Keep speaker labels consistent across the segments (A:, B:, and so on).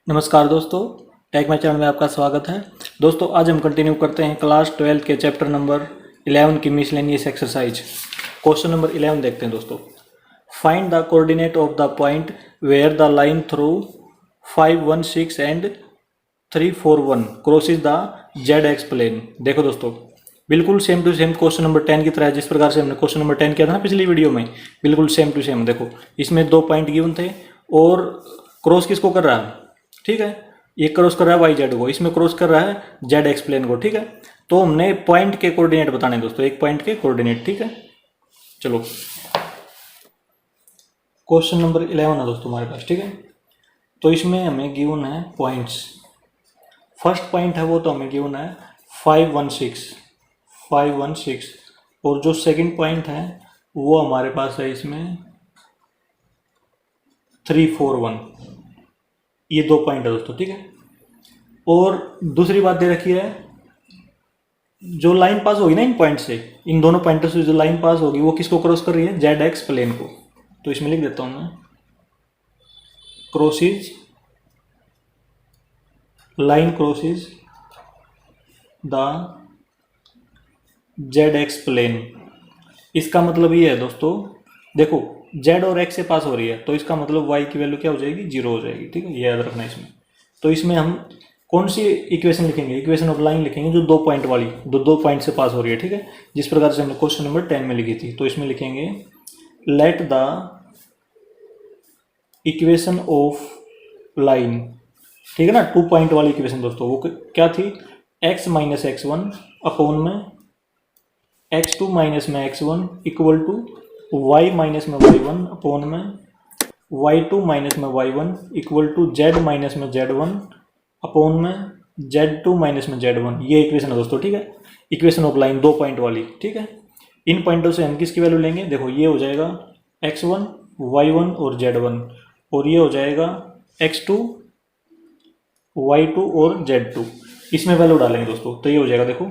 A: नमस्कार दोस्तों, take my channel में आपका स्वागत है। दोस्तों आज हम कंटिन्यू करते हैं क्लास 12 के चैप्टर नंबर 11 की मिसलेनियस एक्सरसाइज। क्वेश्चन नंबर 11 देखते हैं दोस्तों। Find the coordinate of the point where the line through 516 and 341 crosses the z x plane. देखो दोस्तों, बिल्कुल same to same question number 10 की तरह है। जिस प्रकार से हमने क्वेश्चन नंबर 10 किया था ना पिछली वीडियो में, बिल्कुल सेम टू सेम। देखो इसमें दो पॉइंट गिवन थे और क्रॉस किसको कर रहा है, ठीक है, ये क्रॉस कर रहा है वाई जेड को, इसमें क्रॉस कर रहा है जेड एक्स प्लेन को, ठीक है। तो हमने पॉइंट के कोऑर्डिनेट बताने हैं दोस्तों, एक पॉइंट के कोऑर्डिनेट, ठीक है। चलो क्वेश्चन नंबर 11 है दोस्तों हमारे पास, ठीक है। तो इसमें हमें गिवन है पॉइंट्स। फर्स्ट पॉइंट है वो तो हमें गिवन है 516 और जो सेकंड पॉइंट है वो हमारे पास है इसमें 341। ये दो पॉइंट है दोस्तों, ठीक है। और दूसरी बात दे रखी है, जो लाइन पास होगी ना इन पॉइंट से, इन दोनों पॉइंटों से जो लाइन पास होगी वो किसको क्रॉस कर रही है, जेड एक्स प्लेन को। तो इसमें लिख देता हूं मैं, crosses, line crosses the z x plane. इसका मतलब ये है दोस्तों, देखो जेड और एक्स से पास हो रही है तो इसका मतलब वाई की वैल्यू क्या हो जाएगी, जीरो हो जाएगी, ठीक है, ये याद रखना इसमें। तो इसमें हम कौन सी इक्वेशन लिखेंगे, इक्वेशन ऑफ लाइन लिखेंगे जो दो पॉइंट वाली, दो पॉइंट से पास हो रही है, ठीक है, जिस प्रकार से हमने क्वेश्चन नंबर 10 में लिखी थी। तो इसमें लिखेंगे let the equation of line, ठीक है ना, 2 पॉइंट वाली इक्वेशन दोस्तों, वो क्या थी, x minus x one upon में x2 माइनस में x1 equal to y minus में y1 अपॉन में y2 माइनस में y1 equal to z minus में z1 अपॉन में z2 माइनस में z1। ये इक्वेशन है दोस्तों, ठीक है, इक्वेशन ऑफ लाइन दो पॉइंट वाली, ठीक है। इन पॉइंटों से हम किसकी वैल्यू लेंगे, देखो ये हो जाएगा x1 y1 और z1, और ये हो जाएगा x2 y2 और z2। इसमें वैल्यू डालेंगे दोस्तों, तो ये हो जाएगा, देखो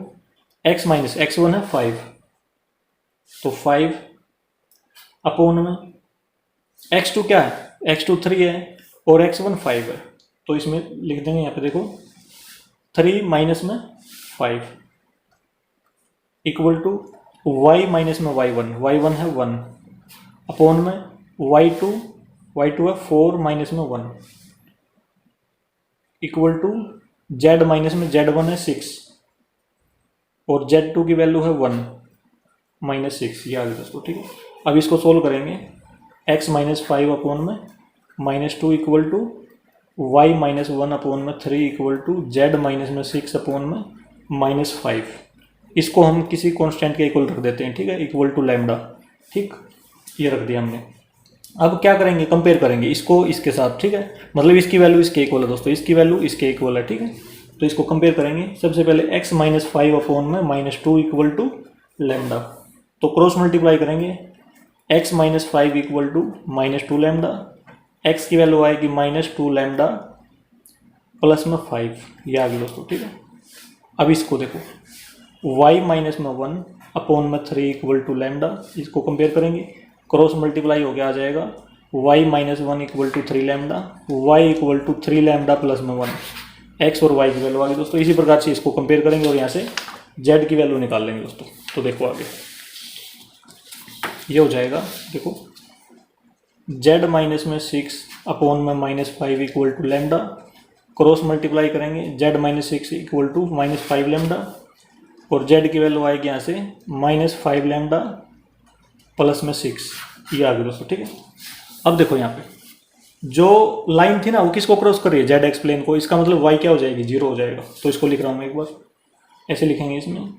A: x माइनस x1 है 5, तो 5 अपॉन में x2 क्या है, x2 3 है और x1 5 है, तो इसमें लिख देंगे यहाँ पे, देखो 3 माइनस में 5 इक्वल टू y माइनस में y1 है 1 अपॉन में y2 है 4 माइनस में 1 इक्वल टू z माइनस में z1 है 6 और z2 की वैल्यू है 1 माइनस 6, ये आ गया दोस्तों, ठीक है। अब इसको सोल्व करेंगे, x माइनस 5 अपॉन में minus 2 equal to y minus 1 upon में 3 इक्वल टू z माइनस में 6 अपॉन में माइनस 5। इसको हम किसी कांस्टेंट के इक्वल रख देते हैं, ठीक है, इक्वल टू लैम्डा, ठीक, ये रख दिया हमने। अब क्या करेंगे, कंपेयर करेंगे इसको इसके साथ, ठीक है, मतलब इसकी वैल्यू इसके इक्वल है दोस्तों, इसकी वैल्यू इसके इक्वल है, ठीक है। तो इसको कंपेयर करेंगे, सबसे पहले x माइनस 5 अपॉन में माइनस 2 इक्वल टू लैम्डा, तो क्रॉस मल्टीप्लाई करेंगे, x minus 5 equal to minus 2 lambda, x की वैल्यू आएगी माइनस 2 लैम्डा प्लस में 5, ये आ गई दोस्तों, ठीक है। अब इसको देखो, y माइनस में 1 अपॉन में 3 इक्वल टू लैम्डा, इसको कंपेयर करेंगे, क्रॉस मल्टीप्लाई हो गया आ जाएगा y minus 1 equal to 3 lambda, y equal to 3 lambda plus में 1, x और y की वैल्यू आ गई दोस्तों। इसी प्रकार से इसको कंपेयर करेंगे और यहाँ से z की वैल्यू निकाल लेंगे दोस्तों। तो देखो आगे ये हो जाएगा, देखो z माइनस में 6 अपॉन में minus 5 equal to lambda, cross multiply करेंगे, z minus 6 equal to minus 5 lambda, और z की वैल्यू आएगी यहाँ से माइनस 5 लैम्डा प्लस में 6, ये आ गई दोस्तों, ठीक है। अब देखो यहाँ पे जो लाइन थी ना वो किसको क्रॉस कर रही है, जेड एक्स प्लेन को, इसका मतलब y क्या हो जाएगी, जीरो हो जाएगा। तो इसको लिख रहा हूँ मैं एक बार, ऐसे लिखेंगे इसमें,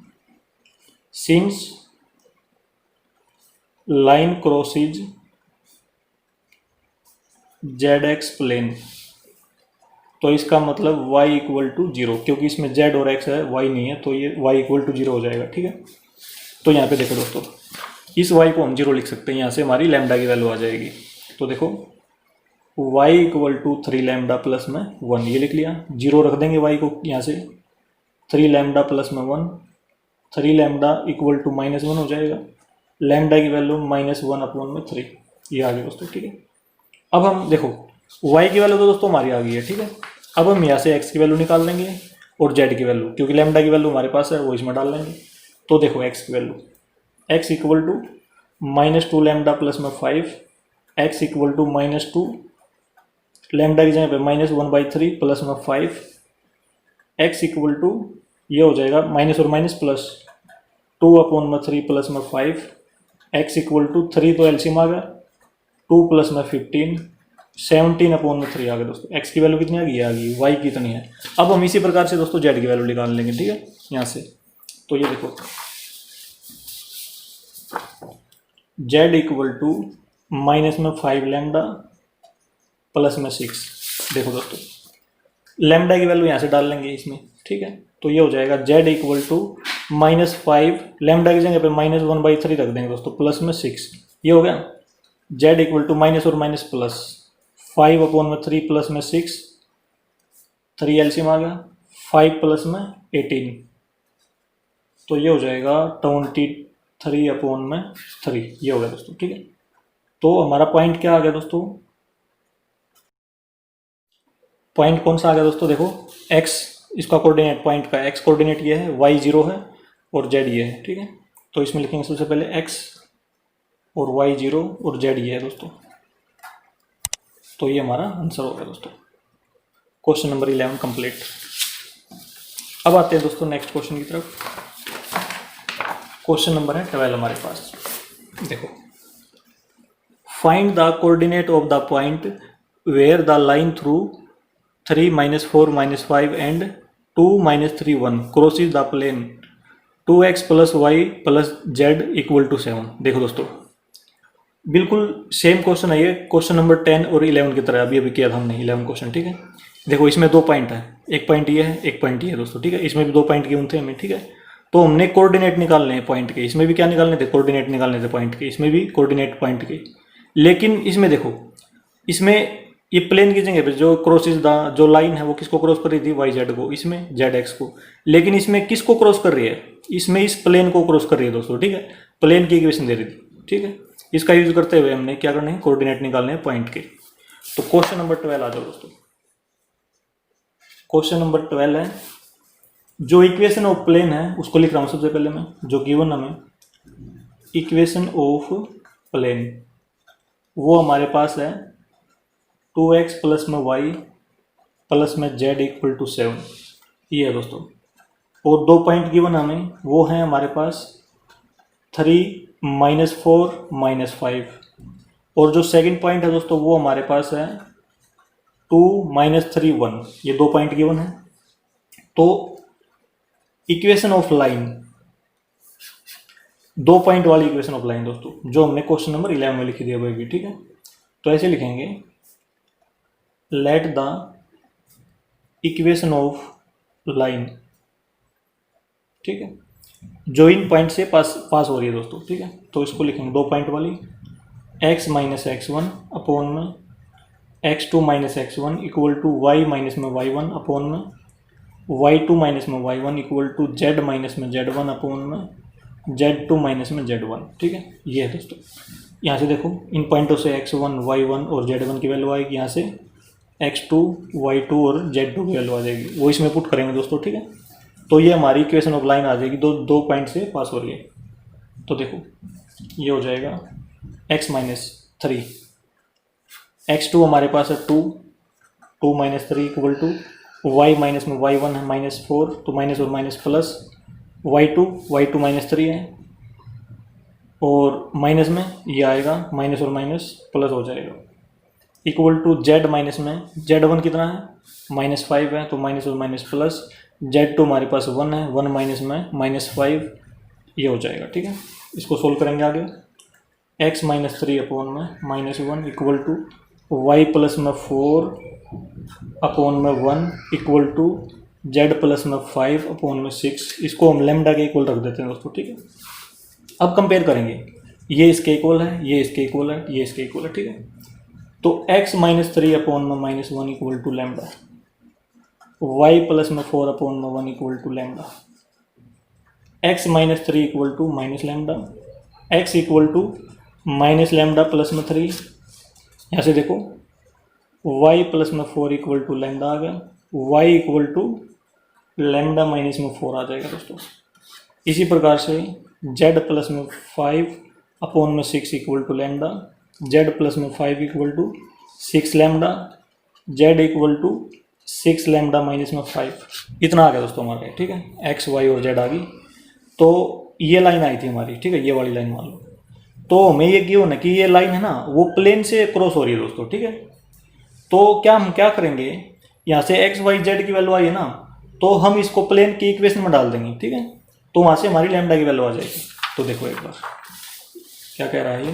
A: since line crosses z x plane, तो इसका मतलब y इक्वल टू जीरो, क्योंकि इसमें z और x है, y नहीं है, तो ये y इक्वल टू जीरो हो जाएगा, ठीक है। तो यहाँ पे देखो दोस्तों, इस y को हम जीरो लिख सकते हैं, यहाँ से हमारी लैम्डा की वैल्यू आ जाएगी। तो देखो y equal to 3 lambda plus में 1, ये लिख लिया, जीरो रख देंगे y को यहाँ से, 3 लैम्डा प्लस में 1, 3 लैम्डा इक्वल टू माइनस 1 हो जाएगा, लैम्डा की वैल्यू माइनस 1 अपॉन में 3, ये आ गया दोस्तों, ठीक है। अब हम देखो y की वैल्यू तो दोस्तों हमारी आ गई है, ठीक है। अब हम यहाँ से x की वैल्यू निकाल लेंगे और z की वैल्यू, क्योंकि लैम्डा की वैल्यू हमारे पास है वो इसमें डाल लेंगे। तो देखो x की value, x equal to -2 lambda plus में 5, x इक्वल टू -2 लैम्डा की जगह पे -1/3 प्लस में 5, x इक्वल टू ये हो जाएगा माइनस और माइनस प्लस 2/3 प्लस में 5, x इक्वल टू 3 तो एलसीएम आ गया 2 प्लस में 15, 17/3 आ गया दोस्तों। x की वैल्यू कितनी आ गई? आ गई y कितनी है। अब हम इसी प्रकार से दोस्तों z की वैल्यू निकाल लेंगे, ठीक है, यहाँ से। तो ये देखो z इक्वल टू माइनस में 5 लैम्डा प्लस में 6। देखो दोस्तों लैम्डा की वैल्यू यहाँ से डाल लेंगे इसमें, ठीक है। तो ये हो जाएगा z इक्वल टू -5 लैम्डा की जगह पे -1/3 रख देंगे दोस्तों प्लस में 6। ये हो गया z इक्वल टू माइनस और माइनस प्लस 5/3 प्लस में 6, 3 एलसीएम आ गया 5 प्लस में 18। तो ये हो जाएगा 23/3। ये हो गया दोस्तों, ठीक है। तो हमारा पॉइंट क्या आ गया दोस्तों? पॉइंट कौन सा आ गया दोस्तों? देखो x इसका कोऑर्डिनेट, पॉइंट का x कोऑर्डिनेट ये है, y 0 है और z ये है, ठीक है। तो इसमें लिखेंगे सबसे पहले x और y 0 और z ये है दोस्तों। तो ये हमारा आंसर हो गया दोस्तों। Question number 11 complete. अब आते हैं दोस्तों नेक्स्ट क्वेश्चन की तरफ। क्वेश्चन नंबर है 12 हमारे पास। देखो, find the coordinate of the point where the line through 3 -4 -5 and 2 -3 1 crosses the plane 2x + y + z = 7। देखो दोस्तों बिल्कुल सेम क्वेश्चन है ये, क्वेश्चन नंबर 10 और 11 की तरह। अभी किया था हमने 11 क्वेश्चन, ठीक है। देखो इसमें 2 पॉइंट है, एक पॉइंट ये है, एक पॉइंट ये है दोस्तों, ठीक है। इसमें भी 2 पॉइंट गिवन थे हमें, ठीक है। तो हमने कोऑर्डिनेट निकालने हैं पॉइंट के, इसमें भी क्या निकालने थे? कोऑर्डिनेट निकालने थे पॉइंट के, इसमें भी कोऑर्डिनेट पॉइंट के। लेकिन इसमें देखो, इसमें ये प्लेन की जगह पे जो क्रॉसेस द जो लाइन है वो किसको क्रॉस कर रही थी? वाई जेड को, इसमें जेड एक्स को। लेकिन इसमें किसको क्रॉस कर रही है? इसमें इस प्लेन को क्रॉस कर रही है दोस्तों, ठीक है। प्लेन की इक्वेशन दे रही थी, ठीक है। इसका यूज करते हुए हमने क्या करना है? कोऑर्डिनेट निकालने हैं पॉइंट के। तो क्वेश्चन नंबर 12 आ जाओ दोस्तों। क्वेश्चन नंबर 12 है, जो इक्वेशन ऑफ प्लेन है उसको लिख रहा हूँ सबसे पहले मैं, जो गिवन हमें इक्वेशन ऑफ प्लेन वो हमारे पास है 2x + y + z = 7। ये है दोस्तों। और 2 पॉइंट गिवन हमें वो हैं हमारे पास 3 -4 -5। और जो सेकंड पॉइंट है दोस्तों वो हमारे पास है 2 -3 1। ये 2 पॉइंट गिवन है। तो इक्वेशन ऑफ लाइन, 2 पॉइंट वाली इक्वेशन ऑफ लाइन दोस्तों, जो हमने क्वेश्चन नंबर 11 में लिखी दी है अभी, ठीक है। तो ऐसे लिखेंगे, let the equation of line, ठीक है, जो इन पॉइंट से पास हो रही है दोस्तों, ठीक है। तो इसको लिखेंगे 2 पॉइंट वाली, x - x1 अपॉन में x2 - x1 = y - y1 upon में y2 - y1 = z - z1 upon में z2 - z1, ठीक है। ये है दोस्तों। यहाँ से देखो इन पॉइंटों से x1 y1 और z1 की वैल्यू आएगी, यहाँ से x2 y2 और z2 की वैल्यू आ जाएगी, वो इसमें पुट करेंगे दोस्तों, ठीक है। तो ये हमारी इक्वेशन ऑफ लाइन आ जाएगी, दो पॉइंट से पास हो रही है। तो देखो ये हो जाएगा x - 3, x2 हमारे पास है 2 - 3 = y - y1 है -4, तो माइनस और माइनस प्लस y2 -3 है, और माइनस में ये आएगा माइनस और माइनस प्लस हो जाएगा, = z माइनस में z1 कितना है? -5 है, तो माइनस और माइनस प्लस z2 हमारे पास 1 है, 1 माइनस में -5, ये हो जाएगा, ठीक है। इसको सोल्व करेंगे आगे, x - 3 अपॉन में -1 = y + में 4 अपॉन में 1 = z + में 5 अपॉन में 6। इसको हम लैम्डा के इक्वल रख देते हैं दोस्तों, ठीक है। अब कंपेयर करेंगे, ये इसके इक्वल है, ये इसके इक्वल है, ये इसके इक्वल है, ठीक है। तो x - 3 अपॉन में -1 = लैम्डा, y + में 4 अपॉन में 1 = lambda, x - 3 = lambda, x = lambda plus में 3। यहाँ से देखो y + में 4 = लैम्डा आ गया, y equal to lambda minus में 4 आ जाएगा दोस्तों। इसी प्रकार से जेड प्लस में 5 अपॉन में 6 equal to lambda, z plus में 5 equal to 6 lambda, z equal to 6 lambda minus में 5, इतना आ गया दोस्तों हमारे, ठीक है। एक्स वाई और जेड आ गई। तो ये लाइन आई थी हमारी, ठीक है, ये वाली लाइन मान लो। तो हमें ये गिवन है कि ये लाइन है ना वो प्लेन से क्रॉस हो रही है दोस्तों, ठीक है। तो क्या हम क्या करेंगे, यहाँ से एक्स वाई जेड की वैल्यू आई है ना, तो हम इसको प्लेन की इक्वेशन में डाल देंगे, ठीक है। तो वहाँ से हमारी लैम्डा की वैल्यू आ जाएगी। तो देखो एक बार क्या कह रहा है ये,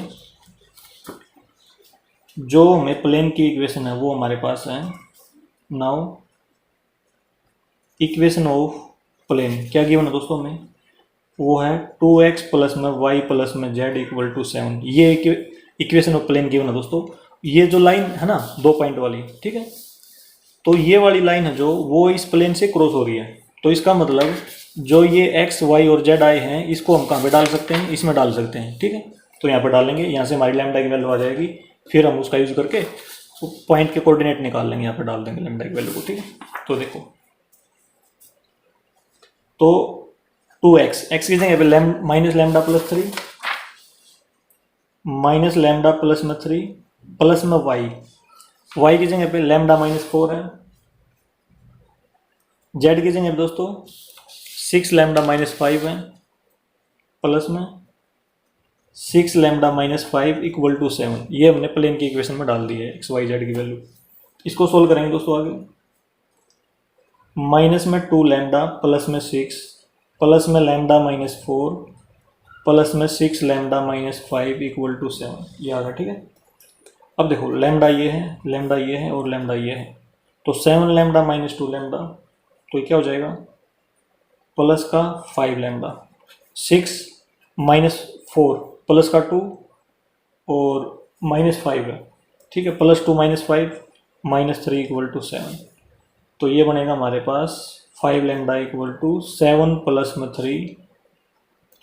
A: जो हमें प्लेन की इक्वेशन है वो हमारे पास है। नाउ इक्वेशन ऑफ प्लेन क्या गिवन है दोस्तों हमें, वो है 2x प्लस में y प्लस में z इक्वल टू 7। ये इक्वेशन ऑफ प्लेन गिवन है दोस्तों। ये जो लाइन है ना 2 पॉइंट वाली, ठीक है, तो ये वाली लाइन है जो वो इस प्लेन से क्रॉस हो रही है। तो इसका मतलब जो ये x y और z आए हैं इसको हम कहाँ पे डाल सकते हैं, इसमें डाल सकते हैं, ठीक है। तो यहाँ पे डालेंगे, यहाँ से हमारी लैम्डा की वैल्यू आ जाएगी। फिर हम उसका यूज करके पॉइंट के कोऑर्डिनेट निकाल लेंगे, यहाँ पे डाल देंगे लैम्डा की वैल्यू को, ठीक है। तो देखो, तो 2x एक्स की जगह पे minus lambda plus 3 minus lambda plus में 3 प्लस में y की जगह पे लैम्डा माइनस 4 है, z की जगह पे दोस्तों 6 लैम्डा माइनस 5 है, प्लस में 6 लैम्डा माइनस 5 इक्वल टू 7। ये हमने प्लेन की इक्वेशन में डाल दी है एक्स वाई जेड की वैल्यू। इसको सोल्व करेंगे दोस्तों आगे। माइनस में 2 लैम्डा प्लस में 6 प्लस में लैम्डा माइनस 4 प्लस में 6 लैम्डा माइनस 5 इक्वल टू 7, ये आ गया, ठीक है। अब देखो लैम्डा ये है, लैम्डा ये है और लैम्डा ये है, तो 7 लैम्डा माइनस 2 लैम्डा, तो क्या हो जाएगा प्लस का 5 लैम्डा, 6 माइनस 4 प्लस का 2 और माइनस 5 है, ठीक है, plus 2 minus 5 minus 3 equal to 7। तो ये बनेगा हमारे पास 5 लैम्डा इक्वल टू 7 प्लस में 3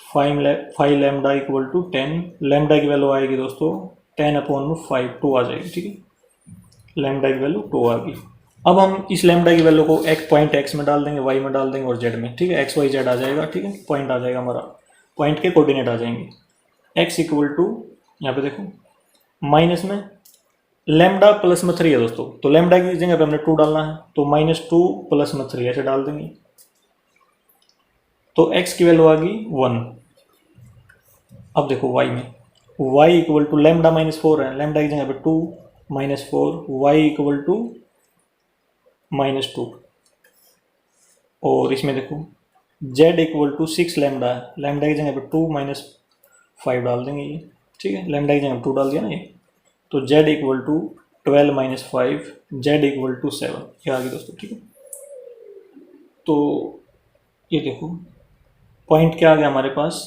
A: 5 लैम्डा इक्वल टू 10। लैम्डा की वैल्यू आएगी दोस्तों 10 अपॉन में 5, 2 आ जाएगी, ठीक है। लैम्डा की वैल्यू 2 आ गई। अब हम इस लैम्डा की वैल्यू को एक पॉइंट एक्स में डाल देंगे, वाई में डाल देंगे और जेड में, ठीक है। एक्स वाई जेड आ जाएगा, ठीक है, पॉइंट आ जाएगा हमारा, पॉइंट के कोऑर्डिनेट आ जाएंगे। एक्स इक्वल टू यहाँ पे देखो माइनस में लैम्डा प्लस में 3 है दोस्तों, तो लैम्डा की जगह पे हमने 2 डालना है, तो -2 प्लस में 3 ऐसे डाल देंगे। तो x की वैल्यू आ गई 1। अब देखो y में y equal to lambda minus 4 है, लैम्डा की जगह पे 2 माइनस 4 y इक्वल टू -2। और इसमें देखो z इक्वल टू 6 लैम्डा है, लैम्डा की जगह पे 2 माइनस 5 डाल देंगे ये, ठीक है। लैम्डा की जगह 2 डाल दिया ना ये, तो z equal to 12 minus 5 z equal to 7, ये आ गई दोस्तों, ठीक है। तो ये देखो पॉइंट क्या आ गया हमारे पास,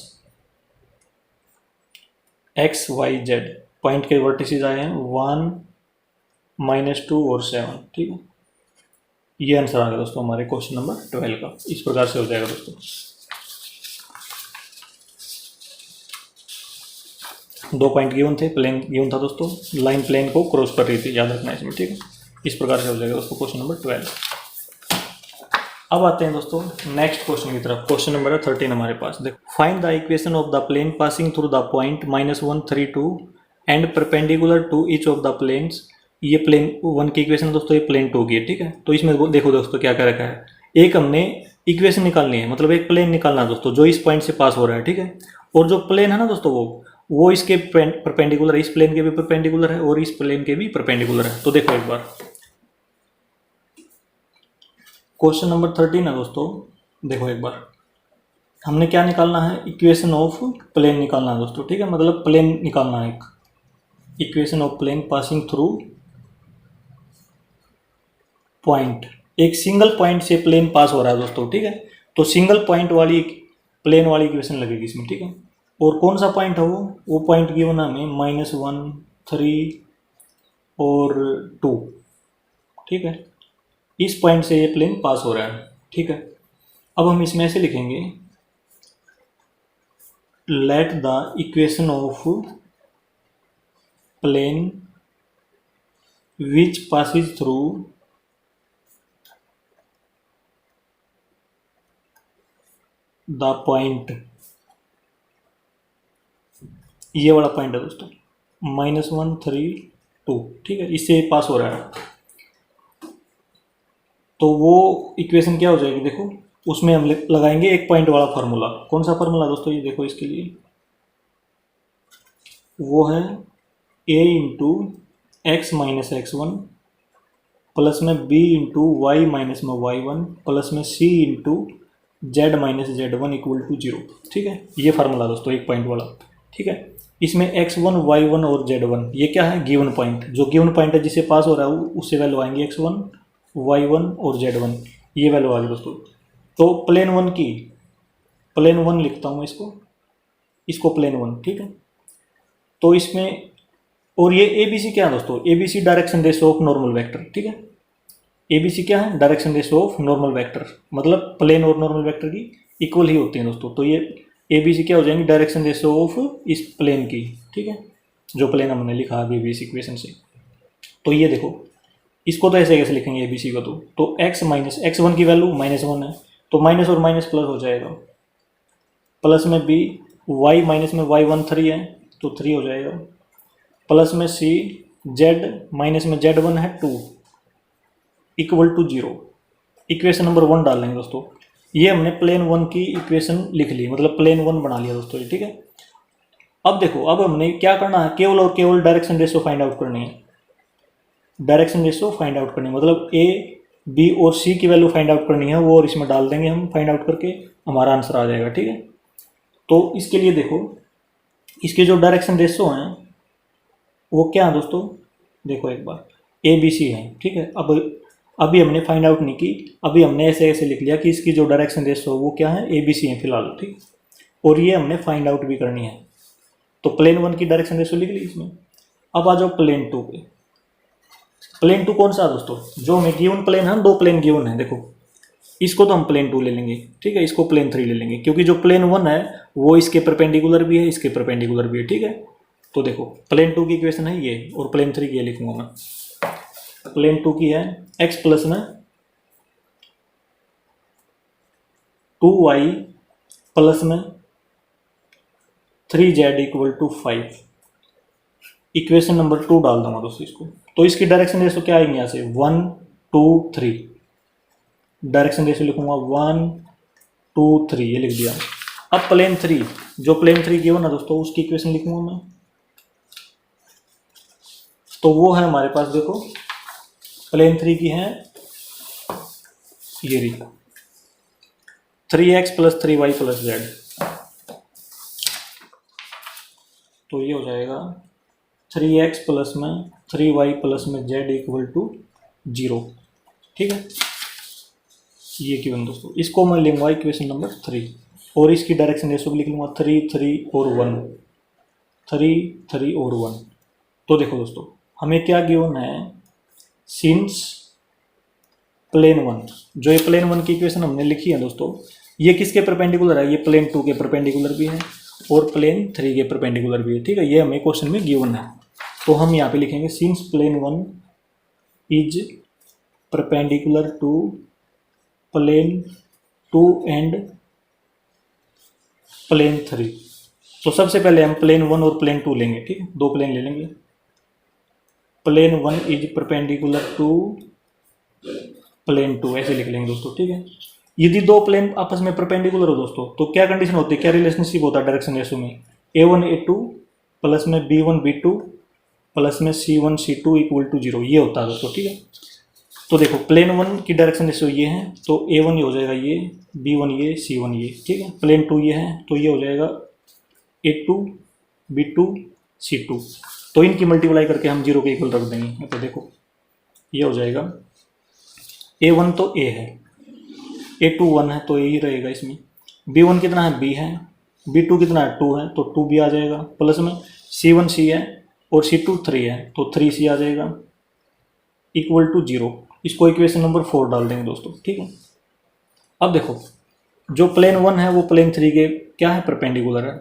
A: x y z, पॉइंट के वर्टिसेस आए हैं 1 -2 और 7, ठीक है। ये आंसर आ गया दोस्तों हमारे क्वेश्चन नंबर 12 का। इस प्रकार से हो जाएगा दोस्तों। 2 पॉइंट गिवन थे, प्लेन गिवन था दोस्तों, लाइन प्लेन को क्रॉस कर रही थी, याद रखना इसमें, ठीक है। इस प्रकार से हो जाएगा दोस्तों क्वेश्चन नंबर 12। अब आते हैं दोस्तों नेक्स्ट क्वेश्चन की तरफ। क्वेश्चन नंबर 13 हमारे पास, देखो find the equation of the plane passing through the point -1 3 2 and perpendicular to each of the planes. ये प्लेन 1 की इक्वेशन दोस्तों, ये प्लेन 2 की है, ठीक है। तो इसमें देखो दोस्तों क्या क्या रखा है, एक हमने इक्वेशन निकालनी है, मतलब एक प्लेन निकालना है दोस्तों जो इस पॉइंट से पास हो रहा है, ठीक है। और जो प्लेन है ना दोस्तों वो इसके परपेंडिकुलर है, इस प्लेन के भी परपेंडिकुलर है और इस प्लेन के भी परपेंडिकुलर है। तो देखो एक बार क्वेश्चन नंबर 13 है दोस्तों, देखो एक बार हमने क्या निकालना है, इक्वेशन ऑफ प्लेन निकालना है दोस्तों, ठीक है। मतलब प्लेन निकालना है, एक equation of plane passing through point, एक सिंगल पॉइंट से प्लेन पास हो रहा है दोस्तों, ठीक है। तो सिंगल पॉइंट वाली प्लेन वाली इक्वेशन लगेगी इसमें, ठीक है। और कौन सा पॉइंट है वो पॉइंट गिवन है हमें -1 3 और 2, ठीक है। इस पॉइंट से ये प्लेन पास हो रहा है, ठीक है। अब हम इसमें ऐसे लिखेंगे, let the equation of plane which passes through the point, ये वाला पॉइंट है दोस्तों, -1 3 2, ठीक है, इससे पास हो रहा है। तो वो इक्वेशन क्या हो जाएगी, देखो उसमें हम लगाएंगे एक पॉइंट वाला फार्मूला। कौन सा फार्मूला दोस्तों, ये देखो इसके लिए, वो है a into x minus x1 plus में b इंटू वाई माइनस में y1 प्लस में c into z minus z1 equal to 0। ठीक है, ये फार्मूला दोस्तों एक पॉइंट वाला। ठीक है, इसमें x1 y1 और z1 ये क्या है, गिवन पॉइंट। जो गिवन पॉइंट है जिसे पास हो रहा है उससे वैल्यू आएंगे x1 y1 और z1, ये वैल्यू आ गई दोस्तों। तो प्लेन वन की, प्लेन वन लिखता हूँ मैं इसको प्लेन वन। ठीक है, तो इसमें, और ये ए बी सी क्या है दोस्तों, A B C direction ratio of normal vector. ठीक है, ए बी सी क्या है, direction ratio of normal vector, मतलब प्लेन और नॉर्मल वेक्टर की इक्वल ही होती हैं दोस्तों। तो ये ए बी सी क्या हो जाएंगी, डायरेक्शन रेशो ऑफ इस प्लेन की। ठीक है, जो प्लेन हमने लिखा अभी भी इस इक्वेशन से। तो ये देखो, इसको तो ऐसे कैसे लिखेंगे ए बी सी को, तो एक्स माइनस x1 की वैल्यू -1 है, तो माइनस और माइनस प्लस हो जाएगा, प्लस में b, y माइनस में y1 3 है तो 3 हो जाएगा, प्लस में c, z माइनस में z1 है 2 इक्वल टू 0। इक्वेशन नंबर 1 डाल लेंगे दोस्तों। ये हमने प्लेन वन की इक्वेशन लिख ली, मतलब प्लेन वन बना लिया दोस्तों। ठीक है, अब देखो, अब हमने क्या करना है, केवल और केवल डायरेक्शन रेशो फाइंड आउट करनी है। डायरेक्शन रेशो फाइंड आउट करनी है, मतलब ए बी और सी की वैल्यू फाइंड आउट करनी है, वो और इसमें डाल देंगे हम, फाइंड आउट करके हमारा आंसर आ जाएगा। ठीक है, तो इसके लिए देखो, इसके जो डायरेक्शन रेशो हैं वो क्या है दोस्तों, देखो एक बार, ए बी सी है। ठीक है, अब अभी हमने फाइंड आउट नहीं की, अभी हमने ऐसे ऐसे लिख लिया कि इसकी जो डायरेक्शन रेशो वो क्या है, ए बी सी है फिलहाल। ठीक, और ये हमने फाइंड आउट भी करनी है। तो प्लेन वन की डायरेक्शन रेशो लिख ली इसमें। अब आ जाओ प्लेन टू पे। प्लेन टू कौन सा है दोस्तों, जो हमें गिवन प्लेन है, 2 प्लेन गिवन है, देखो इसको तो हम प्लेन टू ले लेंगे। ठीक है, इसको प्लेन 3 ले लेंगे, क्योंकि जो प्लेन वन है वो इसके परपेंडिकुलर भी है, इसके परपेंडिकुलर भी है। ठीक है, तो देखो प्लेन टू की इक्वेशन है ये, और प्लेन 3 की ये लिखूंगा मैं। प्लेन टू की है x प्लस में 2y प्लस में 3z equal to 5। Equation number 2 डाल दूंगा दोस्तों इसको। तो इसकी डायरेक्शन रेशो क्या आएंगे, यहाँ से 1 2 3, डायरेक्शन रेशो लिखूंगा 1 2 3, ये लिख दिया। अब प्लेन 3, जो प्लेन 3 गिवन है दोस्तों, उसकी इक्वेशन लिखूंगा मैं। तो वो है हमारे पास, देखो प्लेन 3 की है ये रही, 3x plus 3y plus z। तो ये हो जाएगा 3x प्लस में 3y प्लस में z इक्वल टू 0। ठीक है, ये गिवन दोस्तों, इसको मैं लूँगा इक्वेशन नंबर 3, और इसकी डायरेक्शन रेशो लिख लूँगा 3 3 और 1, 3 3 और 1। तो देखो दोस्तों, हमें क्या गिवन है, सिंस प्लेन वन, जो ये प्लेन वन की इक्वेशन हमने लिखी है दोस्तों, ये किसके परपेंडिकुलर है, ये प्लेन टू के परपेंडिकुलर भी है और प्लेन 3 के परपेंडिकुलर भी है। ठीक है, ये हमें क्वेश्चन में गिवन है। तो हम यहाँ पे लिखेंगे since plane one is perpendicular to plane 2 and plane 3। तो सबसे पहले हम प्लेन 1 और प्लेन 2 लेंगे। ठीक है, 2 प्लेन ले लेंगे। Plane 1 is perpendicular to plane 2, ऐसे लिख लेंगे दोस्तों। ठीक है, यदि 2 प्लेन आपस में परपेंडिकुलर हो दोस्तों, तो क्या कंडीशन होती है, क्या रिलेशनशिप होता है डायरेक्शन रेशो में, a1 a2 प्लस में b1 b2 प्लस में c1 c2 इक्वल टू 0, ये होता है दोस्तों। ठीक है, तो देखो प्लेन 1 की डायरेक्शन रेशो ये है, तो a1 ये हो जाएगा ये, b1 ये, c1 ये। ठीक है, प्लेन 2 ये है, तो ये हो जाएगा a2 b2 c2। तो इनकी मल्टीप्लाई करके हम 0 के इक्वल रख देंगे। तो देखो ये हो जाएगा, a1 तो a है, a2 1 है, तो a ही रहेगा इसमें। b1 कितना है, b है, b2 कितना है, 2 है, तो 2b आ जाएगा, प्लस में c1 c है और c2 3 है, तो 3c आ जाएगा इक्वल टू 0। इसको इक्वेशन नंबर 4 डाल देंगे दोस्तों। ठीक है, अब देखो, जो प्लेन 1 है वो प्लेन 3 के क्या है, परपेंडिकुलर है।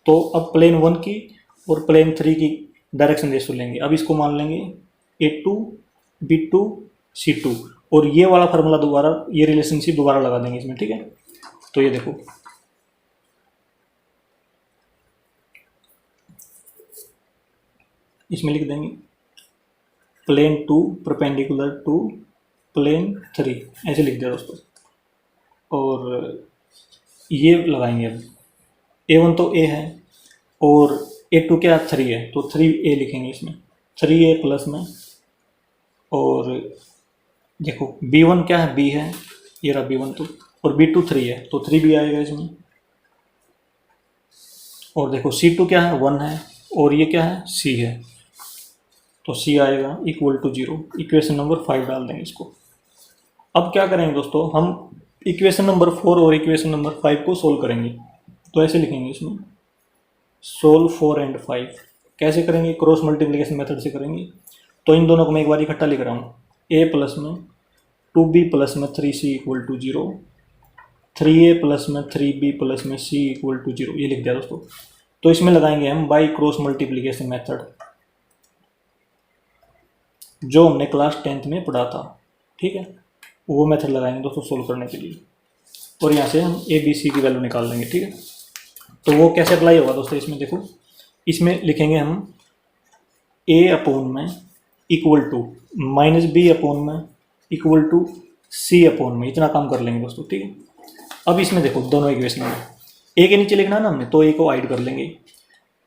A: तो अब प्लेन 1 की और प्लेन 3 की डायरेक्शन रेशो लेंगे। अब इसको मान लेंगे a2 b2 c2, और ये वाला फार्मूला दोबारा, ये रिलेशनशिप दोबारा लगा देंगे इसमें। ठीक है, तो ये देखो इसमें लिख देंगे प्लेन 2 परपेंडिकुलर टू प्लेन 3, ऐसे लिख दिया दोस्तों। और ये लगाएंगे अब A1 तो A है और A2 क्या 3 है, तो 3A लिखेंगे इसमें, 3A प्लस में। और देखो B1 क्या है, B है, ये रहा B1 तो, और B2 3 है तो 3B आएगा इसमें। और देखो C2 क्या है 1 है और ये क्या है C है, तो C आएगा इक्वल टू 0। इक्वेशन नंबर 5 डाल देंगे इसको। अब क्या करेंगे दोस्तों, हम इक्वेशन नंबर 4 और इक्वेशन नंबर 5 को सोल्व करेंगे। तो ऐसे लिखेंगे इसमें सोल्व 4 एंड 5। कैसे करेंगे, क्रॉस मल्टीप्लिकेशन मेथड से करेंगे। तो इन दोनों को मैं एक बार इकट्ठा लिख रहा हूँ, A प्लस में 2B प्लस में 3C equal to 0, 3A plus में 3B प्लस में C इक्वल टू 0, ये लिख दिया दोस्तों। तो इसमें लगाएंगे हम बाई क्रॉस मल्टीप्लिकेशन मेथड, जो हमने क्लास 10th में पढ़ा था, ठीक है, वो मेथड लगाएंगे दोस्तों सोल्व करने के लिए। और यहाँ से हम ABC की वैल्यू निकाल लेंगे, ठीक है। तो वो कैसे अप्लाई होगा दोस्तों, इसमें देखो, इसमें लिखेंगे हम A अपॉन में equal to minus B upon में इक्वल टू C अपॉन में, इतना काम कर लेंगे दोस्तों, ठीक है। अब इसमें देखो दोनों इक्वेशन में A के नीचे लिखना है ना हमने, तो A को हाइड कर लेंगे।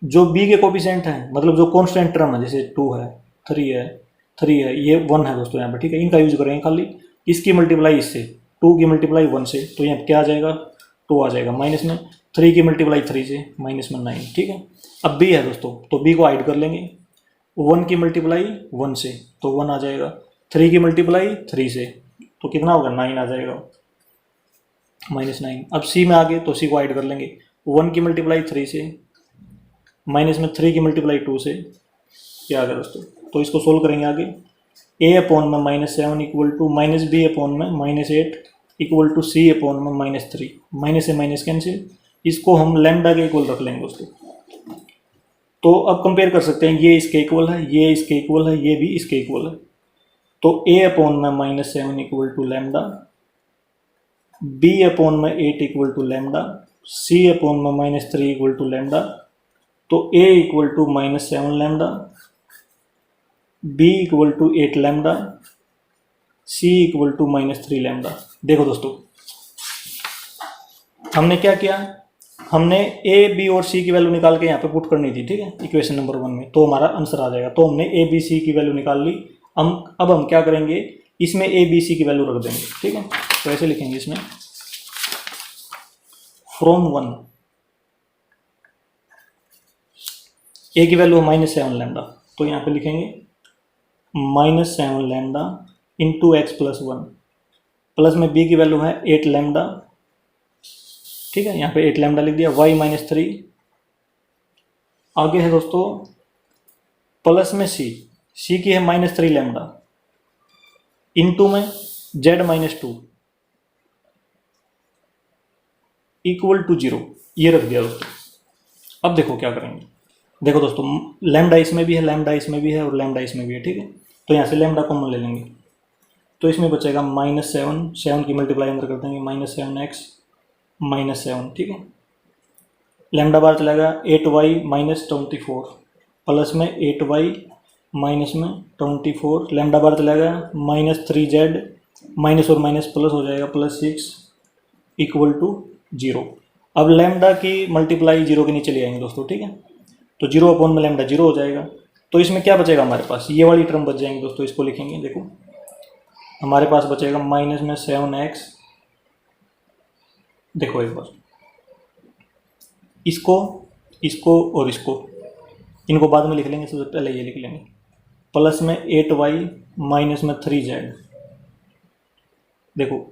A: जो B के कोफिशिएंट हैं, मतलब जो कॉन्स्टेंट टर्म है, जैसे 2 है 3 है 3 है, ये 1 है दोस्तों यहाँ पे, ठीक है, इनका यूज करेंगे खाली। इसकी मल्टीप्लाई इससे, 2 की मल्टीप्लाई 1 से, तो यहाँ क्या आ जाएगा 2 आ जाएगा, माइनस में 3 की मल्टीप्लाई 3 से, माइनस में 9, ठीक है। अब B है दोस्तों, तो B को हाइड कर लेंगे। 1 की मल्टीप्लाई 1 से, तो 1 आ जाएगा, 3 की मल्टीप्लाई 3 से, तो कितना होगा 9 आ जाएगा, -9। अब C में आ गए तो C को हाइड कर लेंगे। 1 की मल्टीप्लाई 3 से, माइनस में 3 की मल्टीप्लाई 2 से, क्या आ गया दोस्तों। तो इसको सोल्व करेंगे आगे। A अपॉन में -7 equal to minus B upon में -8 इक्वल टू C अपॉन में -3, माइनस से माइनस कैंसिल, इसको हम लैम्डा के इक्वल रख लेंगे दोस्तों। तो अब कंपेयर कर सकते हैं, ये इसके इक्वल है, ये इसके इक्वल है, ये भी इसके इक्वल है। तो A अपॉन में -7 equal to lambda, B upon में 8 equal to lambda, C upon में -3 इक्वल टू लैम्डा। तो A equal to -7 lambda, B equal to 8 lambda, C equal to -3 lambda. देखो दोस्तों, हमने क्या किया, हमने A, B और C की वैल्यू निकाल के यहाँ पे पुट करनी थी, ठीक है, इक्वेशन नंबर 1 में, तो हमारा आंसर आ जाएगा। तो हमने A, B, C की वैल्यू निकाल ली। अब हम क्या करेंगे, इसमें A, B, C की वैल्यू रख देंगे, ठीक है। तो ऐसे लिखेंगे इसमें फ्रॉम 1, A की वैल्यू -7 लैम्डा, तो यहाँ पे लिखेंगे -7 lambda into x plus 1, plus में B की वैल्यू है 8 लैम्डा, ठीक है, यहाँ पे 8 लैम्डा लिख दिया, y -3। आगे है दोस्तों प्लस में C की है -3 लैम्डा, इंटू में z -2 इक्वल टू 0, ये रख दिया दोस्तों। अब देखो क्या करेंगे, देखो दोस्तों, लैम्डा इसमें भी है, लैम्डा इसमें भी है और लैम्डा इसमें भी है, ठीक है। तो यहाँ से लैम्डा कॉमन ले लेंगे, तो इसमें बचेगा -7 की मल्टीप्लाई अंदर कर देंगे, -7x -7, ठीक है। लैम्डा बार चलेगा 8y -24, प्लस में 8y माइनस में 24, लैम्डा बार चलेगा -3z, माइनस और माइनस प्लस हो जाएगा, +6 इक्वल टू 0। अब लैम्डा की मल्टीप्लाई 0 के नीचे ले आएंगे दोस्तों, ठीक है। तो 0 अपॉन में लैम्डा 0 हो जाएगा। तो इसमें क्या बचेगा हमारे पास, ये वाली टर्म बच जाएंगे दोस्तों, इसको लिखेंगे। देखो हमारे पास बचेगा माइनस में 7x, देखो एक बार इसको और इसको, इनको बाद में लिख लेंगे, सबसे पहले ये लिख लेंगे, प्लस में 8y माइनस में 3z। देखो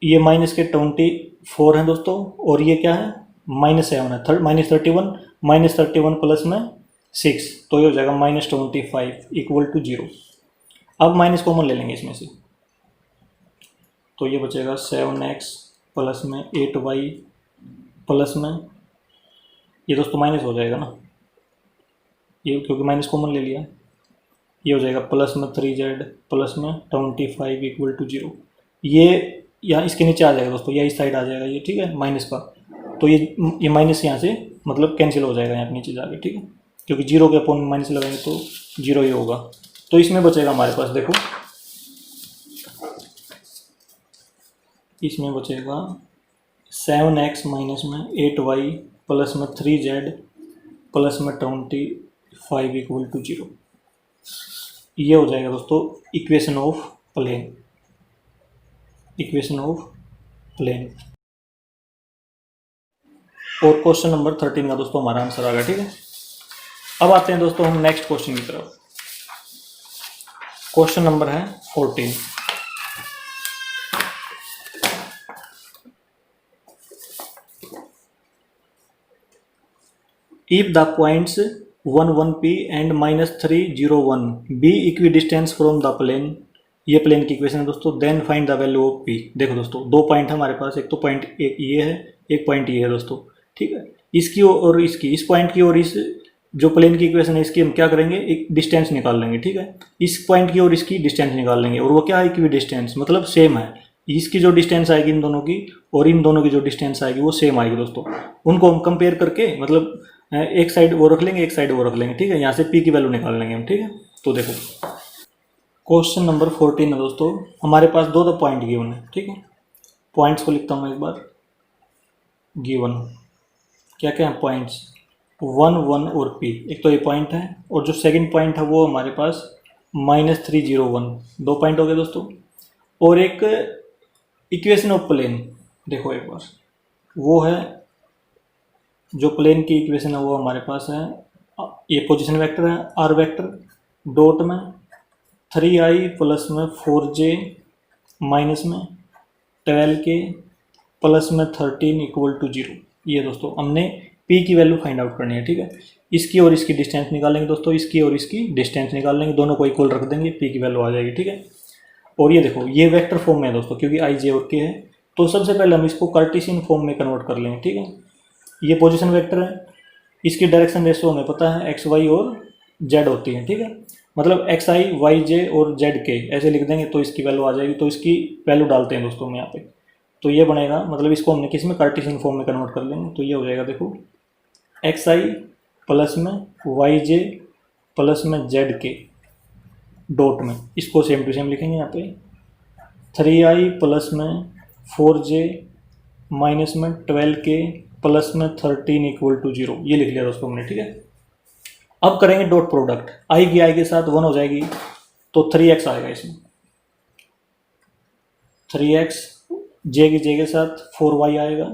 A: ये माइनस के 24 हैं दोस्तों, और ये क्या है -7 है, -31 प्लस में 6, तो ये हो जाएगा -25 इक्वल टू 0। अब माइनस कॉमन ले लेंगे इसमें से, तो ये बचेगा 7x प्लस में 8y प्लस में, ये दोस्तों माइनस हो जाएगा ना, ये क्योंकि माइनस कॉमन ले लिया, ये हो जाएगा प्लस में 3z प्लस में 25 इक्वल टू 0। ये यहाँ इसके नीचे आ जाएगा दोस्तों, या इस साइड आ जाएगा ये, ठीक है, माइनस का। तो ये माइनस यहाँ से मतलब कैंसिल हो जाएगा यहाँ नीचे जाके, ठीक है। क्योंकि जीरो के अपोन में माइनस लगाएंगे तो जीरो ही होगा। तो इसमें बचेगा हमारे पास, देखो इसमें बचेगा 7x माइनस में 8y प्लस में 3z प्लस में 25 इक्वल टू 0। ये हो जाएगा दोस्तों equation of plane, equation of plane. और क्वेश्चन नंबर 13 का दोस्तों हमारा आंसर आ गया। ठीक है, अब आते हैं दोस्तों हम नेक्स्ट क्वेश्चन की तरफ। क्वेश्चन नंबर है 14। If the points 1 1 p and -3 0 1 be equidistant from the plane, ये प्लेन की इक्वेशन है दोस्तों, then find the value of p। देखो दोस्तों दो पॉइंट है हमारे पास, एक तो पॉइंट एक ये है, एक पॉइंट ये है दोस्तों। ठीक है, इसकी और इसकी, इस पॉइंट की और इस जो प्लेन की इक्वेशन है इसकी हम क्या करेंगे, एक डिस्टेंस निकाल लेंगे। ठीक है, इस पॉइंट की और इसकी डिस्टेंस निकाल लेंगे, और वो क्या है, इक्वी डिस्टेंस, मतलब सेम है। इसकी जो डिस्टेंस आएगी इन दोनों की और इन दोनों की जो डिस्टेंस आएगी वो सेम आएगी दोस्तों। उनको हम कंपेयर करके मतलब एक साइड वो रख लेंगे, एक साइड वो रख लेंगे। ठीक है, यहाँ से p की वैल्यू निकाल लेंगे हम। ठीक है, तो देखो क्वेश्चन नंबर 14 है दोस्तों, हमारे पास दो पॉइंट गिवन है। ठीक है, पॉइंट्स को लिखता हूँ एक बार। गिवन क्या क्या है पॉइंट्स, 1 1 और p। एक तो ये पॉइंट है, और जो सेकंड पॉइंट है वो हमारे पास -3 0 1। दो पॉइंट हो गए दोस्तों। और एक इक्वेशन ऑफ प्लेन, देखो एक बार, वो है जो प्लेन की इक्वेशन है वो हमारे पास है, ये पोजीशन वेक्टर है r वेक्टर डॉट में 3i प्लस में 4j माइनस में 12k प्लस में 13 इक्वल टू 0। ये दोस्तों हमने p की वैल्यू फाइंड आउट करनी है। ठीक है, इसकी और इसकी डिस्टेंस निकालेंगे दोस्तों, इसकी और इसकी डिस्टेंस निकाल लेंगे, दोनों को इक्वल रख देंगे, p की वैल्यू आ जाएगी। ठीक है, और ये देखो ये वेक्टर फॉर्म में है दोस्तों, क्योंकि i j और k है, तो सबसे पहले हम इसको कार्टेशियन फॉर्म में कन्वर्ट कर लेंगे। ठीक है, ये पोजीशन वेक्टर है, इसकी डायरेक्शन रेशो हमें पता है एक्स वाई और जेड होती है। ठीक है, मतलब एक्स आई वाई जे और जेड के ऐसे लिख देंगे तो इसकी वैल्यू आ जाएगी। तो इसकी वैल्यू डालते हैं दोस्तों हम यहाँ पे, तो ये बनेगा, मतलब इसको हमने किस में, कार्टेशियन फॉर्म में कन्वर्ट कर लेंगे। तो ये हो जाएगा देखो एक्स आई प्लस में वाई जे प्लस में जेड के डॉट में, इसको सेम टू सेम लिखेंगे यहाँ पे 3i प्लस में 4j माइनस में 12k प्लस में 13 इक्वल टू 0। ये लिख लिया दोस्तों हमने। ठीक है, अब करेंगे डॉट प्रोडक्ट, आई की आई के साथ 1 हो जाएगी तो 3x आएगा इसमें, 3x जे की जे के साथ 4y आएगा,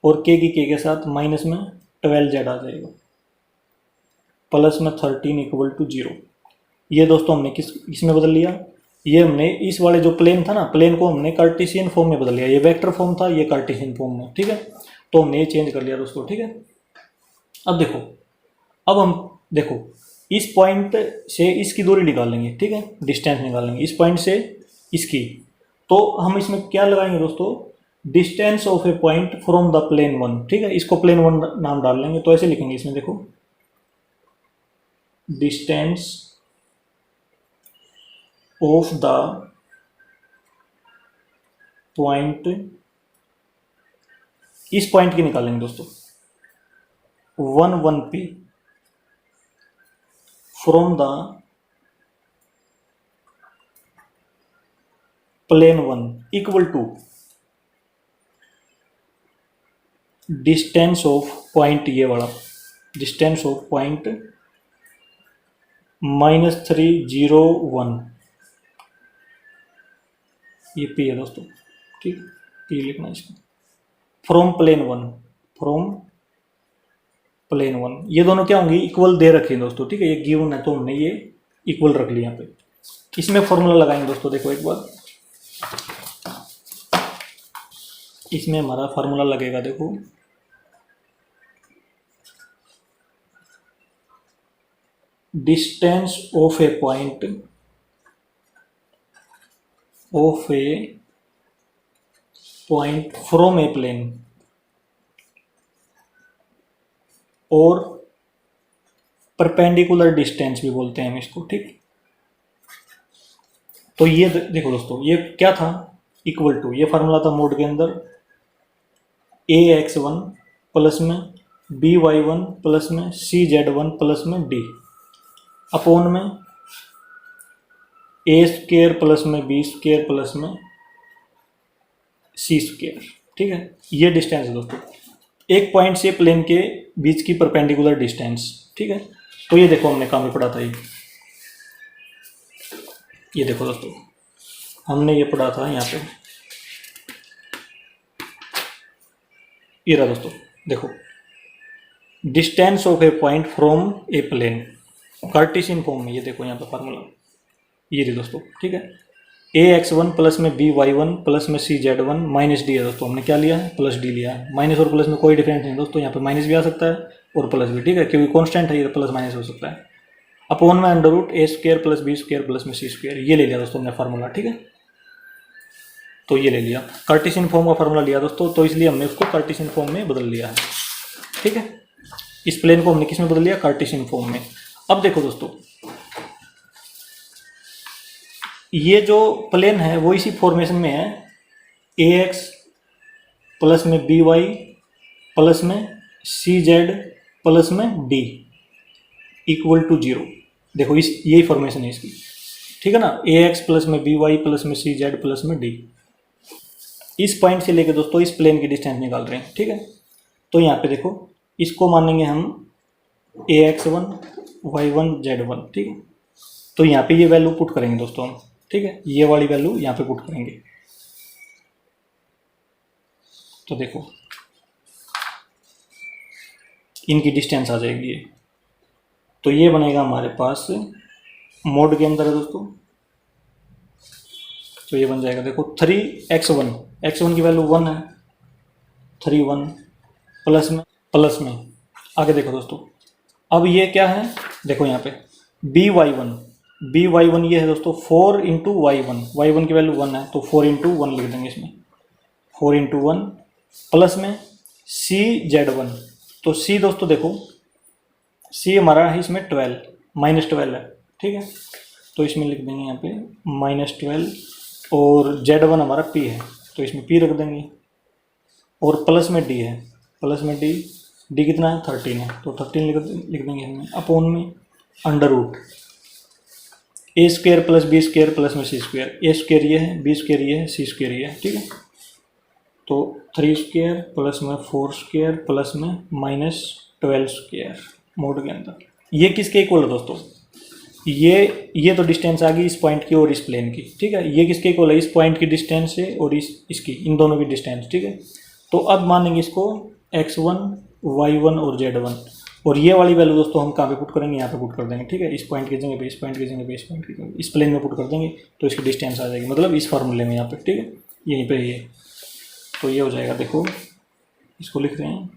A: और k की k के साथ माइनस में 12z आ जाएगा प्लस में 13 इक्वल टू 0। ये दोस्तों हमने किसमें बदल लिया, ये हमने इस वाले जो प्लेन था ना, प्लेन को हमने कार्टेशियन फॉर्म में बदल लिया। ये वेक्टर फॉर्म था, ये कार्टेशियन फॉर्म में। ठीक है, तो हमने ये चेंज कर लिया दोस्तों। ठीक है, अब देखो, अब हम देखो इस पॉइंट से इसकी दूरी निकाल लेंगे। ठीक है, डिस्टेंस निकाल लेंगे इस पॉइंट से इसकी। तो हम इसमें क्या लगाएंगे दोस्तों, distance of a point from the plane 1। ठीक है, इसको प्लेन 1 नाम डाल लेंगे, तो ऐसे लिखेंगे इसमें, देखो डिस्टेंस ऑफ द पॉइंट, इस पॉइंट की निकालेंगे दोस्तों 1 1 p from the plane 1 equal to distance of point, ये वाला डिस्टेंस ऑफ पॉइंट -3 0 1, ये p है दोस्तों। ठीक, p लिखना है इसको, फ्रॉम प्लेन 1, फ्रॉम प्लेन 1। ये दोनों क्या होंगी, इक्वल दे रखे हैं दोस्तों। ठीक है, ये गिवन है तो हमने ये इक्वल रख लिया यहाँ पे। इसमें फॉर्मूला लगाएंगे दोस्तों, देखो एक बार इसमें हमारा फार्मूला लगेगा, देखो distance of a point from a plane और परपेंडिकुलर डिस्टेंस भी बोलते हैं हम इसको। ठीक, तो ये देखो दोस्तों, ये क्या था, इक्वल टू, ये फार्मूला था मोड के अंदर ax1 प्लस में BY1 प्लस में CZ1 प्लस में D अपोन में A स्क्वेयर प्लस में B स्क्वेयर प्लस में C स्क्वेयर। ठीक है, ये डिस्टेंस है दोस्तों, एक पॉइंट से प्लेन के बीच की परपेंडिकुलर डिस्टेंस। ठीक है, तो ये देखो हमने कहाँ पे पढ़ा था, ये देखो दोस्तों हमने ये पढ़ा था यहाँ पे, ये रहा दोस्तों, देखो distance of a point from a plane Cartesian form में, ये देखो यहाँ पे फार्मूला ये रही दोस्तों। ठीक है, AX1 प्लस में BY1 प्लस में CZ1 माइनस D है दोस्तों, हमने क्या लिया है, प्लस D लिया है। माइनस और प्लस में कोई डिफरेंस नहीं दोस्तों, यहाँ पे माइनस भी आ सकता है और प्लस भी। ठीक है, क्योंकि कांस्टेंट है ये, प्लस माइनस हो सकता है। अपोन में under root A square plus B square plus में C स्क्वायर, ये ले लिया दोस्तों हमने फार्मूला। ठीक है, तो ये ले लिया, कार्टेशियन फॉर्म का फार्मूला लिया दोस्तों, तो इसलिए हमने उसको कार्टेशियन फॉर्म में बदल लिया है। ठीक है, इस प्लेन को हमने किस में बदल लिया, कार्टेशियन फॉर्म में। अब देखो दोस्तों, ये जो प्लेन है वो इसी फॉर्मेशन में है, AX प्लस में BY प्लस में CZ प्लस में D इक्वल टू 0। देखो इस यही फॉर्मेशन है इसकी। ठीक है ना, AX प्लस में BY प्लस में CZ प्लस में D। इस पॉइंट से लेके दोस्तों इस प्लेन की डिस्टेंस निकाल रहे हैं। ठीक है, तो यहाँ पे देखो इसको मानेंगे हम AX1 Y1 Z1। ठीक है, तो यहाँ पे ये वैल्यू पुट करेंगे दोस्तों हम। ठीक है, ये वाली वैल्यू यहाँ पे पुट करेंगे, तो देखो इनकी डिस्टेंस आ जाएगी ये, तो ये बनेगा हमारे पास मोड के अंदर है दोस्तों, तो ये बन जाएगा देखो 3x1 की वैल्यू 1 है, 3 1 प्लस में आगे देखो दोस्तों, अब ये क्या है, देखो यहाँ पे BY1 ये है दोस्तों 4 इंटू y1 की वैल्यू 1 है, तो 4 इंटू 1 लिख देंगे इसमें, 4 इंटू 1 प्लस में CZ1, तो C दोस्तों देखो C हमारा है इसमें 12 -12 है। ठीक है, तो इसमें लिख देंगे यहाँ पे -12 और Z1 हमारा P है, तो इसमें P रख देंगे और प्लस में D है, प्लस में D कितना है 13 है, तो 13 लिख देंगे इसमें अपोन में under root A square plus B square plus में C स्क्वायर, A स्क्वायर ये है, B स्क्वायर ये है, C स्क्वायर ये है। ठीक है, तो 3 स्क्वायर प्लस में 4 स्क्वायर प्लस में -12 स्क्वायर मोड के अंदर। ये किसके इक्वल है दोस्तों, ये तो डिस्टेंस आ गई इस पॉइंट की और इस प्लेन की। ठीक है, ये किसके इक्वल है, इस पॉइंट की डिस्टेंस से और इसकी, इन दोनों की डिस्टेंस। ठीक है, तो अब मानेंगे इसको X1 Y1 और Z1, और ये वाली वैल्यू दोस्तों हम कहाँ पे पुट करेंगे, यहाँ पे पुट कर देंगे। ठीक है, इस पॉइंट की जगह पे, इस पॉइंट की जगह पे, इस पॉइंट की जगह, इस प्लेन में पुट कर देंगे, तो इसकी डिस्टेंस आ जाएगी, मतलब इस फार्मूले में यहाँ पे। ठीक है, यहीं पे ये, तो ये हो जाएगा, देखो इसको लिख रहे हैं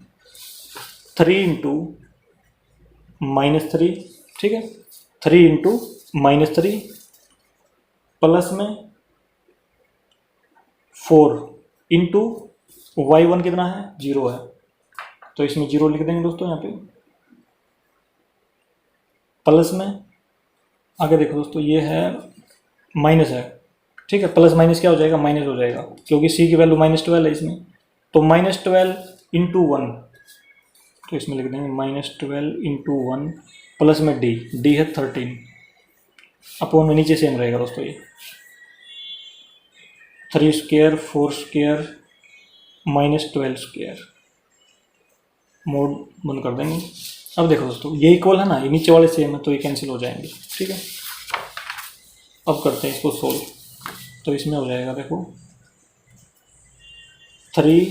A: 3 इंटू -3। ठीक है, 3 इंटू -3 प्लस में 4 इंटू y1 कितना है 0 है, तो इसमें 0 लिख देंगे दोस्तों यहाँ पे, प्लस में आगे देखो दोस्तों ये है माइनस है। ठीक है, प्लस माइनस क्या हो जाएगा, माइनस हो जाएगा, क्योंकि C की वैल्यू -12 है इसमें, तो -12 इंटू 1, तो इसमें लिख देंगे -12 इंटू 1 प्लस में D है 13 अपोन में नीचे सेम रहेगा दोस्तों, ये 3 स्क्वायर 4 स्क्वायर -12 स्क्वायर मोड बंद कर देंगे। अब देखो दोस्तों ये इक्वल है ना, ये नीचे वाले सेम है, तो ये कैंसिल हो जाएंगे। ठीक है, अब करते हैं इसको सोल्व, तो इसमें हो जाएगा देखो 3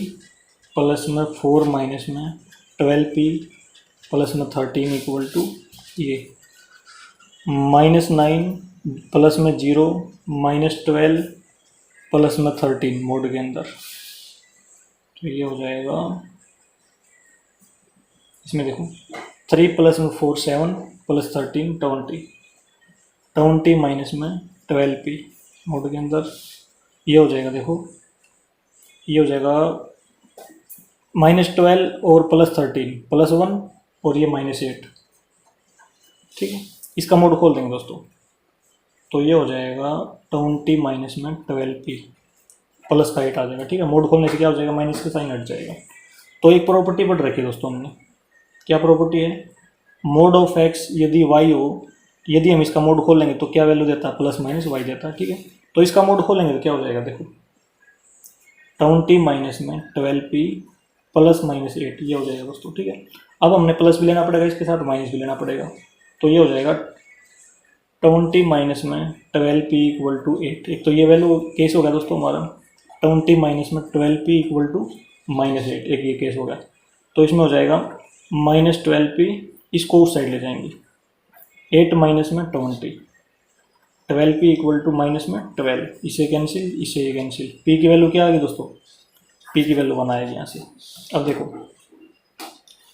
A: प्लस में 4 माइनस में 12p प्लस में 13 इक्वल टू ये -9 प्लस में 0 -12 प्लस में 13 मोड के अंदर, तो ये हो जाएगा इसमें देखो 3 प्लस में 4 7 प्लस 13 20 माइनस में 12p मोड के अंदर, ये हो जाएगा देखो, ये हो जाएगा -12 और प्लस 13 प्लस 1 और ये -8। ठीक है, इसका मोड खोल देंगे दोस्तों, तो ये हो जाएगा 20 माइनस में 12p प्लस का 8 आ जाएगा। ठीक है, मोड खोलने से क्या हो जाएगा, माइनस का साइन हट जाएगा। तो एक प्रॉपर्टी पढ़ रखी है दोस्तों हमने, क्या प्रॉपर्टी है, मोड ऑफ एक्स यदि वाई हो, यदि हम इसका मोड खोलेंगे तो क्या वैल्यू देता है, प्लस माइनस वाई देता है, ठीक है। तो इसका मोड खोलेंगे तो क्या हो जाएगा, देखो 20 माइनस में 12p प्लस माइनस 8, ये हो जाएगा दोस्तों, ठीक है। अब हमने प्लस भी लेना पड़ेगा, इसके साथ माइनस भी लेना पड़ेगा, तो ये हो जाएगा 20 माइनस में 12p इक्वल टू 8। एक तो ये वैल्यू केस हो गया दोस्तों हमारा, 20 माइनस में 12p इक्वल टू माइनस 8, एक ये केस हो गया। तो इसमें हो जाएगा माइनस 12p, इसको उस साइड ले जाएंगे, 8 माइनस में 20, 12p इक्वल टू माइनस में 12, इसे कैंसिल, इसे ये कैंसिल, p की वैल्यू क्या आ गई दोस्तों, p की वैल्यू 1 आएगी यहाँ से। अब देखो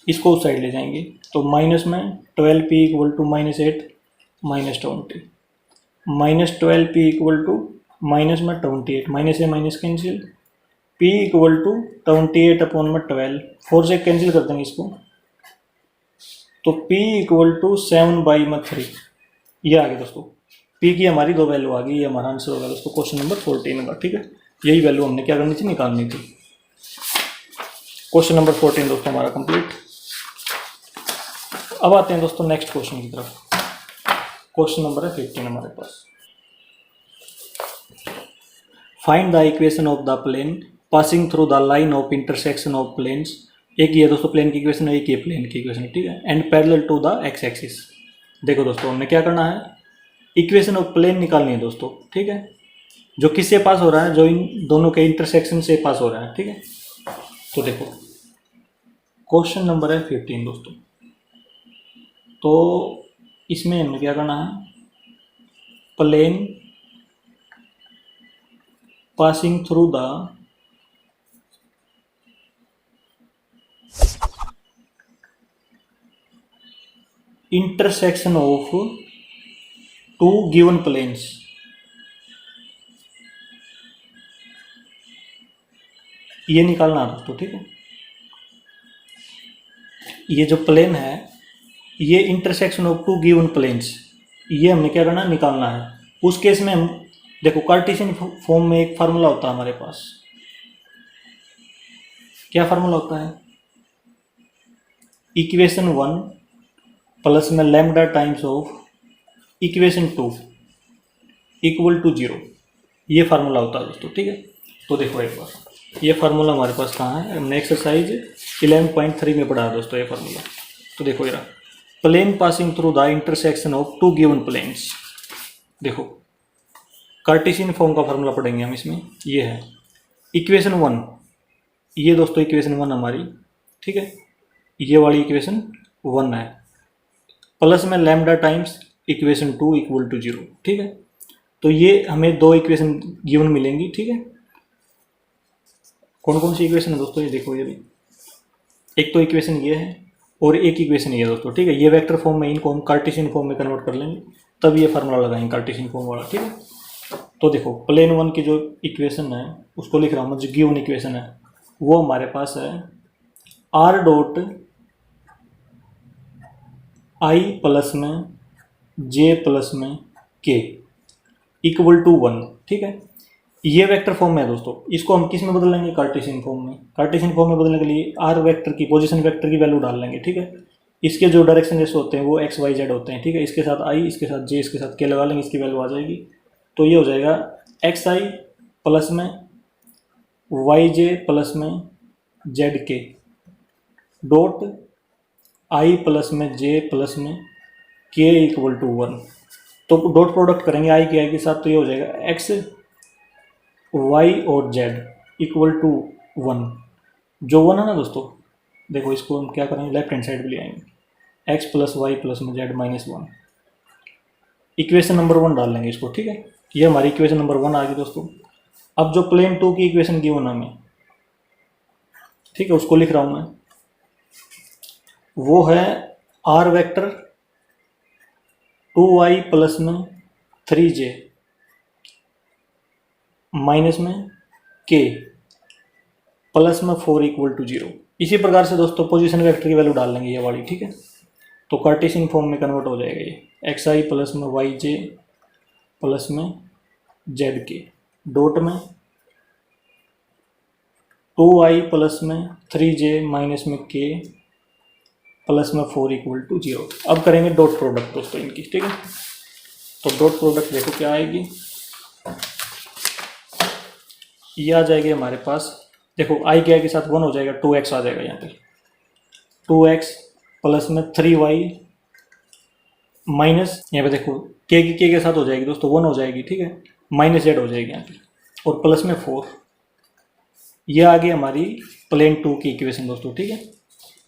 A: इसको उस साइड ले जाएंगे, तो माइनस में 12p equal to minus 8 minus 20, minus 12p equal to minus में 28, माइनस से minus cancel, p equal to 28 upon में 12, 4 से कैंसिल कर देंगे इसको, तो p इक्वल टू 7/3, ये आ गया दोस्तों। p की हमारी दो वैल्यू आ गई, ये हमारा आंसर होगा दोस्तों क्वेश्चन नंबर 14 का, ठीक है। यही वैल्यू हमने क्या करनी थी, निकालनी थी। क्वेश्चन नंबर 14 दोस्तों हमारा कंप्लीट। अब आते हैं दोस्तों नेक्स्ट क्वेश्चन की तरफ। क्वेश्चन नंबर है 15 हमारे पास। Find the equation of the plane passing through the line of intersection of planes. एक ये दोस्तों प्लेन की इक्वेशन है, एक ये प्लेन की इक्वेशन है, ठीक है। And parallel to the x axis. देखो दोस्तों हमें क्या करना है, इक्वेशन ऑफ प्लेन निकालनी है दोस्तों, ठीक है, जो किससे पास हो रहा है, जो इन दोनों के इंटरसेक्शन से पास हो रहा है, ठीक है। तो देखो क्वेश्चन नंबर है 15 दोस्तों। तो इसमें हमें क्या करना है, plane passing through the intersection of two given planes, ये निकालना है दोस्तों, ठीक है। ये जो प्लेन है, ये intersection of two given planes, ये हमने क्या करना है, निकालना है। उस केस में हम देखो कार्टेशियन फॉर्म में एक फार्मूला होता है हमारे पास, क्या फार्मूला होता है, इक्वेशन 1 प्लस में lambda times of equation 2 equal to 0, ये फार्मूला होता है दोस्तों, ठीक है। तो देखो एक बार ये फार्मूला हमारे पास कहाँ है, हमने एक्सरसाइज 11.3 में पढ़ा है दोस्तों ये फार्मूला। तो देखो ये plane passing through the intersection of two given planes. देखो कार्टेशियन फॉर्म का फार्मूला पढ़ेंगे हम इसमें, ये है इक्वेशन 1, ये दोस्तों इक्वेशन 1 हमारी, ठीक है, ये वाली इक्वेशन 1 है, प्लस में lambda times equation 2 equal to 0, ठीक है। तो ये हमें दो इक्वेशन गिवन मिलेंगी, ठीक है। कौन कौन सी इक्वेशन है दोस्तों, ये देखो, ये भी एक तो इक्वेशन ये है और एक इक्वेशन ये दोस्तों, ठीक है। ये वेक्टर फॉर्म में, इनको हम कार्टेशियन फॉर्म में कन्वर्ट कर लेंगे, तब ये फार्मूला लगाएंगे कार्टेशियन फॉर्म वाला, ठीक है। तो देखो प्लेन 1 की जो इक्वेशन है उसको लिख रहा हूँ, जो गिवन इक्वेशन है वो हमारे पास है r डॉट i प्लस में j प्लस में k इक्वल टू 1, ठीक है। ये वेक्टर फॉर्म में है दोस्तों, इसको हम किस में बदल लेंगे, कार्टेशियन फॉर्म में। कार्टेशियन फॉर्म में बदलने के लिए r वेक्टर की पोजीशन वेक्टर की वैल्यू डाल लेंगे, ठीक है। इसके जो डायरेक्शन जैसे होते हैं वो x y z होते हैं, ठीक है। इसके साथ i, इसके साथ j, इसके साथ k लगा लेंगे, इसकी वैल्यू आ जाएगी। तो ये हो जाएगा xi प्लस में yj प्लस में zk डॉट i प्लस में j प्लस में k इक्वल टू 1। तो डॉट प्रोडक्ट करेंगे i की i के साथ, तो ये हो जाएगा x y और z इक्वल टू 1। जो 1 है ना दोस्तों, देखो इसको हम क्या करेंगे, लेफ्ट हैंड साइड पे ले आएंगे, x प्लस वाई प्लस में z माइनस 1, इक्वेशन नंबर 1 डाल लेंगे इसको, ठीक है। ये हमारी इक्वेशन नंबर 1 आ गई दोस्तों। अब जो प्लेन 2 की इक्वेशन गिवन हमें, ठीक है, उसको लिख रहा हूं मैं, वो है r वेक्टर 2y प्लस में 3j माइनस में k प्लस में 4 इक्वल टू 0। इसी प्रकार से दोस्तों पोजीशन वेक्टर की वैल्यू डाल लेंगे ये वाली, ठीक है। तो कार्टेशियन फॉर्म में कन्वर्ट हो जाएगा ये xi प्लस में yj प्लस में zk डॉट में 2i प्लस में 3j माइनस में k प्लस में 4 इक्वल टू 0। अब करेंगे डॉट प्रोडक्ट दोस्तों इनकी, ठीक है। तो डॉट प्रोडक्ट देखो क्या आएगी, ये आ जाएगी हमारे पास, देखो आई के आई के साथ 1 हो जाएगा, 2x आ जाएगा यहाँ पे, 2x प्लस में 3y माइनस, यहाँ पे देखो के साथ हो जाएगी दोस्तों 1 हो जाएगी, ठीक है, माइनस z हो जाएगी यहाँ पे, और प्लस में 4। ये आ गई हमारी प्लेन 2 की इक्वेशन दोस्तों, ठीक है,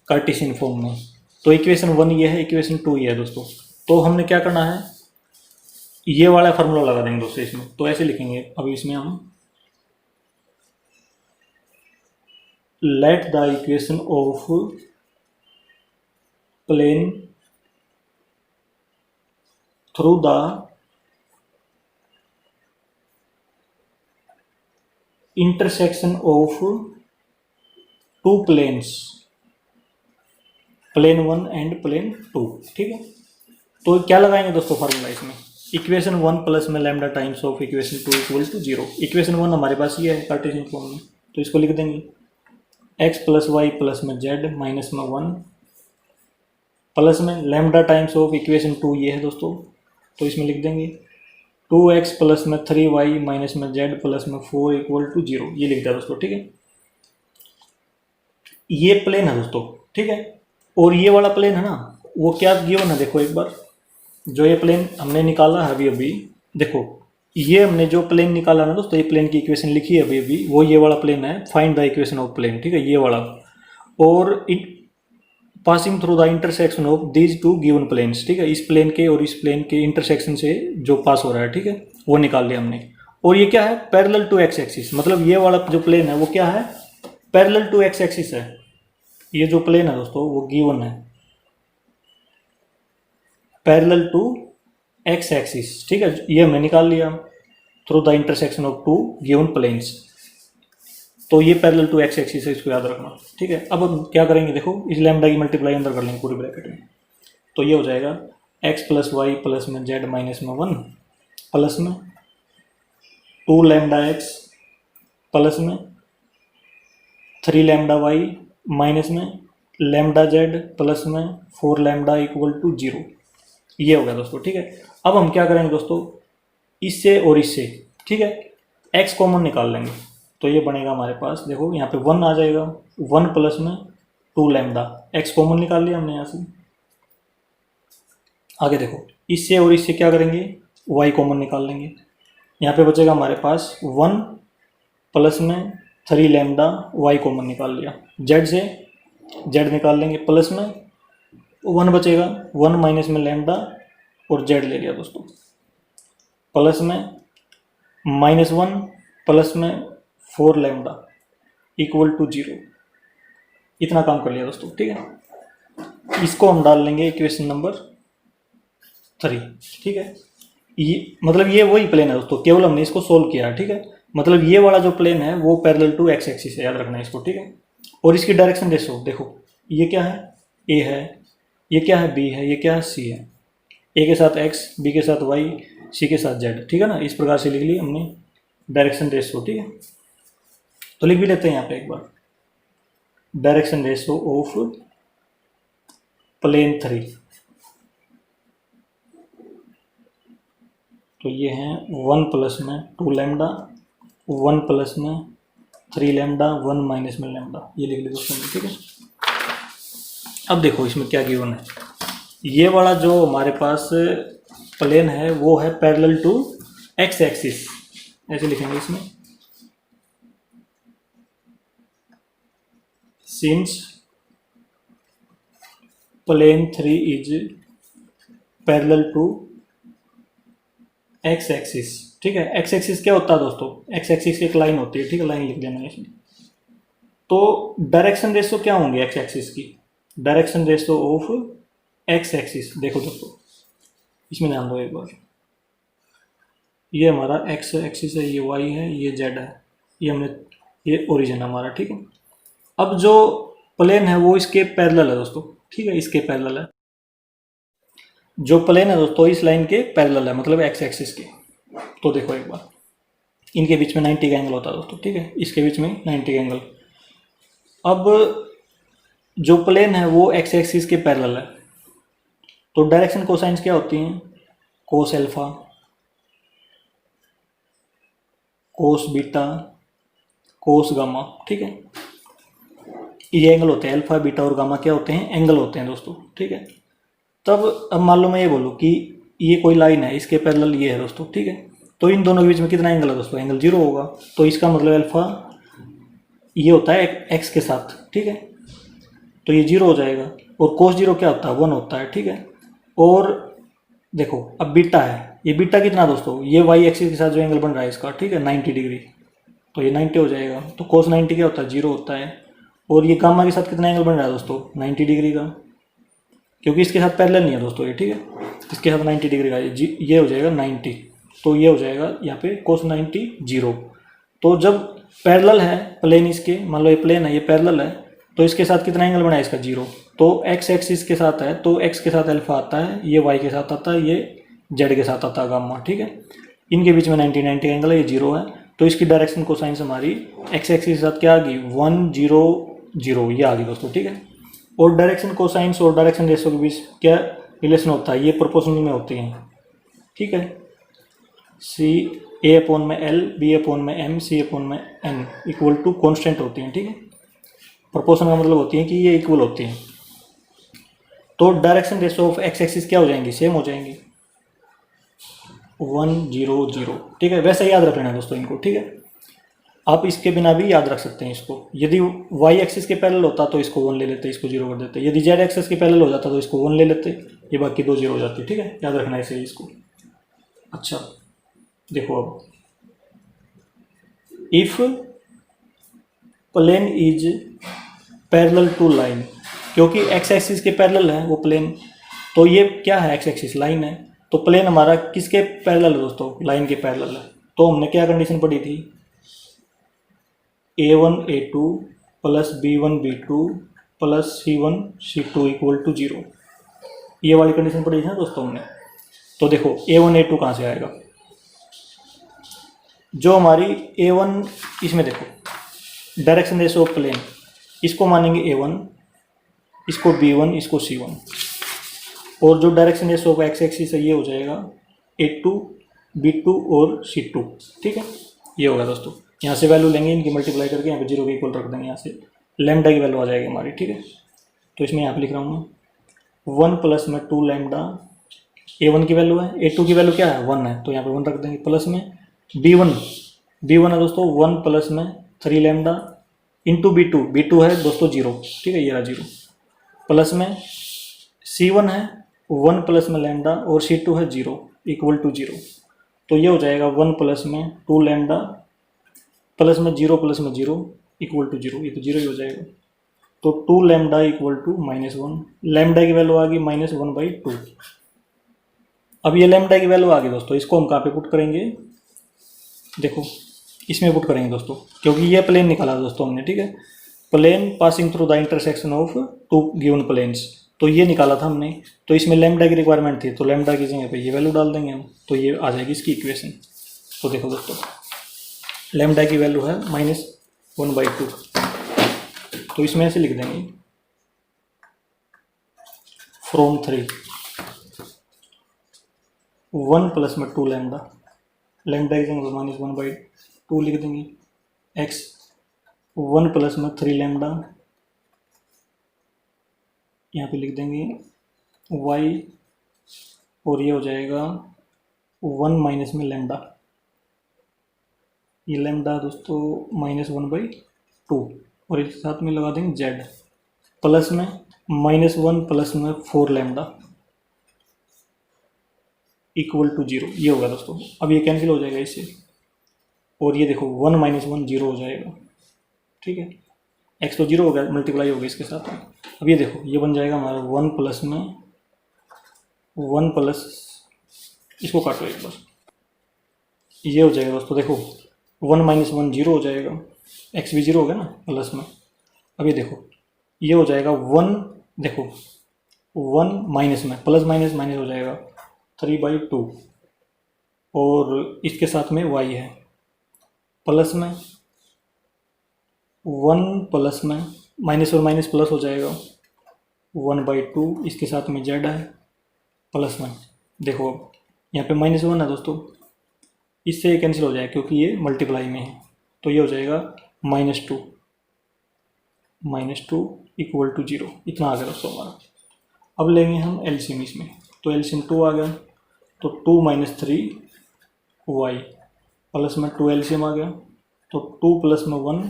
A: कार्टेशियन फॉर्म में। तो इक्वेशन 1 ये है, इक्वेशन 2 ये है दोस्तों। तो हमने क्या करना है, ये वाला फार्मूला लगा देंगे दोस्तों इसमें। तो ऐसे लिखेंगे अभी इसमें हम, let the equation of plane through the intersection of two planes, plane 1 and plane 2, ठीक है। तो क्या लगाएंगे दोस्तों फार्मूला इसमें, इक्वेशन 1 प्लस में lambda times of equation 2 equal to 0। Equation 1 हमारे पास ये है कार्टेशियन फॉर्म में, तो इसको लिख देंगे x प्लस वाई प्लस में z माइनस में 1 प्लस में लैम्डा टाइम्स ऑफ इक्वेशन 2 ये है दोस्तों, तो इसमें लिख देंगे 2x प्लस में 3y माइनस में z प्लस में 4 इक्वल टू 0। ये लिख दिया दोस्तों, ठीक है। ये प्लेन है दोस्तों, ठीक है, और ये वाला प्लेन है ना, वो क्या गिवन है देखो एक बार, जो ये प्लेन हमने निकाला है अभी अभी, देखो ये हमने जो प्लेन निकाला ना दोस्तों, ये प्लेन की इक्वेशन लिखी है अभी अभी, वो ये वाला प्लेन है, find the equation of plane, ठीक है, ये वाला। और passing through the intersection of these two given planes, ठीक है, इस प्लेन के और इस प्लेन के इंटरसेक्शन से जो पास हो रहा है, ठीक है, वो निकाल लिया हमने। और ये क्या है, पैरेलल टू एक्स एक्सिस, मतलब ये वाला जो प्लेन है वो क्या है, पैरेलल टू एक्स एक्सिस है। ये जो प्लेन है दोस्तों वो गिवन है पैरेलल टू एक्स एक्सिस, ठीक है, ये हमने निकाल लिया through the intersection of two given planes. तो ये पैरेलल टू एक्स एक्सिस है, इसको याद रखना, ठीक है। अब हम क्या करेंगे देखो, इस लैम्डा की मल्टीप्लाई अंदर कर लेंगे पूरी ब्रैकेट में, तो ये हो जाएगा x प्लस वाई प्लस में z माइनस में 1 प्लस में 2 लैम्डा x प्लस में 3 लैम्डा y माइनस में लैम्डा z प्लस में 4 लैम्डा इक्वल टू 0। ये हो गया दोस्तों, ठीक है। अब हम क्या करेंगे दोस्तों, इससे और इससे, ठीक है, x कॉमन निकाल लेंगे, तो ये बनेगा हमारे पास, देखो यहाँ पे 1 आ जाएगा, 1 प्लस में 2 लैम्डा, x कॉमन निकाल लिया हमने यहाँ से। आगे देखो इससे और इससे क्या करेंगे, y कॉमन निकाल लेंगे, यहाँ पे बचेगा हमारे पास 1 प्लस में 3 लैम्डा, y कॉमन निकाल लिया, z से z निकाल लेंगे, प्लस में 1 बचेगा, 1 माइनस में लैम्डा और z ले लिया दोस्तों, प्लस में -1 प्लस में 4 लैम्डा इक्वल टू 0। इतना काम कर लिया दोस्तों, ठीक है। इसको हम डाल लेंगे इक्वेशन नंबर 3, ठीक है। ये मतलब ये वही प्लेन है दोस्तों, केवल हमने इसको सोल्व किया है, ठीक है। मतलब ये वाला जो प्लेन है वो पैरेलल टू एक्स एक्सिस है, याद रखना है इसको, ठीक है। और इसकी डायरेक्शन देखो, ये क्या है, ए है, ये क्या है, बी है, ये क्या है, सी है। ए के साथ x, बी के साथ y, सी के साथ z, ठीक है ना। इस प्रकार से लिख ली हमने डायरेक्शन रेशो, ठीक है। तो लिख भी लेते हैं यहाँ पे एक बार, डायरेक्शन रेशो ऑफ प्लेन 3। तो ये है 1 प्लस में 2 लैम्डा, 1 प्लस में 3 लैम्डा, 1 माइनस में लैम्डा, ये लिख ली दोस्तों, ठीक है। अब देखो इसमें क्या गिवन है, ये वाला जो हमारे पास प्लेन है वो है पैरेलल टू एक्स एक्सिस, ऐसे लिखेंगे इसमें, since plane 3 is parallel to x axis, ठीक है। एक्स एक्सिस क्या होता है दोस्तों, एक्स एक्सिस की एक लाइन होती है, ठीक है, लाइन लिख देना इसमें। तो डायरेक्शन रेशो क्या होंगे एक्स एक्सिस की, direction ratio of x axis, देखो दोस्तों इसमें ध्यान दो एक बार, ये हमारा एक्स एक्सिस है, ये वाई है, ये जेड है, ये हमने, ये ओरिजिन हमारा, ठीक है। अब जो प्लेन है वो इसके पैरेलल है दोस्तों, ठीक है, इसके पैरेलल है, जो प्लेन है दोस्तों इस लाइन के पैरेलल है, मतलब एक्स एक्सिस के। तो देखो एक बार, इनके बीच में 90 का एंगल होता है दोस्तों, ठीक है, इसके बीच में 90 का एंगल। अब जो प्लेन है वो एक्स एक्सिस के पैरेलल है, तो डायरेक्शन कोसाइंस क्या होती हैं, कोस alpha, cos beta, cos gamma, ठीक है। ये एंगल होते हैं, अल्फा बीटा और गामा क्या होते हैं, एंगल होते हैं दोस्तों, ठीक है। तब अब मान लो मैं ये बोलूँ कि ये कोई लाइन है, इसके पैरेलल ये है दोस्तों, ठीक है। तो इन दोनों के बीच में कितना एंगल है दोस्तों, एंगल 0 होगा। तो इसका मतलब अल्फा ये होता है एक्स के साथ, ठीक है। तो ये 0 हो जाएगा। और कोस 0 क्या होता है, 1 होता है, ठीक है। और देखो अब बीटा है, ये बीटा कितना दोस्तों, ये वाई एक्सिस के साथ जो एंगल बन रहा है इसका, ठीक है, 90 डिग्री, तो ये 90 हो जाएगा। तो कोस 90 क्या होता है, 0 होता है। और ये गामा के साथ कितना एंगल बन रहा है दोस्तों, 90 डिग्री का, क्योंकि इसके साथ पैरेलल नहीं है दोस्तों ये, ठीक है। इसके साथ 90 डिग्री का ये हो जाएगा 90, तो ये हो जाएगा यहाँ पे कोस 90 0। तो जब पैरेलल है प्लेन इसके, मान लो ये प्लेन है, ये पैरेलल है, तो इसके साथ कितना एंगल बना है इसका, 0। तो एक्स एक्सिस के साथ है, तो एक्स के साथ अल्फा आता है, ये वाई के साथ आता है, ये जेड के साथ आता है गामा, ठीक है। इनके बीच में 90 90 एंगल है, ये 0 है। तो इसकी डायरेक्शन कोसाइंस हमारी एक्स एक्सिस के साथ क्या आ गई, 1 0 0, ये आ गई दोस्तों, ठीक है। और डायरेक्शन कोसाइंस और डायरेक्शन रेशियो के बीच क्या रिलेशन होता है, ये प्रोपोर्शनल में होती हैं, ठीक है। सी ए अपॉन में एल, बी अपॉन में एम, सी अपॉन में एन इक्वल टू कॉन्स्टेंट होती हैं, ठीक है। प्रोपोर्शन का मतलब होती है कि ये इक्वल होती हैं। तो direction ratio of x axis क्या हो जाएंगी, सेम हो जाएंगी, 1 0 0, ठीक है। वैसे याद रख लेना दोस्तों इनको, ठीक है। आप इसके बिना भी याद रख सकते हैं इसको। यदि वाई एक्सिस के पैरेलल होता तो इसको 1 ले लेते, इसको 0 कर देते। यदि जेड एक्सिस के पैरेलल हो जाता तो इसको 1 ले लेते, ये बाकी 2 0 हो जाती, ठीक है। याद रखना ऐसे ही इसको। अच्छा देखो अब, if plane is parallel to line, क्योंकि एक्स एक्सिस के पैरेलल है वो प्लेन, तो ये क्या है, एक्स एक्सिस लाइन है, तो प्लेन हमारा किसके पैरेलल है दोस्तों, लाइन के पैरेलल है। तो हमने क्या कंडीशन पढ़ी थी, a1 a2 plus b1 b2 plus c1 c2 equal to 0, ये वाली कंडीशन पढ़ी थी ना दोस्तों हमने। तो देखो a1 a2 कहाँ से आएगा, जो हमारी a1, इसमें देखो डायरेक्शन रेशियो ऑफ प्लेन, इसको मानेंगे a1, इसको b1, इसको c1, और जो direction ratio of x axis है ये हो जाएगा a2 b2 और c2, ठीक है। ये होगा दोस्तों, यहाँ से वैल्यू लेंगे, इनकी मल्टीप्लाई करके यहाँ पे 0 के इक्वल रख देंगे, यहाँ से लैम्डा की वैल्यू आ जाएगी हमारी, ठीक है। तो इसमें यहाँ पे लिख रहा हूँ मैं 1 प्लस में 2 लैम्डा, a1 की वैल्यू है, a2 की वैल्यू क्या है 1 है, तो यहाँ पे 1 रख देंगे, प्लस में b1 है दोस्तों 1 प्लस में 3 लैम्डा इंटू b2 है दोस्तों 0, ठीक है, ये रहा 0, प्लस में c1 है 1 प्लस में लैम्डा और c2 है 0 इक्वल टू 0। तो ये हो जाएगा 1 प्लस में 2 लैम्डा प्लस में 0 इक्वल टू 0, ये तो 0 ही हो जाएगा। तो 2 लैम्डा इक्वल टू -1, लैम्डा की वैल्यू आ गई -1/2। अब ये लैम्डा की वैल्यू आ गई दोस्तों, इसको हम कहाँ पे पुट करेंगे, देखो इसमें पुट करेंगे दोस्तों, क्योंकि ये प्लेन निकाला दोस्तों हमने, ठीक है। Plane passing through the intersection of 2 given planes, तो ये निकाला था हमने। तो इसमें लैम्डा की रिक्वायरमेंट थी, तो लैम्डा की जगह पे ये वैल्यू डाल देंगे हम, तो ये आ जाएगी इसकी इक्वेशन। तो देखो दोस्तों लैम्डा की वैल्यू है -1/2, तो इसमें ऐसे लिख देंगे फ्रॉम 3 1 प्लस में 2 लैम्डा, लैम्डा की जगह -1/2 लिख देंगे, एक्स 1 प्लस में 3 लैम्डा, यहाँ पे लिख देंगे y, और ये हो जाएगा 1 माइनस में लैम्डा, ये लैम्डा दोस्तों -1/2, और इसके साथ में लगा देंगे z, प्लस में -1 प्लस में 4 लैम्डा इक्वल टू 0, ये होगा दोस्तों। अब ये कैंसिल हो जाएगा इससे, और ये देखो 1 - 1 0 हो जाएगा, ठीक है। x तो 0 हो गया, मल्टीप्लाई हो गया इसके साथ। अब ये देखो ये बन जाएगा हमारा 1 प्लस में 1 प्लस, इसको काटो एक बार, ये हो जाएगा दोस्तों, देखो 1 - 1 0 हो जाएगा, x भी 0 हो गया ना प्लस में। अब ये देखो ये हो जाएगा 1, देखो 1 माइनस में प्लस माइनस माइनस हो जाएगा 3/2, और इसके साथ में y है, प्लस में 1 प्लस में माइनस और माइनस प्लस हो जाएगा, 1/2 इसके साथ में जेड है प्लस 1। देखो अब यहाँ पे -1 है दोस्तों, इससे ये कैंसिल हो जाएगा क्योंकि ये मल्टीप्लाई में है, तो ये हो जाएगा -2 इक्वल टू 0। इतना आ गया दोस्तों हमारा। अब लेंगे हम एलसीएम इसमें, तो एलसीएम 2 आ गया, तो 2 - 3y प्लस में 2 एलसीएम आ गया, तो 2 + 1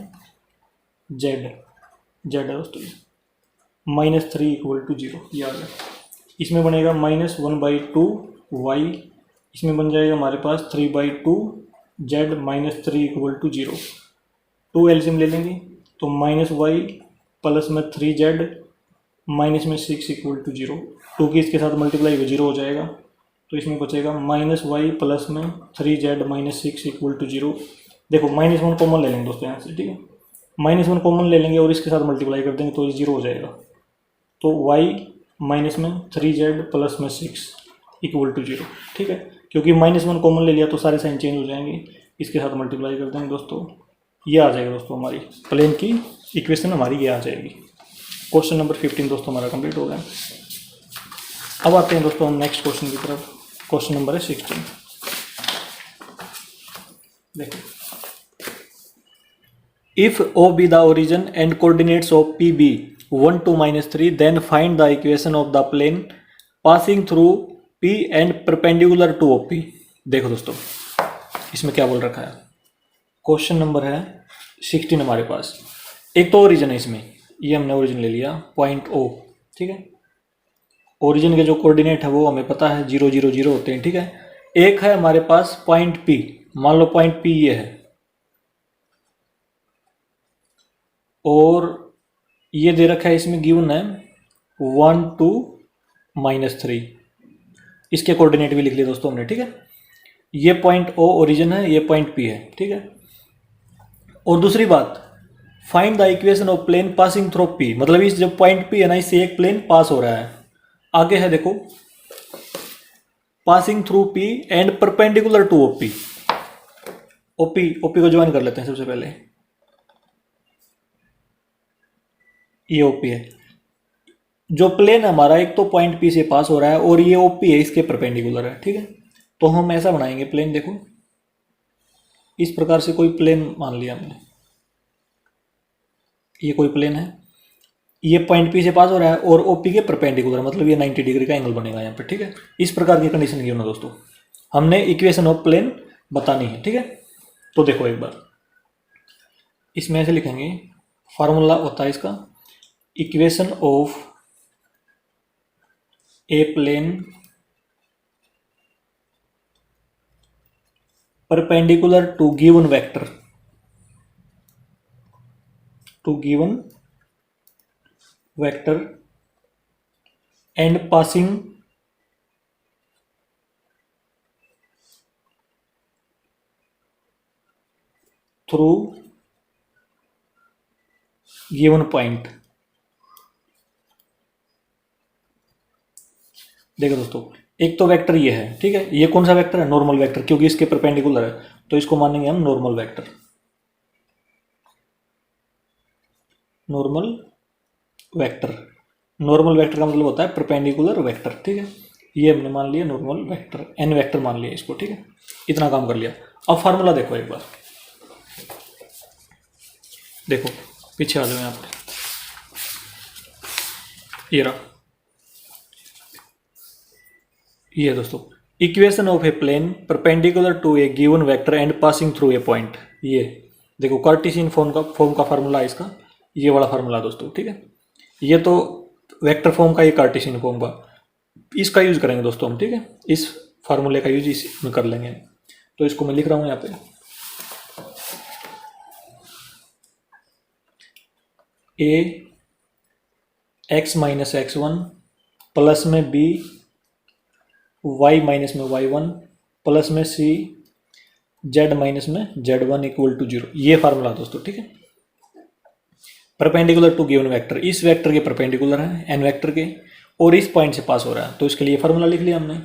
A: जेड है दोस्तों, -3 इक्वल टू 0 ये आ गया। इसमें बनेगा -1/2 y, इसमें बन जाएगा हमारे पास 3/2 जेड -3 इक्वल टू 0। 2 एलसीएम ले लेंगे तो -y प्लस में 3z माइनस में 6 इक्वल टू 0। 2 की इसके साथ मल्टीप्लाई हो 0 हो जाएगा, तो इसमें बचेगा -y प्लस में 3z -6 इक्वल टू 0। देखो -1 कॉमन ले लेंगे दोस्तों यहाँ से, ठीक है, -1 कॉमन ले लेंगे और इसके साथ मल्टीप्लाई कर देंगे तो ये 0 हो जाएगा। तो y माइनस में 3z प्लस में 6 इक्वल टू 0, ठीक है, क्योंकि -1 कॉमन ले लिया तो सारे साइन चेंज हो जाएंगे, इसके साथ मल्टीप्लाई कर देंगे दोस्तों, ये आ जाएगा दोस्तों हमारी प्लेन की इक्वेशन हमारी ये आ जाएगी। क्वेश्चन नंबर 15 दोस्तों हमारा कंप्लीट हो गया। अब आते हैं दोस्तों हम नेक्स्ट क्वेश्चन की तरफ। क्वेश्चन नंबर है 16। देखो, if O be the origin and coordinates of P be 1, 2, -3, then find the equation of the plane passing through P and perpendicular to OP। देखो दोस्तों इसमें क्या बोल रखा है, क्वेश्चन नंबर है 16 हमारे पास। एक तो ओरिजिन है इसमें, ये हमने ओरिजिन ले लिया पॉइंट O, ठीक है, ओरिजिन के जो कोऑर्डिनेट है वो हमें पता है 0, 0, 0 होते हैं, ठीक है। एक है हमारे पास पॉइंट P, मान लो पॉइंट P ये है, और ये दे रखा है इसमें गिवन है 1, 2, -3, इसके कोऑर्डिनेट भी लिख लिए दोस्तों हमने, ठीक है। ये पॉइंट O ओरिजिन है, ये पॉइंट P है, ठीक है। और दूसरी बात, find the equation of plane passing through P, मतलब इस जो पॉइंट P है ना, इससे एक प्लेन पास हो रहा है। आगे है देखो, passing through P and perpendicular to OP। OP को ज्वाइन कर लेते हैं सबसे पहले, ये OP है। जो प्लेन हमारा एक तो पॉइंट P से पास हो रहा है और ये OP है, इसके परपेंडिकुलर है, ठीक है। तो हम ऐसा बनाएंगे प्लेन, देखो इस प्रकार से कोई प्लेन मान लिया हमने, ये कोई प्लेन है, ये पॉइंट P से पास हो रहा है और OP के परपेंडिकुलर, मतलब ये 90 डिग्री का एंगल बनेगा यहाँ पे, ठीक है। इस प्रकार की कंडीशन की ना दोस्तों, हमने इक्वेशन ऑफ प्लेन बतानी है, ठीक है। तो देखो एक बार इसमें ऐसे लिखेंगे, फार्मूला होता है इसका, equation of a plane perpendicular to given vector, and passing through given point. देखो दोस्तों, एक तो वेक्टर ये है, ठीक है, ये कौन सा वेक्टर है, नॉर्मल वेक्टर, क्योंकि इसके परपेंडिकुलर है तो इसको मानेंगे हम नॉर्मल वेक्टर। नॉर्मल वेक्टर का मतलब होता है परपेंडिकुलर वेक्टर, ठीक है। ये हमने मान लिया नॉर्मल वेक्टर, एन वेक्टर मान लिया इसको, ठीक है। इतना काम कर लिया। अब फार्मूला देखो एक बार, देखो पीछे आ जाओ यहाँ पर, ये रहा, ये दोस्तों equation of a plane perpendicular to a given vector and passing through a point. ये देखो कार्टेशियन फॉर्म का फार्मूला है इसका, ये वाला फार्मूला दोस्तों, ठीक है। ये तो वेक्टर फॉर्म का, ये कार्टेशियन फॉर्म का, इसका यूज करेंगे दोस्तों हम, ठीक है। इस फार्मूले का यूज इसमें कर लेंगे। तो इसको मैं लिख रहा हूं यहाँ पे, a x minus x1 plus में b y माइनस में y1 प्लस में c z माइनस में z1 इक्वल टू 0। ये फार्मूला दोस्तों, ठीक है। परपेंडिकुलर टू गिवन वेक्टर, इस वेक्टर के परपेंडिकुलर है एन वेक्टर के, और इस पॉइंट से पास हो रहा है, तो इसके लिए फार्मूला लिख लिया हमने।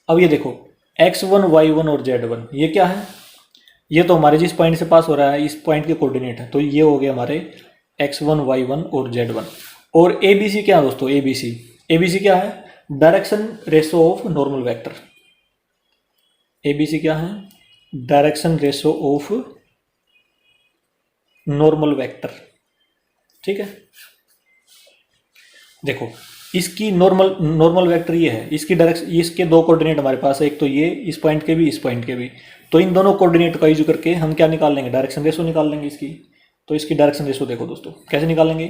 A: अब ये देखो x1 y1 और z1, ये क्या है, ये तो हमारे जिस पॉइंट से पास हो रहा है इस पॉइंट के कोऑर्डिनेट है, तो ये हो गए हमारे x1 y1 और z1। और ABC क्या है दोस्तों, ABC क्या है, direction ratio of normal vector. ABC क्या है, direction ratio of normal vector. ठीक है, देखो इसकी नॉर्मल वेक्टर ये है, इसकी डायरेक्शन, इसके दो कोऑर्डिनेट हमारे पास है, एक तो ये इस पॉइंट के भी, इस पॉइंट के भी। तो इन दोनों कोऑर्डिनेट का यूज करके हम क्या निकाल लेंगे, डायरेक्शन रेशो निकाल लेंगे इसकी। तो इसकी डायरेक्शन रेशो देखो दोस्तों कैसे निकालेंगे,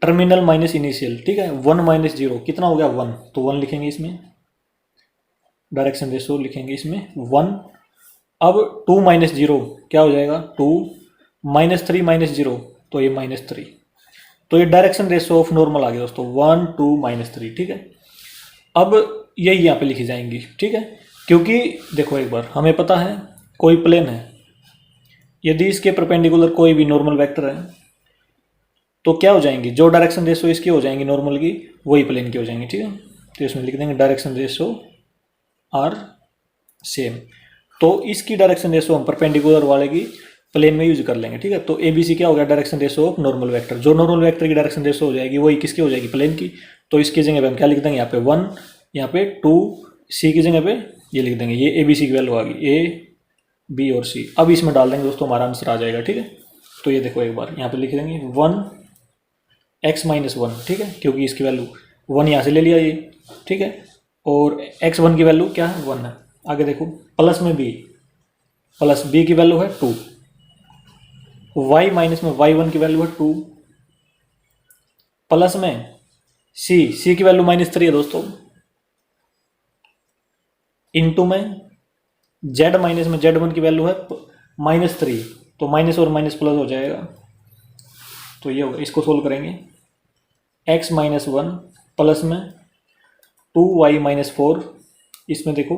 A: टर्मिनल माइनस इनिशियल। ठीक है, 1 माइनस 0 कितना हो गया 1, तो 1 लिखेंगे इसमें, डायरेक्शन रेशो लिखेंगे इसमें 1। अब 2 माइनस 0 क्या हो जाएगा 2, -3 माइनस 0 तो ये -3। तो ये डायरेक्शन रेशो ऑफ नॉर्मल आ गया दोस्तों 1 2 -3। ठीक है, अब यही यहाँ पे लिखी जाएंगी। ठीक है, क्योंकि देखो एक बार हमें पता है कोई प्लेन है, यदि इसके परपेंडिकुलर कोई भी नॉर्मल वेक्टर है तो क्या हो जाएंगी, जो डायरेक्शन रेशो इसकी हो जाएंगी नॉर्मल की, वही प्लेन की हो जाएंगी। ठीक है, तो इसमें लिख देंगे डायरेक्शन रेशो आर सेम। तो इसकी डायरेक्शन रेशो हम परपेंडिकुलर वाले की प्लेन में यूज कर लेंगे। ठीक है, तो ABC क्या हो गया, direction ratio of normal vector. जो नॉर्मल वेक्टर की डायरेक्शन रेशो हो जाएगी वही किसकी हो जाएगी, प्लेन की। तो इसकी जगह पे हम क्या लिख देंगे, यहाँ पे 1, यहाँ पे 2, C की जगह पे ये लिख देंगे, ये ABC की वैल्यू आ गई, A B और C। अब इसमें डाल देंगे दोस्तों, हमारा आंसर आ जाएगा। ठीक है, तो ये देखो एक बार यहाँ पे लिख देंगे 1 x माइनस 1। ठीक है, क्योंकि इसकी वैल्यू 1 यहाँ से ले लिया ये। ठीक है, और x1 की वैल्यू क्या है 1 है। आगे देखो प्लस में b की वैल्यू है 2, y माइनस में y1 की वैल्यू है 2, प्लस में c की वैल्यू -3 है दोस्तों, इनटू में z माइनस में z1 की वैल्यू है -3, तो माइनस और माइनस प्लस हो जाएगा। तो ये होगा, इसको सोल्व करेंगे, x माइनस 1 प्लस में 2y माइनस 4, इसमें देखो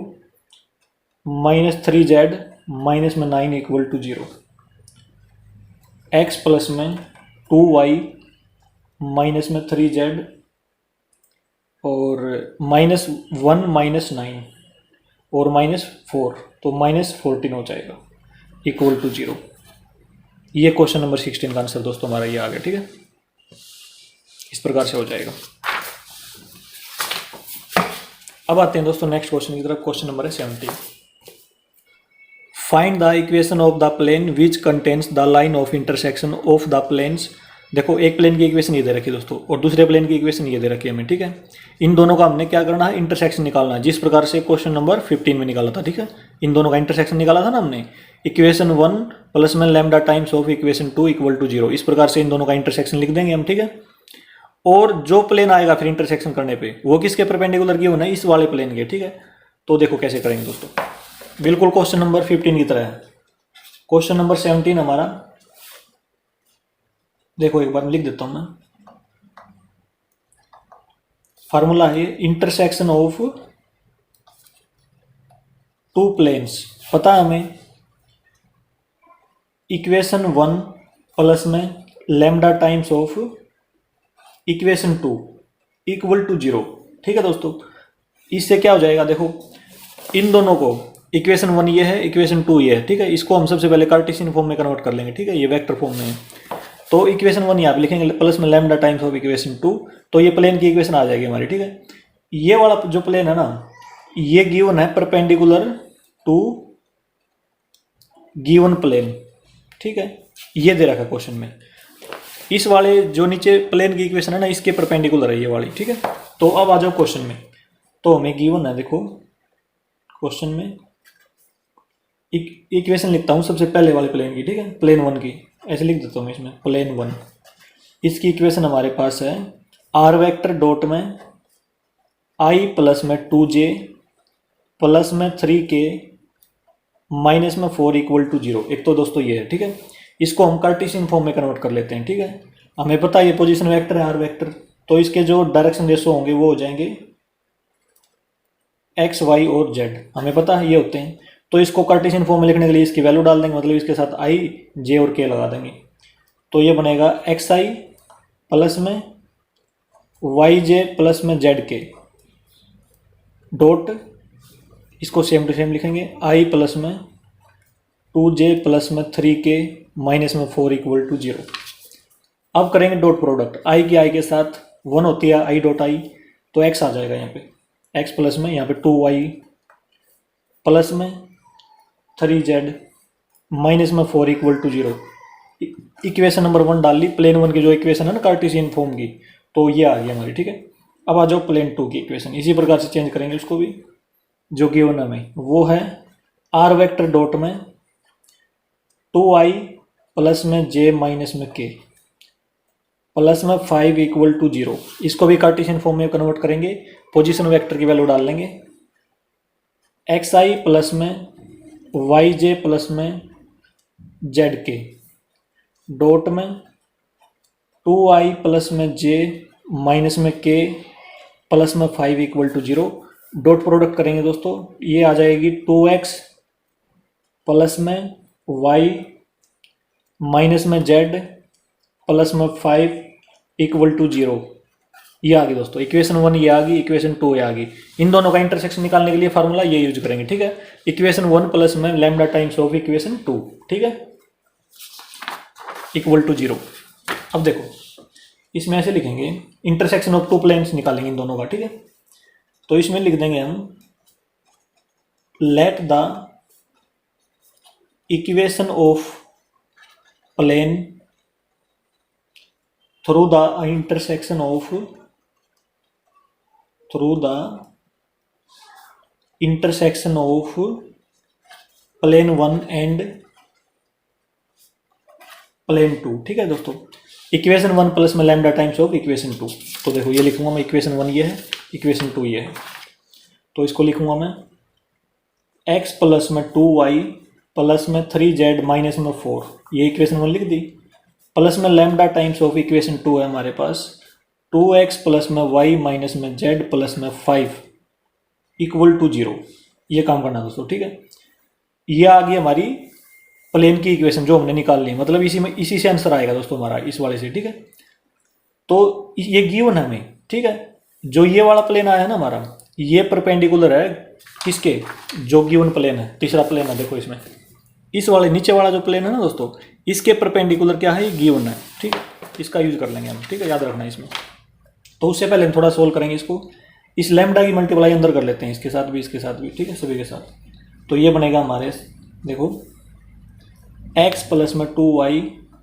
A: -3z माइनस में 9 इक्वल टू 0, x प्लस में 2y माइनस में 3z और -1 माइनस 9 और -4, तो -14 हो जाएगा इक्वल टू 0। ये क्वेश्चन नंबर 16 का आंसर दोस्तों हमारा ये आ गया। ठीक है, इस प्रकार से हो जाएगा। अब आते हैं दोस्तों नेक्स्ट क्वेश्चन की तरफ। क्वेश्चन नंबर है 17। Find the equation of the plane which contains the line of intersection of the planes. देखो एक प्लेन की इक्वेशन ये दे रखी है दोस्तों, और दूसरे प्लेन की इक्वेशन ये दे रखी है हमें। ठीक है, इन दोनों का हमने क्या करना है, इंटरसेक्शन निकालना है, जिस प्रकार से क्वेश्चन नंबर 15 में निकाला था। ठीक है, इन दोनों का इंटरसेक्शन निकाला था ना हमने, इक्वेशन 1 प्लस में lambda times of equation 2 equal to 0। इस प्रकार से इन दोनों का इंटरसेक्शन लिख देंगे हम। ठीक है, और जो प्लेन आएगा फिर इंटरसेक्शन करने पे वो किसके परपेंडिकुलर की होना है, इस वाले प्लेन के। ठीक है, तो देखो कैसे करेंगे दोस्तों, बिल्कुल क्वेश्चन नंबर 15 की तरह है। क्वेश्चन नंबर 17 हमारा, देखो एक बार लिख देता हूं मैं, फार्मूला है इंटरसेक्शन ऑफ टू प्लेन्स। पता है हमें इक्वेशन 1 प्लस में lambda times of equation 2 equal to 0। ठीक है दोस्तों, इससे क्या हो जाएगा, देखो इन दोनों को, इक्वेशन 1 ये है, इक्वेशन 2 ये है। ठीक है, इसको हम सबसे पहले कार्टेशियन फॉर्म में कन्वर्ट कर लेंगे। ठीक है, ये वेक्टर फॉर्म में है, तो इक्वेशन 1 यहाँ पे लिखेंगे प्लस में लैम्डा टाइम्स ऑफ इक्वेशन 2, तो ये प्लेन की इक्वेशन आ जाएगी हमारी। ठीक है, ये वाला जो प्लेन है ना, ये गिवन है परपेंडिकुलर टू गिवन प्लेन। ठीक है, ये दे रखा है क्वेश्चन में, इस वाले जो नीचे प्लेन की इक्वेशन है ना, इसके परपेंडिकुलर है ये वाली। ठीक है, तो अब आ जाओ क्वेश्चन में, तो हमें गिवन है, देखो क्वेश्चन में इक्वेशन लिखता हूँ सबसे पहले वाले प्लेन की। ठीक है, प्लेन 1 की ऐसे लिख देता हूँ इसमें, प्लेन 1, इसकी इक्वेशन हमारे पास है आर वेक्टर डॉट में आई प्लस में 2j प्लस में 3k माइनस में 4 इक्वल टू 0। एक तो दोस्तों ये है। ठीक है, इसको हम कार्टेशियन फॉर्म में कन्वर्ट कर लेते हैं। ठीक है, हमें पता है ये पोजीशन वेक्टर है आर वेक्टर, तो इसके जो डायरेक्शन रेशो होंगे वो हो जाएंगे x y और z, हमें पता है ये होते हैं। तो इसको कार्टेशियन फॉर्म में लिखने के लिए इसकी वैल्यू डाल देंगे, मतलब इसके साथ i j और k लगा देंगे, तो ये बनेगा xi प्लस में yj प्लस में zk डॉट, इसको सेम टू सेम लिखेंगे, i प्लस में 2j प्लस में 3k माइनस में 4 इक्वल टू 0। अब करेंगे डॉट प्रोडक्ट, आई की आई के साथ 1 होती है आई डॉट आई, तो एक्स आ जाएगा यहाँ पे, एक्स प्लस में यहाँ पे 2y प्लस में 3z माइनस में 4 इक्वल टू 0। इक्वेशन नंबर 1 डाल ली, प्लेन 1 की जो इक्वेशन है ना कार्टेशियन फॉर्म की, तो ये आ गई हमारी, ठीक है। अब आ जाओ प्लेन 2 की इक्वेशन, इसी प्रकार से चेंज करेंगे उसको भी। जो गिवन हमें वो है आर वेक्टर डॉट में 2i प्लस में j माइनस में k प्लस में 5 इक्वल टू 0। इसको भी कार्टेशियन फॉर्म में कन्वर्ट करेंगे, पोजीशन वेक्टर की वैल्यू डाल लेंगे, xi प्लस में yj प्लस में zk डॉट में 2i प्लस में j माइनस में k प्लस में 5 इक्वल टू 0। डॉट प्रोडक्ट करेंगे दोस्तों, ये आ जाएगी 2x प्लस में y माइनस में z प्लस में 5 इक्वल टू 0। ये आ गई दोस्तों इक्वेशन 1, ये आ गई इक्वेशन 2, ये आ गई। इन दोनों का इंटरसेक्शन निकालने के लिए फार्मूला ये यूज करेंगे, ठीक है। इक्वेशन 1 प्लस में लैम्डा टाइम्स ऑफ इक्वेशन 2, ठीक है, इक्वल टू 0। अब देखो इसमें ऐसे लिखेंगे, इंटरसेक्शन ऑफ 2 प्लेन्स निकालेंगे इन दोनों का, ठीक है। तो इसमें लिख देंगे हम let the equation of plane through the intersection of plane 1 and plane 2, ठीक है दोस्तों। इक्वेशन 1 प्लस में लैम्डा टाइम्स ऑफ इक्वेशन 2, तो देखो ये लिखूंगा मैं, इक्वेशन 1 ये है, इक्वेशन 2 ये है, तो इसको लिखूंगा मैं x प्लस में 2y प्लस में 3z माइनस में 4, ये इक्वेशन 1 लिख दी, प्लस में लैम्डा टाइम्स ऑफ इक्वेशन 2 है हमारे पास 2x प्लस में y माइनस में z प्लस में 5 इक्वल टू 0। ये काम करना दोस्तों, ठीक है। ये आ गई हमारी प्लेन की इक्वेशन जो हमने निकाल ली, मतलब इसी से आंसर आएगा दोस्तों हमारा, इस वाले से, ठीक है। तो ये गिवन है हमें, ठीक है। जो ये वाला प्लेन आया है ना हमारा, ये परपेंडिकुलर है किसके, जो गिवन प्लेन है, तीसरा प्लेन है देखो इसमें, इस वाले नीचे वाला जो प्लेन है ना दोस्तों, इसके परपेंडिकुलर क्या है, ये गिवन है, ठीक है। इसका यूज कर लेंगे हम, ठीक है, याद रखना इसमें। तो उससे पहले हम थोड़ा सोल्व करेंगे इसको, इस लैम्डा की मल्टीप्लाई अंदर कर लेते हैं, इसके साथ भी इसके साथ भी, ठीक है, सभी के साथ। तो ये बनेगा हमारे, देखो x प्लस में 2y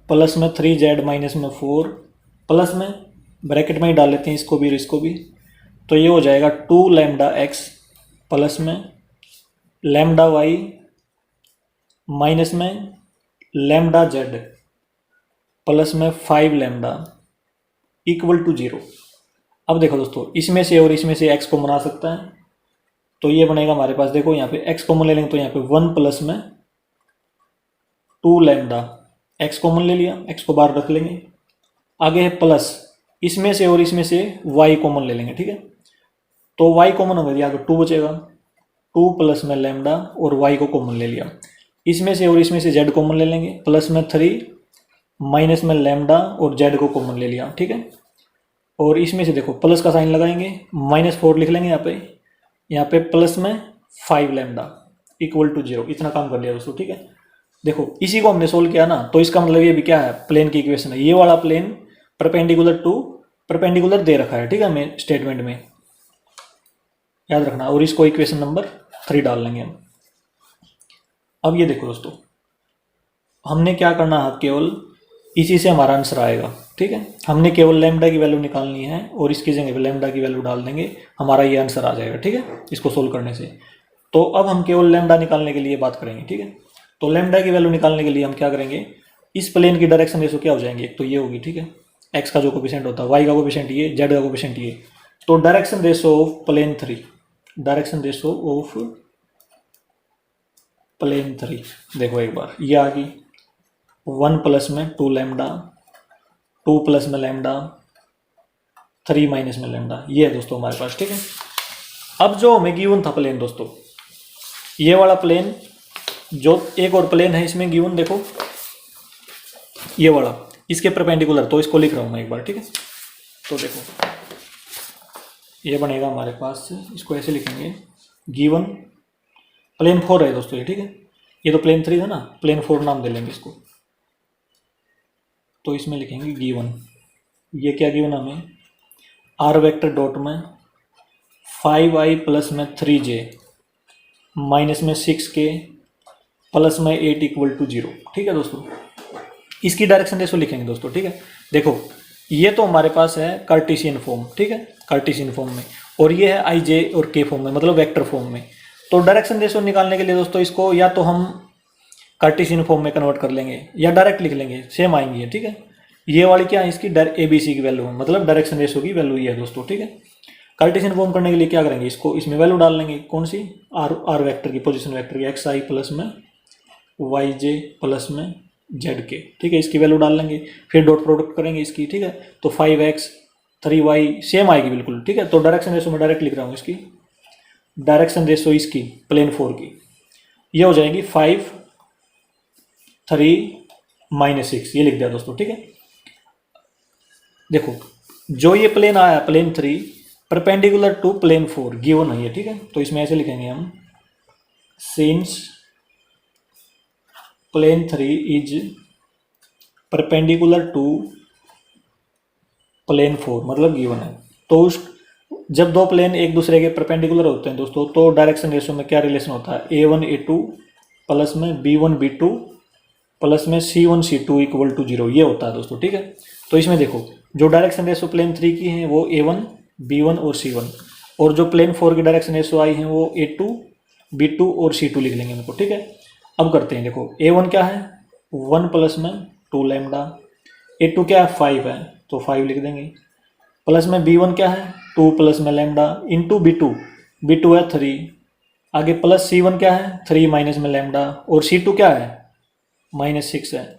A: प्लस में 3z माइनस में 4 प्लस में ब्रैकेट में ही डाल लेते हैं इसको भी और इसको भी, तो ये हो जाएगा 2 लैम्डा x प्लस में लैम्डा y माइनस में लैम्डा z प्लस में 5 लैम्डा इक्वल टू 0। अब देखो दोस्तों इसमें से और इसमें से x को बना सकता है, तो ये बनेगा हमारे पास, देखो यहाँ पे x कॉमन ले लेंगे तो यहाँ पे 1 प्लस में 2 लैम्डा, x कॉमन ले लिया, x को बाहर रख लेंगे, आगे है प्लस, इसमें से और इसमें से y कॉमन ले लेंगे, ठीक है। तो y कॉमन हो गया, आगे 2 बचेगा, 2 प्लस में लैम्डा और y को कॉमन ले लिया, इसमें से और इसमें से z कॉमन ले लेंगे, प्लस में 3 माइनस में लैम्डा और z को कॉमन ले लिया, ठीक है। और इसमें से देखो प्लस का साइन लगाएंगे, -4 लिख लेंगे यहाँ पे प्लस में 5 लैम्डा इक्वल टू 0। इतना काम कर लिया दोस्तों, ठीक है। देखो इसी को हमने सोल्व किया ना, तो इसका मतलब ये भी क्या है, प्लेन की इक्वेशन है। ये वाला प्लेन परपेंडिकुलर दे रखा है, ठीक है, हमें स्टेटमेंट में, याद रखना। और इसको इक्वेशन नंबर 3 डाल लेंगे हम। अब ये देखो दोस्तों, हमने क्या करना है, केवल इसी से हमारा आंसर आएगा, ठीक है। हमने केवल लैम्डा की वैल्यू निकालनी है और इसकी जगह पे लैम्डा की वैल्यू डाल देंगे, हमारा ये आंसर आ जाएगा, ठीक है, इसको सोल्व करने से। तो अब हम केवल लैम्डा निकालने के लिए बात करेंगे, ठीक है। तो लैम्डा की वैल्यू निकालने के लिए हम क्या करेंगे, इस प्लेन की डायरेक्शन रेशो क्या हो जाएंगे, एक तो ये होगी, ठीक है, एक्स का जो कोफिशिएंट होता है, वाई का कोफिशिएंट ये, जेड का कोफिशिएंट ये। तो direction ratio of plane 3, direction ratio of plane 3, देखो एक बार ये आ गई, 1 प्लस में 2 लैम्डा, 2 प्लस में लैम्डा, 3 माइनस में लैम्डा, ये है दोस्तों हमारे पास, ठीक है। अब जो हमें गिवन था प्लेन दोस्तों, ये वाला प्लेन, जो एक और प्लेन है इसमें गिवन, देखो ये वाला, इसके परपेंडिकुलर, तो इसको लिख रहा हूँ मैं एक बार, ठीक है। तो देखो ये बनेगा हमारे पास, इसको ऐसे लिखेंगे, गिवन प्लेन 4 है दोस्तों ये, ठीक है। ये तो प्लेन 3 था ना, प्लेन 4 नाम दे लेंगे इसको। तो इसमें लिखेंगे गिवन, ये क्या गिवन हमें, आर वेक्टर डॉट में 5i प्लस में 3j माइनस में 6k प्लस में 8 इक्वल टू 0। ठीक है दोस्तों, इसकी डायरेक्शन रेशो लिखेंगे दोस्तों। ठीक है, देखो ये तो हमारे पास है कार्टेशियन फॉर्म, ठीक है, कार्टेशियन फॉर्म में, और ये है आई जे और के फॉर्म में, मतलब वेक्टर फॉर्म में। तो डायरेक्शन रेशो निकालने के लिए दोस्तों इसको या तो हम कार्टेशियन फॉर्म में कन्वर्ट कर लेंगे या डायरेक्ट लिख लेंगे, सेम आएंगी है। ठीक है, ये वाली क्या है, इसकी ABC की वैल्यू है, मतलब डायरेक्शन रेशो की वैल्यू ये है दोस्तों। ठीक है, कार्टेशियन फॉर्म करने के लिए क्या करेंगे, इसको इसमें वैल्यू डाल लेंगे, कौन सी, आर वेक्टर की, पोजीशन वेक्टर की, xi प्लस में yj प्लस में zk। ठीक है, इसकी वैल्यू डाल लेंगे, फिर डॉट प्रोडक्ट करेंगे इसकी। ठीक है, तो 5x 3y सेम आएगी बिल्कुल। ठीक है, तो डायरेक्शन रेशो में डायरेक्ट लिख रहा हूँ, इसकी डायरेक्शन रेशो इसकी प्लेन 4 की ये हो जाएगी 5 3 -6, ये लिख दिया दोस्तों। ठीक है, देखो जो ये प्लेन आया plane 3 perpendicular to plane 4 given है ये। ठीक है, तो इसमें ऐसे लिखेंगे हम, since plane 3 is perpendicular to plane 4, मतलब गिवन है। तो उस जब दो प्लेन एक दूसरे के परपेंडिकुलर होते हैं दोस्तों, तो डायरेक्शन रेशो में क्या रिलेशन होता है, A1 A2 प्लस में B1 B2 प्लस में C1 C2 इक्वल टू 0, ये होता है दोस्तों। ठीक है, तो इसमें देखो जो डायरेक्शन रेशो प्लेन 3 की है वो A1 B1 और C1, और जो प्लेन 4 की डायरेक्शन रेशो आई है वो A2 B2 और C2 लिख लेंगे इनको। ठीक है, अब करते हैं, देखो A1 क्या है 1 प्लस में 2 लैम्डा, A2 क्या है 5 है तो 5 लिख देंगे, प्लस में B1 क्या है 2 प्लस में लैम्डा इंटू B2 है 3, आगे प्लस C1 क्या है 3 माइनस में लैम्डा, और C2 क्या है -6 है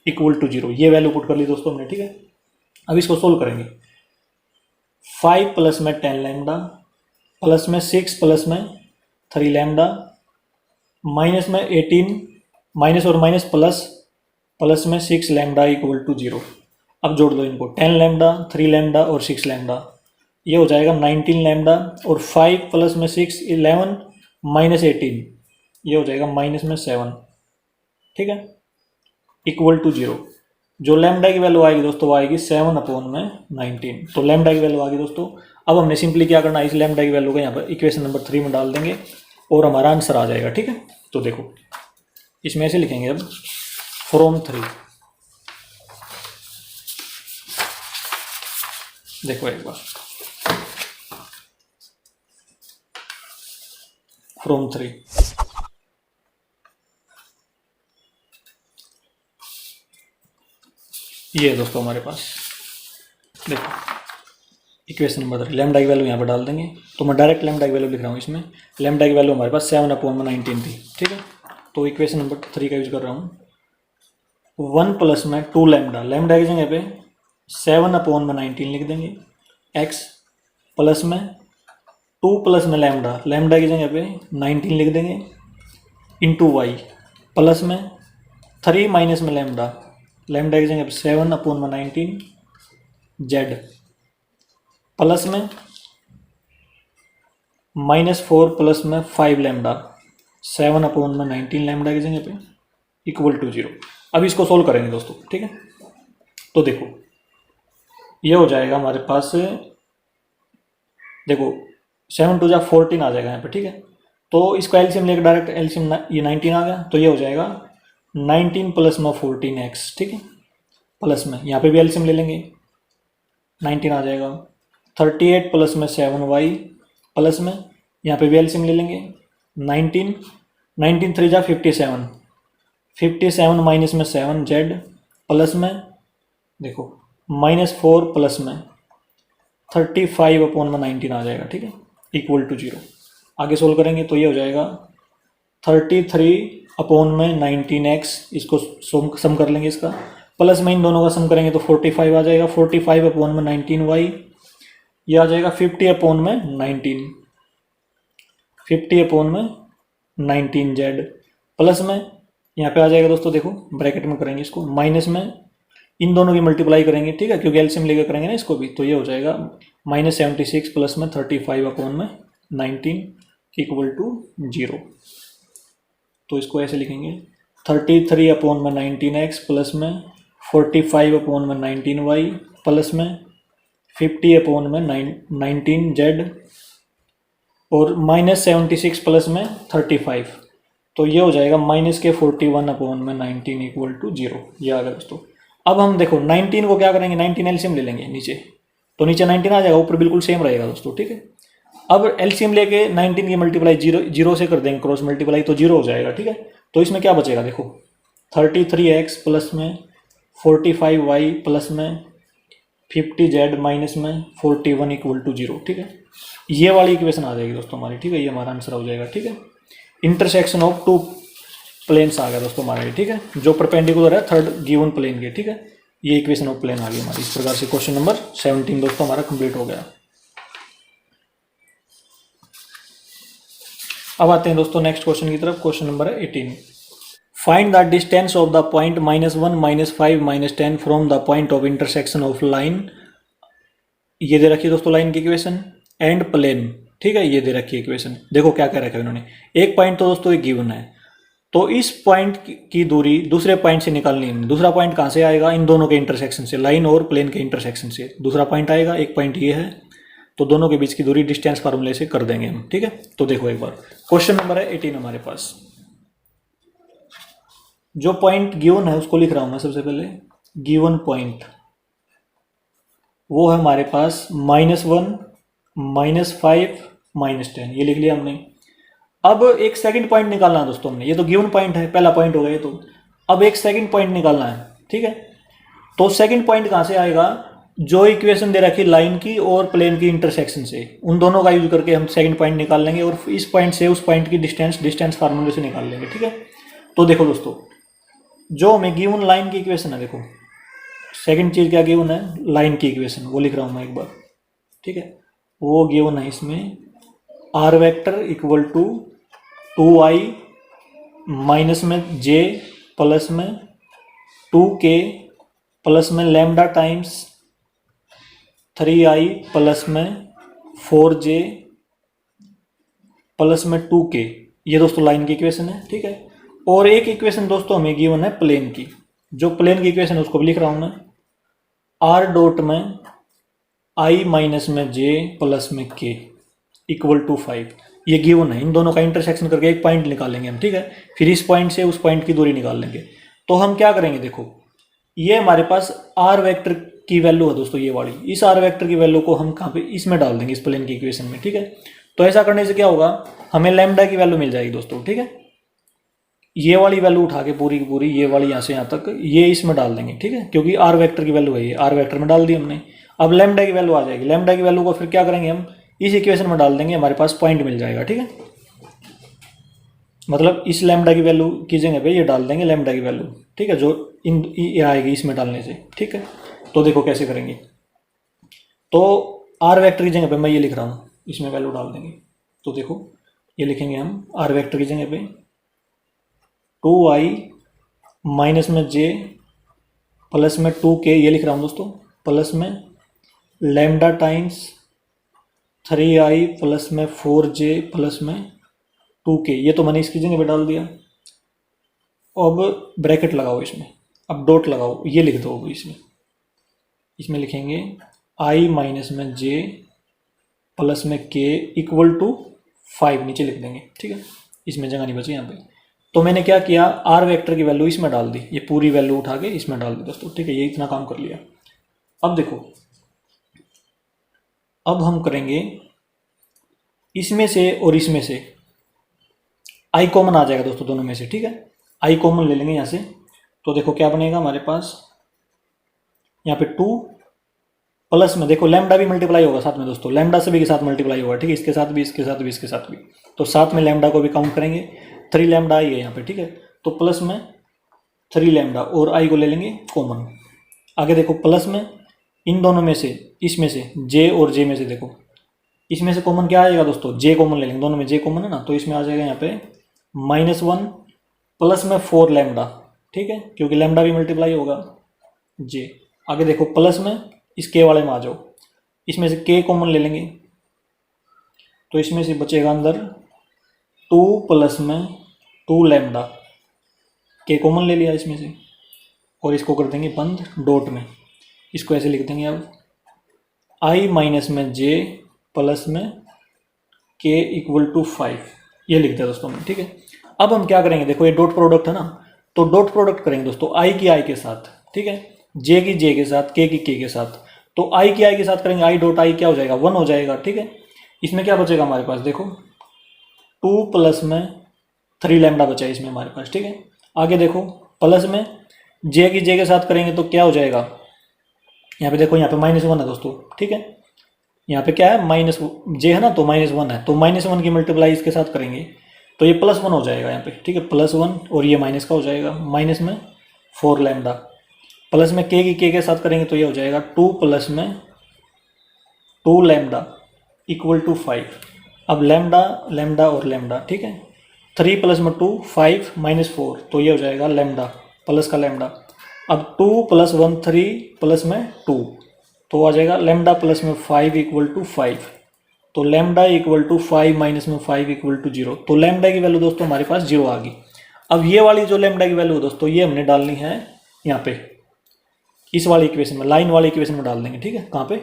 A: इक्वल टू 0, ये वैल्यू पुट कर ली दोस्तों हमने। ठीक है, अब इसको सोल्व करेंगे, 5 प्लस में 10 लैम्डा प्लस में 6 प्लस में 3 लैम्डा माइनस में 18, माइनस और माइनस प्लस, प्लस में 6 लैम्डा इक्वल टू 0। अब जोड़ दो इनको, 10 लैम्डा 3 लैम्डा और 6 लैम्डा, ये हो जाएगा 19 लैम्डा, और 5 प्लस में 6 11 माइनस 18, ये हो जाएगा माइनस में 7। ठीक है, इक्वल टू 0। जो लैम्डा की वैल्यू आएगी दोस्तों वो आएगी 7/19, तो लैम्डा की वैल्यू आ गई दोस्तों। अब हमने सिंपली क्या करना है, इस लैम्डा की वैल्यू को यहाँ पर इक्वेशन नंबर 3 में डाल देंगे और हमारा आंसर आ जाएगा। ठीक है, तो देखो इसमें ऐसे लिखेंगे, अब फ्रॉम 3, देखो एक बार, फ्रॉम 3 ये है दोस्तों हमारे पास, देखो इक्वेशन नंबर 3, लैम्डा की वैल्यू यहाँ पर डाल देंगे, तो मैं डायरेक्ट लैम्डा की वैल्यू लिख रहा हूँ इसमें। लैम्डा की वैल्यू हमारे पास 7/19 थी। ठीक है, तो इक्वेशन नंबर 3 का यूज कर रहा हूँ, 1 प्लस में 2 लैम्डा, लैम्डा की जगह पे 7/19 लिख देंगे, x प्लस में 2 प्लस में लैम्डा, लैम्डा की जगह पे 19 लिख देंगे, इंटू y प्लस में 3 माइनस में लैम्डा, लैम्डा की जगह पे 7/19 z प्लस में -4 प्लस में 5 लैम्डा, 7/19 लैम्डा की जगह पे इक्वल टू 0। अब इसको सोल्व करेंगे दोस्तों। ठीक है, तो देखो ये हो जाएगा हमारे पास, देखो 7 2 14 आ जाएगा यहाँ पे। ठीक है, तो इसको एलसीएम लेकर डायरेक्ट एलसीएम, ये 19 आ गया, तो ये हो जाएगा 19 प्लस में 14x। ठीक है, प्लस में यहाँ पे भी एलसीएम ले लेंगे, 19 आ जाएगा, 38 प्लस में 7y प्लस में यहाँ पे भी एलसीएम ले लेंगे, 19 3 57 माइनस में 7z प्लस में देखो -4 प्लस में 35/19 आ जाएगा। ठीक है, इक्वल टू 0। आगे सोल्व करेंगे तो ये हो जाएगा 33/19x, इसको सम कर लेंगे इसका, प्लस में इन दोनों का सम करेंगे तो 45 आ जाएगा, 45/19y, ये आ जाएगा 50/19, 50/19z प्लस में यहाँ पे आ जाएगा दोस्तों, देखो ब्रैकेट में करेंगे इसको, माइनस में इन दोनों की मल्टीप्लाई करेंगे। ठीक है, क्योंकि एलसीएम लेकर करेंगे ना इसको भी, तो ये हो जाएगा -76 प्लस में 35/19 इक्वल टू 0। तो इसको ऐसे लिखेंगे 33/19x प्लस में 45/19y प्लस में 50/19z और -76 प्लस में 35। तो ये हो जाएगा -41/19 इक्वल टू 0। ये आ गया दोस्तों। अब हम देखो 19 को क्या करेंगे, 19 एलसीएम ले लेंगे नीचे, तो नीचे 19 आ जाएगा, ऊपर बिल्कुल सेम रहेगा दोस्तों, ठीक है। अब एलसीएम लेके 19 की मल्टीप्लाई जीरो से कर देंगे, क्रॉस मल्टीप्लाई, तो 0 हो जाएगा, ठीक है। तो इसमें क्या बचेगा देखो, 33x प्लस में 45y प्लस में 50z माइनस में 41 इक्वल टू 0, ठीक है। ये वाली इक्वेशन आ जाएगी दोस्तों हमारी, ठीक है। ये हमारा आंसर हो जाएगा, ठीक है। इंटरसेक्शन ऑफ टू प्लेन्स आ गया दोस्तों हमारे, ठीक है, जो परपेंडिकुलर है थर्ड गिवन प्लेन के, ठीक है। ये इक्वेशन ऑफ प्लेन आ गई हमारी। इस प्रकार से क्वेश्चन नंबर 17 दोस्तों हमारा कंप्लीट हो गया। अब आते हैं दोस्तों नेक्स्ट क्वेश्चन की तरफ। क्वेश्चन नंबर है 18। Find the distance of the point -1 -5 -10 from the point of intersection of line. ये दे रखी है दोस्तों लाइन की इक्वेशन, एंड प्लेन, ठीक है। ये दे रखी है इक्वेशन। देखो क्या कह रखा है इन्होंने, एक पॉइंट तो दोस्तों एक गिवन है, तो इस पॉइंट की दूरी दूसरे पॉइंट से निकालनी है। दूसरा पॉइंट कहाँ से आएगा, इन दोनों के इंटरसेक्शन से, लाइन और प्लेन के इंटरसेक्शन से दूसरा पॉइंट आएगा। एक पॉइंट ये है, तो दोनों के बीच की दूरी डिस्टेंस फार्मूले से कर देंगे हम, ठीक है। तो देखो एक बार क्वेश्चन नंबर है 18 हमारे पास। जो पॉइंट गिवन है उसको लिख रहा हूं मैं सबसे पहले। गिवन पॉइंट वो है हमारे पास -1 -5 -10, ये लिख लिया हमने। अब एक सेकंड पॉइंट निकालना है दोस्तों हमने, ये तो गिवन पॉइंट है, पहला पॉइंट हो गया ये तो। अब एक सेकंड पॉइंट निकालना है, ठीक है। तो सेकंड पॉइंट कहाँ से आएगा, जो इक्वेशन दे रखी लाइन की और प्लेन की इंटरसेक्शन से, उन दोनों का यूज करके हम सेकंड पॉइंट निकाल लेंगे और इस पॉइंट से उस पॉइंट की डिस्टेंस फार्मूले से निकाल लेंगे, ठीक है। तो देखो दोस्तों, जो हमें गिवन लाइन की इक्वेशन है, देखो सेकंड चीज क्या गिवन है, लाइन की इक्वेशन, वो लिख रहा हूं मैं एक बार, ठीक है। वो गिवन है इसमें r vector equal to 2i minus में j प्लस में 2k प्लस में लैम्डा टाइम्स 3i प्लस में 4j प्लस में 2k। ये दोस्तों लाइन की इक्वेशन है, ठीक है। और एक इक्वेशन दोस्तों हमें गिवन है प्लेन की। जो प्लेन की इक्वेशन है उसको भी लिख रहा हूं मैं, r डॉट में i माइनस में j प्लस में k इक्वल टू 5। ये गिवन है, इन दोनों का इंटरसेक्शन करके एक पॉइंट निकालेंगे हम, ठीक है। फिर इस पॉइंट से उस पॉइंट की दूरी निकाल लेंगे। तो हम क्या करेंगे, देखो ये हमारे पास आर वेक्टर की वैल्यू है दोस्तों, ये वाली। इस आर वेक्टर की वैल्यू को हम कहाँ पे, इसमें डाल देंगे, इस प्लेन की इक्वेशन में, ठीक है। तो ऐसा करने से क्या होगा, हमें लैम्डा की वैल्यू मिल जाएगी दोस्तों, ठीक है। ये वाली वैल्यू उठा के पूरी की पूरी, ये वाली यहाँ से यहाँ तक, ये इसमें डाल देंगे, ठीक है, क्योंकि आर वेक्टर की वैल्यू है, ये आर वेक्टर में डाल दी हमने। अब लैम्डा की वैल्यू आ जाएगी, लैम्डा की वैल्यू को फिर क्या करेंगे हम, इस इक्वेशन में डाल देंगे, हमारे पास पॉइंट मिल जाएगा, ठीक है। मतलब इस लैम्डा की वैल्यू की जगह पे ये डाल देंगे लैम्डा की वैल्यू, ठीक है, जो ये आएगी इसमें डालने से, ठीक है। तो देखो कैसे करेंगे, तो आर वेक्टर की जगह पे मैं ये लिख रहा हूँ, इसमें वैल्यू डाल देंगे। तो देखो ये लिखेंगे हम आर वेक्टर की जगह पे 2i माइनस में j प्लस में 2k, ये लिख रहा हूँ दोस्तों, प्लस में लैम्डा टाइम्स 3i प्लस में 4j प्लस में 2k। ये तो मैंने इसकी जगह पे डाल दिया। अब ब्रैकेट लगाओ इसमें, अब डॉट लगाओ, ये लिख दो इसमें। इसमें लिखेंगे i माइनस में j प्लस में k इक्वल टू 5, नीचे लिख देंगे, ठीक है। इसमें जगह नहीं बची यहाँ पे। तो मैंने क्या किया, आर वेक्टर की वैल्यू इसमें डाल दी, ये पूरी वैल्यू उठा के इसमें डाल दी दोस्तों, ठीक है। ये इतना काम कर लिया। अब देखो, अब हम करेंगे इसमें से और इसमें से आई कॉमन आ जाएगा दोस्तों दोनों में से, ठीक है। आई कॉमन ले लेंगे यहाँ से। तो देखो क्या बनेगा हमारे पास, यहाँ पे 2 प्लस में देखो लैम्डा भी मल्टीप्लाई होगा साथ में दोस्तों, लैम्डा सभी के साथ मल्टीप्लाई होगा, ठीक है। इसके साथ भी, इसके साथ भी, इसके साथ भी। तो साथ में लैम्डा को भी काउंट करेंगे, 3 लैम्डा आई है यहाँ पे, ठीक है। तो प्लस में 3 लैम्डा और आई को ले लेंगे कॉमन। आगे देखो प्लस में इन दोनों में से, इसमें से जे और जे में से, देखो इसमें से कॉमन क्या आएगा दोस्तों, जे कॉमन ले लेंगे, दोनों में जे कॉमन है ना। तो इसमें आ जाएगा यहाँ पे -1 प्लस में 4 लैम्डा, ठीक है, क्योंकि लैम्डा भी मल्टीप्लाई होगा जे। आगे देखो प्लस में इस के वाले में आ जाओ, इसमें से के कॉमन ले लेंगे। तो इसमें से बचेगा अंदर 2 प्लस में 2 लैम्डा, के कॉमन ले लिया इसमें से। और इसको कर देंगे बंद डॉट में। इसको ऐसे लिख देंगे अब i माइनस में j प्लस में k इक्वल टू 5, ये लिख दिया दोस्तों हमने, ठीक है। अब हम क्या करेंगे, देखो ये डॉट प्रोडक्ट है ना, तो डॉट प्रोडक्ट करेंगे दोस्तों i की i के साथ, ठीक है, j की j के साथ, k की k के साथ। तो i की i के साथ करेंगे, i डॉट i क्या हो जाएगा 1 हो जाएगा, ठीक है। इसमें क्या बचेगा हमारे पास, देखो 2 प्लस में 3 लैम्डा बचा है इसमें हमारे पास, ठीक है। आगे देखो प्लस में j की j के साथ करेंगे तो क्या हो जाएगा, यहाँ पे देखो यहाँ पे -1 है दोस्तों, ठीक है। यहाँ पे क्या है माइनस j है ना, तो -1 है, तो -1 की मल्टीप्लाई इसके साथ करेंगे तो ये +1 हो जाएगा यहाँ पे, ठीक है, +1 और ये माइनस का हो जाएगा, माइनस में 4 लैम्डा, प्लस में k की k के साथ करेंगे तो ये हो जाएगा 2 प्लस में 2 लैम्डा इक्वल टू 5। अब लैम्डा लैम्डा और लैम्डा, ठीक है, 3 प्लस में 2 5 -4, तो ये हो जाएगा लैम्डा प्लस का लैम्डा। अब 2 प्लस 1 3 प्लस में 2, तो आ जाएगा लैम्डा प्लस में 5 इक्वल टू 5। तो लैम्डा इक्वल टू 5 माइनस में 5 इक्वल टू 0। तो लैम्डा की वैल्यू दोस्तों हमारे पास 0 आ गई। अब ये वाली जो लैम्डा की वैल्यू है दोस्तों, ये हमने डालनी है यहाँ पे, इस वाली इक्वेशन में, लाइन वाली इक्वेशन में डाल देंगे, ठीक है। कहाँ पे,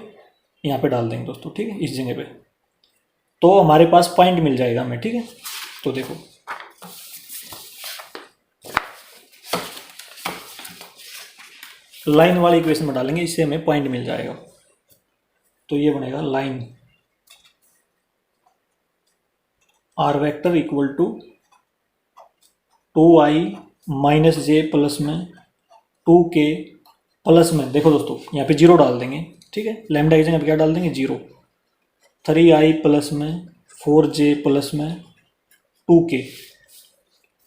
A: यहाँ पे डाल देंगे दोस्तों, ठीक है, इस जगह पे, तो हमारे पास पॉइंट मिल जाएगा हमें, ठीक है। तो देखो लाइन वाली इक्वेशन में डालेंगे, इससे हमें पॉइंट मिल जाएगा। तो ये बनेगा line r vector equal to 2i minus j plus में 2k प्लस में, देखो दोस्तों यहाँ पे 0 डाल देंगे, ठीक है, लैम्डा की जगह पे क्या डाल देंगे 0, 3i प्लस में 4j प्लस में 2k।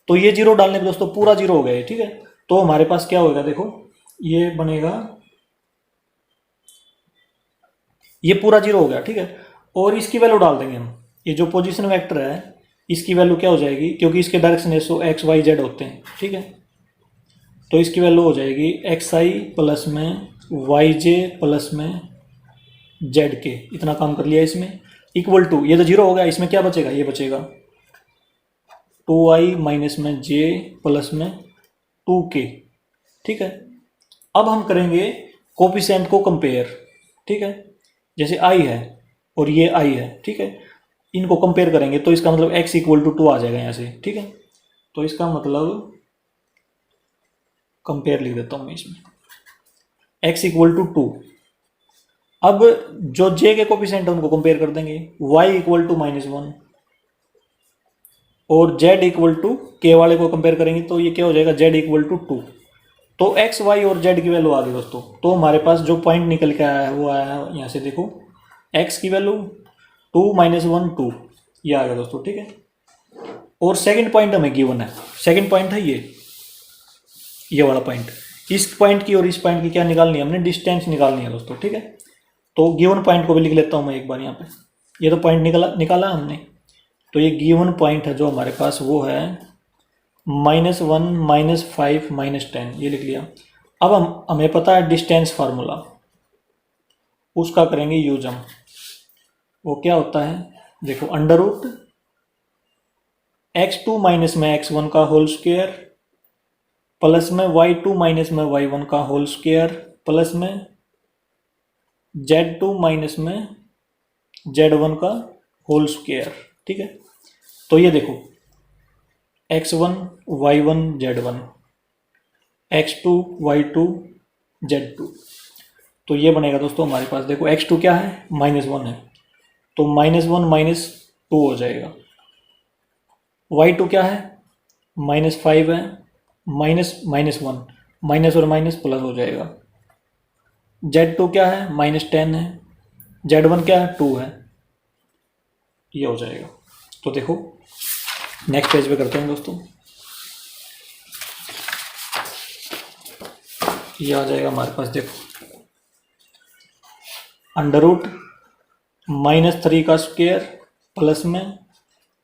A: तो ये 0 डालने पे दोस्तों पूरा 0 हो गया, ठीक है। तो हमारे पास क्या होगा, देखो ये बनेगा, ये पूरा 0 हो गया, ठीक है। और इसकी वैल्यू डाल देंगे हम, ये जो पोजीशन वेक्टर है इसकी वैल्यू क्या हो जाएगी, क्योंकि इसके डायरेक्शन एसो एक्स वाई जेड होते हैं, ठीक है। तो इसकी वैल्यू हो जाएगी xi प्लस में yj प्लस में zk। इतना काम कर लिया इसमें, इक्वल टू, ये तो 0 हो गया, इसमें क्या बचेगा, ये बचेगा 2i माइनस में j प्लस में 2k, ठीक है। अब हम करेंगे कोफिशिएंट को कंपेयर, ठीक है, जैसे i है और ये i है, ठीक है, इनको कंपेयर करेंगे तो इसका मतलब x इक्वल टू 2 आ जाएगा यहाँ से, ठीक है। तो इसका मतलब कंपेयर लिख देता हूँ मैं इसमें, x इक्वल टू 2। अब जो j के कोफिशिएंट है उनको कंपेयर कर देंगे, y इक्वल टू -1 और z इक्वल टू k वाले को कंपेयर करेंगे तो ये क्या हो जाएगा, z इक्वल टू 2। तो x y और z की वैल्यू आ गई दोस्तों। तो हमारे पास जो पॉइंट निकल के आया है वो आया है यहाँ से, देखो x की वैल्यू 2 -1 2, ये आ गया दोस्तों, ठीक है। और सेकंड पॉइंट हमें गिवन है, सेकंड पॉइंट है ये वाला पॉइंट, इस पॉइंट की और इस पॉइंट की क्या निकालनी है, हमने डिस्टेंस निकालनी है दोस्तों, ठीक है। तो गिवन पॉइंट को भी लिख लेता हूँ मैं एक बार यहाँ पे, ये तो पॉइंट निकाला हमने। तो ये गिवन पॉइंट है जो हमारे पास वो है -1 -5 -10, ये लिख लिया। अब हमें पता है डिस्टेंस फार्मूला, उसका करेंगे यूज हम। वो क्या होता है, देखो अंडर रूट x2 माइनस में x1 का होल स्क्वायर प्लस में y2 माइनस में y1 का होल स्क्वायर प्लस में z2 माइनस में z1 का होल स्क्वायर, ठीक है। तो ये देखो x1 y1 z1 x2 y2 z2, तो ये बनेगा दोस्तों हमारे पास, देखो x2 क्या है -1 है, तो -1 -2 हो जाएगा। y2 क्या है -5 है, -1 माइनस और माइनस प्लस हो जाएगा। z2 क्या है -10 है, z1 क्या है 2 है, ये हो जाएगा। तो देखो नेक्स्ट पेज पे करते हैं दोस्तों, ये आ जाएगा हमारे पास, देखो अंडर रूट -3 का स्क्वायर प्लस में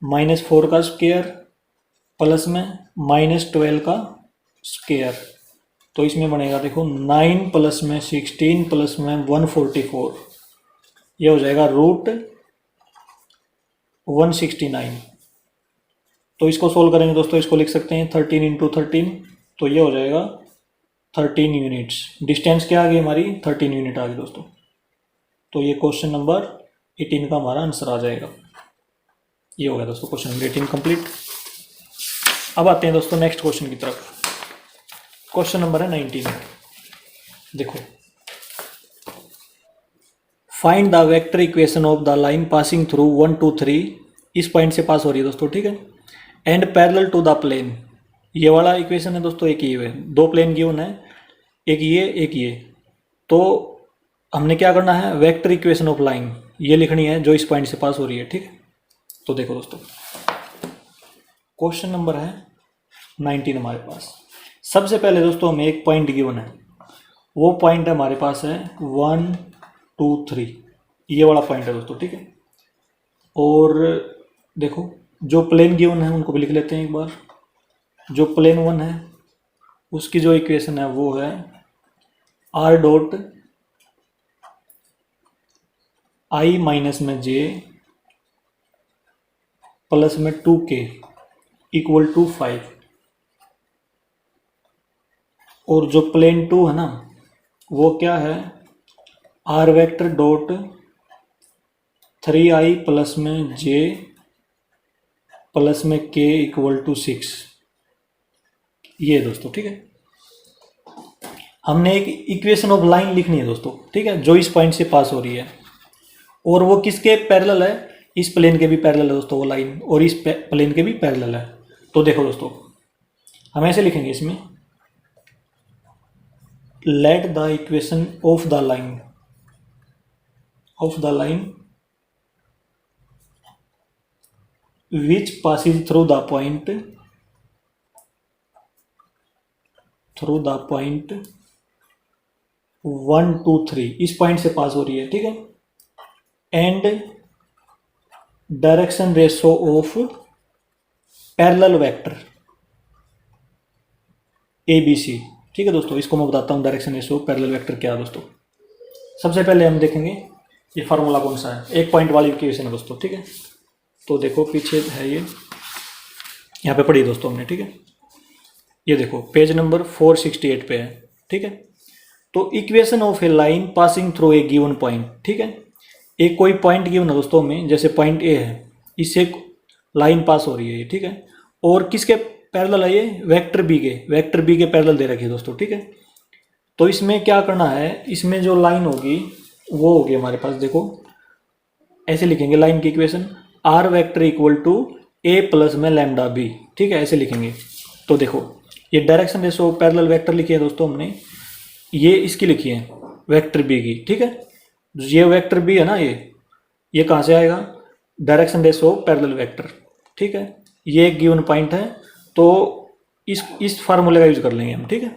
A: -4 का स्क्वायर प्लस में -12 का स्क्वायर, तो इसमें बनेगा देखो 9 प्लस में 16 प्लस में 144, ये हो जाएगा रूट 169। तो इसको सोल्व करेंगे दोस्तों, इसको लिख सकते हैं 13 × 13, तो ये हो जाएगा 13 यूनिट्स। डिस्टेंस क्या आ गई हमारी 13 यूनिट आ गई दोस्तों। तो ये क्वेश्चन नंबर 18 का हमारा आंसर आ जाएगा। ये हो गया दोस्तों क्वेश्चन नंबर 18 कंप्लीट। अब आते हैं दोस्तों नेक्स्ट क्वेश्चन की तरफ। क्वेश्चन नंबर है 19। देखो, find the vector equation of the line passing through 1 2 3। इस पॉइंट से पास हो रही है दोस्तों, ठीक है। And parallel to the plane. ये वाला इक्वेशन है दोस्तों, एक ये है, दो प्लेन गिवन है, एक ये। तो हमने क्या करना है, वेक्टर इक्वेशन ऑफ लाइन ये लिखनी है जो इस पॉइंट से पास हो रही है, ठीक है। तो देखो दोस्तों, क्वेश्चन नंबर है 19 हमारे पास। सबसे पहले दोस्तों हमें एक पॉइंट गिवन है, वो पॉइंट हमारे पास है 1 2 3, ये वाला पॉइंट है दोस्तों, ठीक है। और देखो जो प्लेन गिवन है उनको भी लिख लेते हैं एक बार। जो प्लेन 1 है उसकी जो इक्वेशन है वो है r डॉट i माइनस में j प्लस में 2k इक्वल टू 5। और जो प्लेन 2 है ना वो क्या है, r vector dot 3i plus में j प्लस में k इक्वल टू 6। ये दोस्तों, ठीक है। हमने एक इक्वेशन ऑफ लाइन लिखनी है दोस्तों, ठीक है, जो इस पॉइंट से पास हो रही है और वो किसके पैरेलल है, इस प्लेन के भी पैरेलल है दोस्तों वो लाइन, और इस प्लेन के भी पैरेलल है। तो देखो दोस्तों, हम ऐसे लिखेंगे इसमें, late the equation of the line which passes through the point 1 2 3, इस पॉइंट से पास हो रही है, ठीक है। And direction ratio of parallel vector ABC, ठीक है दोस्तों। इसको मैं बताता हूँ direction ratio of parallel vector क्या है दोस्तों। सबसे पहले हम देखेंगे ये फार्मूला कौन सा है, एक पॉइंट वाली इक्वेशन है दोस्तों, ठीक है। तो देखो पीछे है ये, यहाँ पे पढ़ी दोस्तों हमने, ठीक है। ये देखो पेज नंबर 468 पे है, ठीक है। तो equation of A line passing through A given point, ठीक है। एक कोई पॉइंट गिवन है दोस्तों में, जैसे पॉइंट ए है, इससे एक लाइन पास हो रही है, ठीक है। और किसके पैरेलल है ये, वेक्टर बी के पैरेलल दे रखी है दोस्तों, ठीक है। तो इसमें क्या करना है, इसमें जो लाइन होगी वो होगी हमारे पास, देखो ऐसे लिखेंगे लाइन की equation, r vector equal to a plus में लैम्डा बी, ठीक है, ऐसे लिखेंगे। तो देखो ये डायरेक्शन रेशो पैरेलल वेक्टर लिखी है दोस्तों हमने, ये इसकी लिखी है वेक्टर बी की, ठीक है। ये वेक्टर बी है ना, ये कहाँ से आएगा, डायरेक्शन रेशो पैरेलल वेक्टर, ठीक है। ये एक गिवन पॉइंट है, तो इस फार्मूले का यूज कर लेंगे हम, ठीक है।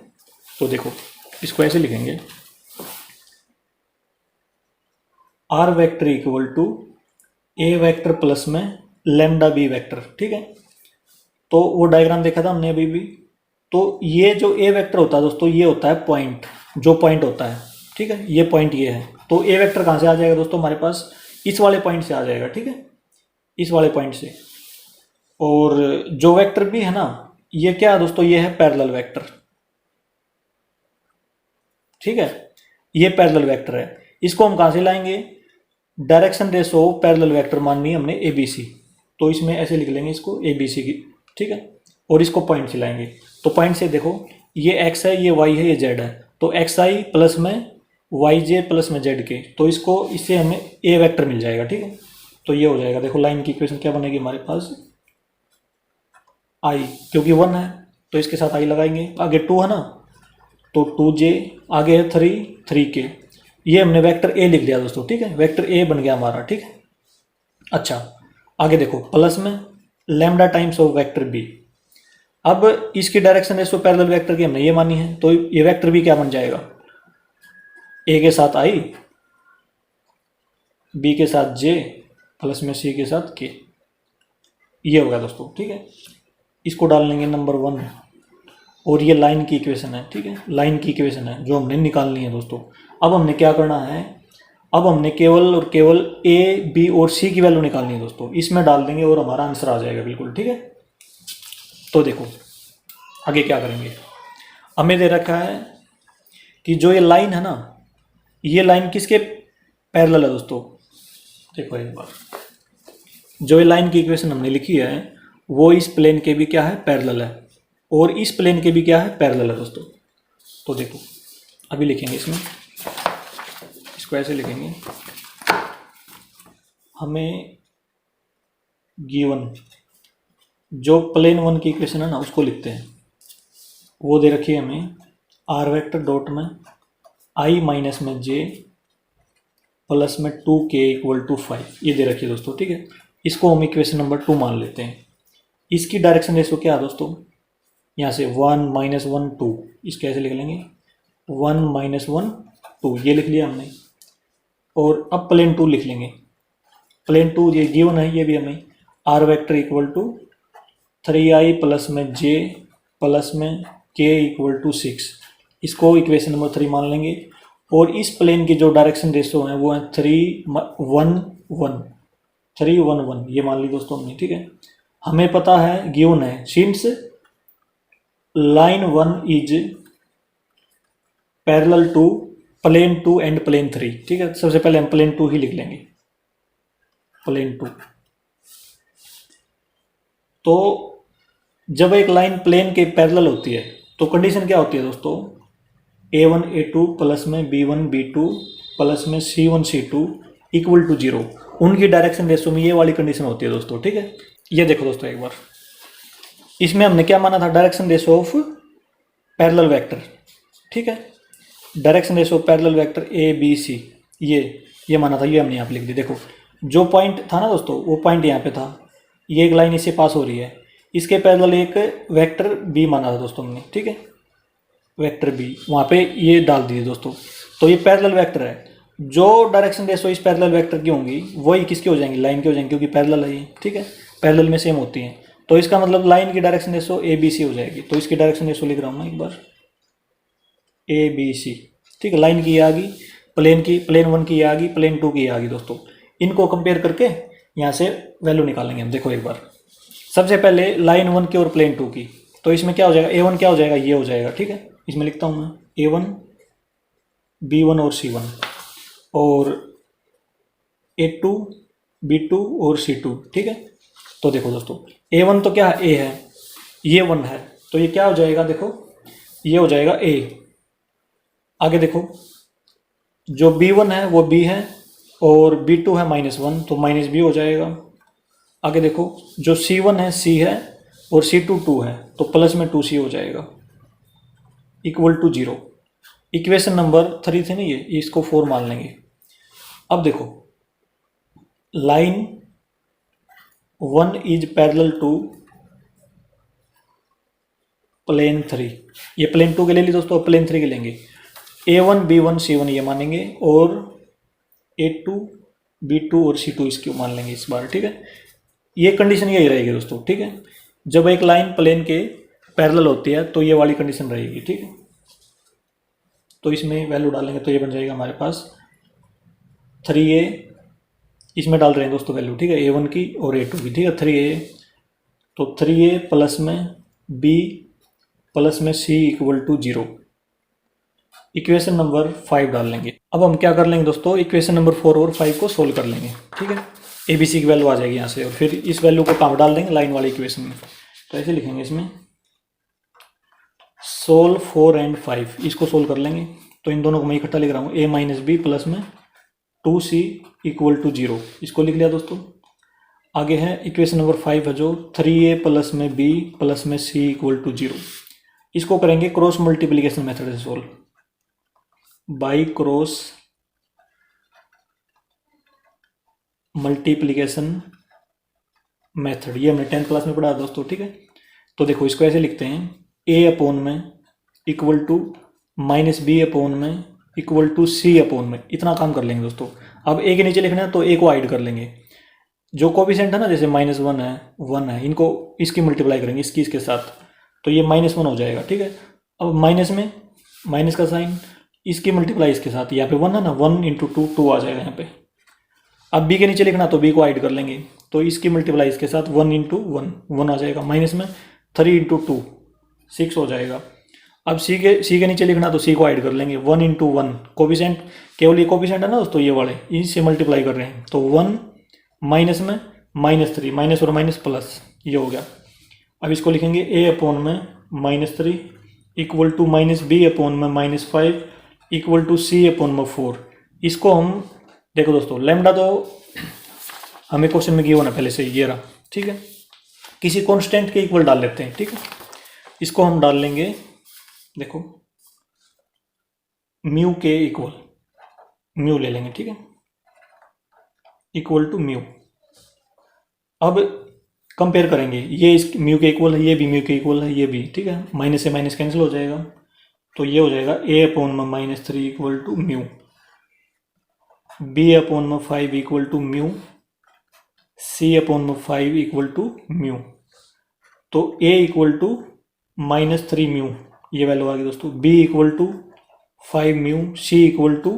A: तो देखो इसको ऐसे लिखेंगे, r vector equal to a vector plus में लैम्डा बी वेक्टर, ठीक है। तो वो डायग्राम देखा था हमने अभी भी। तो ये जो a वेक्टर होता है दोस्तों, ये होता है पॉइंट, जो पॉइंट होता है, ठीक है। ये पॉइंट ये है, तो a वेक्टर कहाँ से आ जाएगा दोस्तों, हमारे पास इस वाले पॉइंट से आ जाएगा, ठीक है, इस वाले पॉइंट से। और जो वेक्टर भी है ना, ये क्या है दोस्तों, ये है पैरेलल वेक्टर, ठीक है। ये पैरेलल वेक्टर है, इसको हम कहाँ से लाएंगे, डायरेक्शन रेशो पैरेलल वेक्टर माननी है हमने ABC। तो इसमें ऐसे लिख लेंगे इसको ABC की, ठीक है। और इसको पॉइंट से लाएंगे, तो पॉइंट से देखो ये x है, ये y है, ये z है, तो xi प्लस में yj प्लस में zk, तो इससे हमें a वेक्टर मिल जाएगा, ठीक है। तो ये हो जाएगा, देखो लाइन की इक्वेशन क्या बनेगी हमारे पास, i, क्योंकि 1 है तो इसके साथ i लगाएंगे, आगे 2 है ना, तो 2j, आगे है 3k। ये हमने वेक्टर a लिख लिया दोस्तों, ठीक है, वेक्टर a बन गया हमारा, ठीक है। अच्छा आगे देखो, प्लस में lambda times of vector b। अब इसकी डायरेक्शन रेशो पैरेलल वेक्टर की हमने ये मानी है, तो ये वेक्टर भी क्या बन जाएगा, a के साथ i, b के साथ j प्लस में c के साथ k। ये होगा दोस्तों, ठीक है। इसको डाल लेंगे नंबर 1, और ये लाइन की इक्वेशन है, ठीक है, लाइन की इक्वेशन है जो हमने निकालनी है दोस्तों। अब हमने क्या करना है, अब हमने केवल और केवल a, b और c की वैल्यू निकालनी है दोस्तों, इसमें डाल देंगे और हमारा आंसर आ जाएगा बिल्कुल, ठीक है। तो देखो आगे क्या करेंगे, हमें दे रखा है कि जो ये लाइन है ना, ये लाइन किसके पैरेलल है दोस्तों। देखो एक बार, जो ये लाइन की इक्वेशन हमने लिखी है वो इस प्लेन के भी क्या है, पैरेलल है, और इस प्लेन के भी क्या है, पैरेलल है दोस्तों। तो देखो अभी लिखेंगे इसमें, इसको ऐसे लिखेंगे, हमें गिवन जो प्लेन वन की इक्वेशन है ना उसको लिखते हैं। वो दे रखी है हमें आर वेक्टर डॉट में आई माइनस में जे प्लस में 2k इक्वल टू 5, ये दे रखी है दोस्तों, ठीक है। इसको हम इक्वेशन नंबर 2 मान लेते हैं। इसकी डायरेक्शन रेशो क्या है दोस्तों, यहाँ से 1 माइनस 1 2, इसको ऐसे लिख लेंगे 1 माइनस 1 2, ये लिख लिया हमने। और अब प्लेन 2 लिख लेंगे। प्लेन 2 ये गिवन है, ये भी हमें r vector equal to 3i plus में j प्लस में k इक्वल टू 6, इसको इक्वेशन नंबर 3 मान लेंगे। और इस प्लेन की जो डायरेक्शन रेशो है वो है 3 1 1 3 1 1, ये मान ली दोस्तों हमने, ठीक है। हमें पता है गिवन है since line 1 is parallel to plane 2 and plane 3, ठीक है। सबसे पहले हम प्लेन 2 ही लिख लेंगे, प्लेन 2। तो जब एक लाइन प्लेन के पैरेलल होती है तो कंडीशन क्या होती है दोस्तों, a1 a2 प्लस में b1 b2 प्लस में c1 c2 इक्वल टू 0। उनकी डायरेक्शन रेशो में ये वाली कंडीशन होती है दोस्तों, ठीक है। ये देखो दोस्तों एक बार, इसमें हमने क्या माना था, direction ratio of parallel vector, ठीक है। Direction ratio of parallel vector a B c, ये माना था, ये हमने यहाँ पे लिख दी। देखो जो पॉइंट था ना दोस्तों, वो पॉइंट यहाँ पे था, ये एक लाइन इससे पास हो रही है, इसके पैरेलल एक वेक्टर बी माना था दोस्तों हमने, ठीक है। वेक्टर बी वहाँ पे ये डाल दिए दोस्तों, तो ये पैरेलल वेक्टर है। जो डायरेक्शन रेशो इस पैरेलल वेक्टर की होंगी वही किसकी हो जाएंगी, लाइन की हो जाएंगी, क्योंकि पैरेलल है ये, ठीक है। पैरेलल में सेम होती हैं, तो इसका मतलब लाइन की direction ratio a B c हो जाएगी। तो इसकी डायरेक्शन रेशो लिख रहा हूँ मैं एक बार, ए बी सी, ठीक है। लाइन की ये आ गई, प्लेन की, प्लेन 1 की ये आ गई, प्लेन 2 की ये आ गई दोस्तों। इनको कंपेयर करके यहाँ से वैल्यू निकालेंगे हम। देखो एक बार, सबसे पहले लाइन 1 की और प्लेन 2 की, तो इसमें क्या हो जाएगा, a1 क्या हो जाएगा, ये हो जाएगा, ठीक है। इसमें लिखता हूँ मैं a1 b1 और c1, और a2 b2 और c2, ठीक है। तो देखो दोस्तों a1 तो क्या है, a है, ये 1 है, तो ये क्या हो जाएगा, देखो ये हो जाएगा a। आगे देखो जो b1 है वो b है, और b2 है -1, तो -b हो जाएगा। आगे देखो जो c1 है c है, और c2 2 है, तो प्लस में 2c हो जाएगा इक्वल टू 0। इक्वेशन नंबर 3 थे ना ये, इसको 4 मान लेंगे। अब देखो line 1 is parallel to plane 3, ये प्लेन 2 के ले ली दोस्तों, प्लेन 3 के लेंगे। a1 b1 c1 ये मानेंगे, और a2 b2 और c2 इसको मान लेंगे इस बार, ठीक है। ये कंडीशन यही रहेगी दोस्तों, ठीक है। जब एक लाइन प्लेन के पैरेलल होती है तो ये वाली कंडीशन रहेगी, ठीक है। तो इसमें वैल्यू डालेंगे तो ये बन जाएगा हमारे पास 3a, इसमें डाल रहे हैं दोस्तों वैल्यू, ठीक है, a1 की और a2 की, ठीक है। 3a, तो 3a प्लस में b प्लस में c equal to 0। Equation number 5 डाल लेंगे। अब हम क्या कर लेंगे दोस्तों, इक्वेशन नंबर 4 और 5 को सोल्व कर लेंगे, ठीक है। ए बी सी की वैल्यू आ जाएगी यहाँ से, और फिर इस वैल्यू को कहाँ डाल देंगे, लाइन वाली इक्वेशन में। तो ऐसे लिखेंगे इसमें सोल्व 4 एंड 5, इसको सोल्व कर लेंगे। तो इन दोनों को मैं इकट्ठा लिख रहा हूँ, a माइनस बी प्लस में 2c इक्वल टू 0, इसको लिख लिया दोस्तों। आगे है इक्वेशन नंबर 5 है जो 3a प्लस में b प्लस में c इक्वल टू 0, इसको करेंगे क्रॉस मल्टीप्लीकेशन मेथड से solve, by cross multiplication method, ये हमने 10th क्लास में पढ़ा दोस्तों, ठीक है। तो देखो इसको ऐसे लिखते हैं, a अपॉन में equal to minus b upon में इक्वल टू c अपॉन में, इतना काम कर लेंगे दोस्तों। अब a के नीचे लिखना है तो a को हाइड कर लेंगे। जो कोफिशिएंट है ना, जैसे -1 है 1 है, इनको इसकी मल्टीप्लाई करेंगे इसकी इसके साथ, तो ये -1 हो जाएगा, ठीक है। अब माइनस में माइनस का साइन, इसकी मल्टीप्लाई इसके साथ, यहाँ पे 1 है ना, 1 इंटू 2 2 आ जाएगा यहाँ पे। अब b के नीचे लिखना तो b को हाइड कर लेंगे, तो इसकी मल्टीप्लाई इसके साथ 1 इंटू 1 1 आ जाएगा, माइनस में 3 इंटू 2 6 हो जाएगा। अब सी के नीचे लिखना तो सी को ऐड कर लेंगे, 1 इंटू वन कोफिशिएंट, केवल ये कोफिशिएंट है ना दोस्तों, ये वाले इनसे मल्टीप्लाई कर रहे हैं, तो 1 माइनस में -3, माइनस और माइनस प्लस, ये हो गया। अब इसको लिखेंगे a अपॉन में -3 equal to minus b upon में -5 इक्वल टू सी अपॉन में 4। इसको हम देखो दोस्तों, लैम्डा तो हमें क्वेश्चन में गिवन है पहले से, ये रहा, ठीक है। किसी कांस्टेंट के इक्वल डाल लेते हैं, ठीक है। इसको हम डाल लेंगे, देखो म्यू के इक्वल, म्यू ले लेंगे, ठीक है, इक्वल टू म्यू। अब कंपेयर करेंगे, ये इस म्यू के इक्वल है, ये भी म्यू के इक्वल है, ये भी, ठीक है। माइनस से माइनस कैंसिल हो जाएगा, तो ये हो जाएगा a अपॉन में -3 equal to mu, b upon में 5 equal to mu, c upon में 5 इक्वल टू म्यू। तो a इक्वल टू -3 म्यू, ये वैल्यू आ गई दोस्तों, b equal to 5 mu, c equal to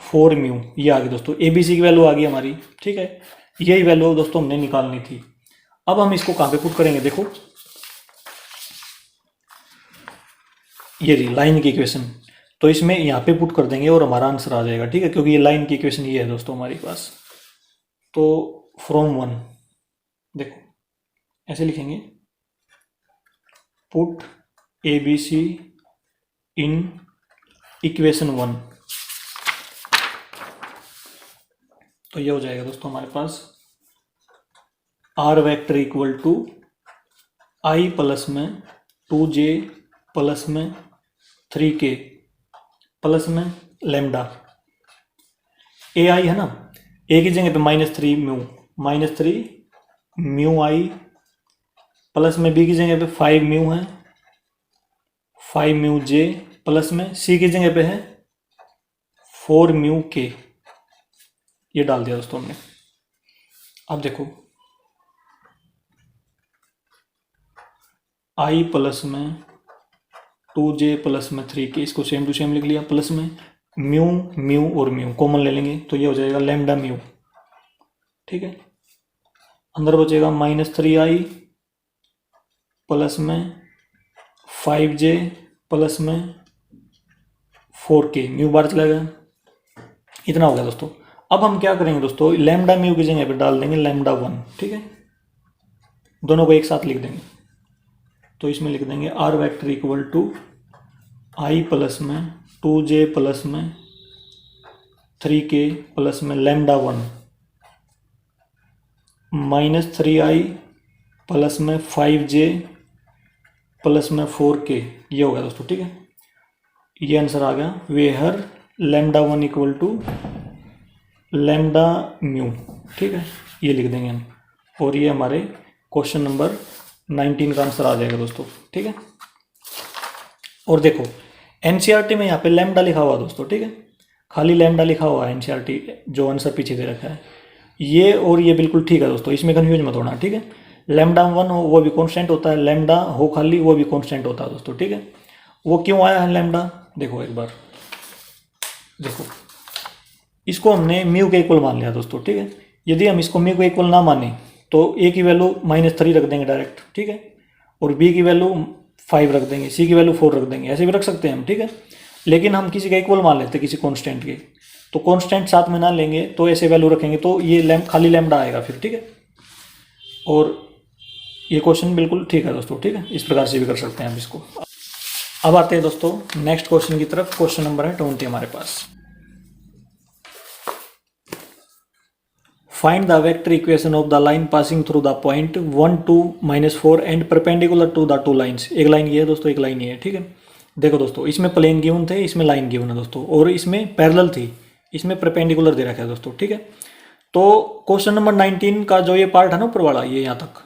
A: 4 mu, ये आ गई दोस्तों, ए बी सी की वैल्यू आ गई हमारी, ठीक है। यही वैल्यू दोस्तों हमने निकालनी थी। अब हम इसको कहाँ पे पुट करेंगे, देखो ये रही लाइन की इक्वेशन, तो इसमें यहाँ पे पुट कर देंगे और हमारा आंसर आ जाएगा, ठीक है, क्योंकि ये लाइन की इक्वेशन ये है दोस्तों हमारे पास। तो फ्रॉम 1, देखो ऐसे लिखेंगे, put a B c in equation 1, तो ये हो जाएगा दोस्तों हमारे पास r vector equal to i plus में 2j प्लस में 3k प्लस में लैम्डा, ए आई है ना, ए की जगह पे -3 म्यू, -3 म्यू आई प्लस में बी की जगह पे 5 म्यू है, 5 म्यू जे प्लस में सी की जगह पे है 4 म्यू के, ये डाल दिया दोस्तों हमने। अब देखो आई प्लस में 2j प्लस में 3k, इसको सेम टू सेम लिख लिया, प्लस में म्यू म्यू और म्यू कॉमन ले लेंगे, तो ये हो जाएगा लैम्डा म्यू, ठीक है। अंदर बचेगा -3i प्लस में 5j प्लस में 4k, म्यू बार चला गया, इतना हो गया दोस्तों। अब हम क्या करेंगे दोस्तों, लैम्डा म्यू की जगह पे डाल देंगे लैम्डा 1, ठीक है, दोनों को एक साथ लिख देंगे। तो इसमें लिख देंगे r vector equal to i plus में 2j प्लस में 3k प्लस में लैम्डा 1 -3i प्लस में 5j प्लस में 4k, ये हो गया दोस्तों, ठीक है। ये आंसर आ गया, where lambda 1 equal to lambda mu, ठीक है, ये लिख देंगे हम, और ये हमारे क्वेश्चन नंबर 19 का आंसर आ जाएगा दोस्तों, ठीक है। और देखो एनसीईआरटी में यहाँ पे लैम्डा लिखा हुआ दोस्तों, ठीक है, खाली लैम्डा लिखा हुआ है एनसीईआरटी, जो आंसर पीछे दे रखा है, ये और ये बिल्कुल ठीक है दोस्तों, इसमें कन्फ्यूज मत होना, ठीक है। लैम्डा 1 हो वो भी कांस्टेंट होता है, लैम्डा हो खाली वो भी कांस्टेंट होता है दोस्तों, ठीक है। वो क्यों आया है लैम्डा, देखो एक बार, देखो इसको हमने म्यू के इक्वल मान लिया दोस्तों, ठीक है। यदि हम इसको म्यू के इक्वल ना माने तो ए की वैल्यू -3 रख देंगे डायरेक्ट, ठीक है, और बी की वैल्यू 5 रख देंगे, सी की वैल्यू 4 रख देंगे, ऐसे भी रख सकते हैं हम, ठीक है। लेकिन हम किसी का इक्वल मान लेते हैं किसी कांस्टेंट के, तो कांस्टेंट साथ में ना लेंगे तो ऐसे वैल्यू रखेंगे, तो ये खाली लैम्डा आएगा फिर, ठीक है। और ये क्वेश्चन बिल्कुल ठीक है दोस्तों, ठीक है, इस प्रकार से भी कर सकते हैं हम इसको। अब आते हैं दोस्तों नेक्स्ट क्वेश्चन की तरफ। क्वेश्चन नंबर है 20 हमारे पास। Find the vector equation of the line passing through the point 1, 2, -4 and perpendicular to the two lines। एक लाइन ये है दोस्तों, एक लाइन ये है, ठीक है। देखो दोस्तों इसमें प्लेन गिवन थे, इसमें लाइन गिवन है दोस्तों, और इसमें पैरेलल थी, इसमें परपेंडिकुलर दे रखा है दोस्तों, ठीक है। तो क्वेश्चन नंबर 19 का जो ये पार्ट है ना ऊपर वाला, ये यहाँ तक,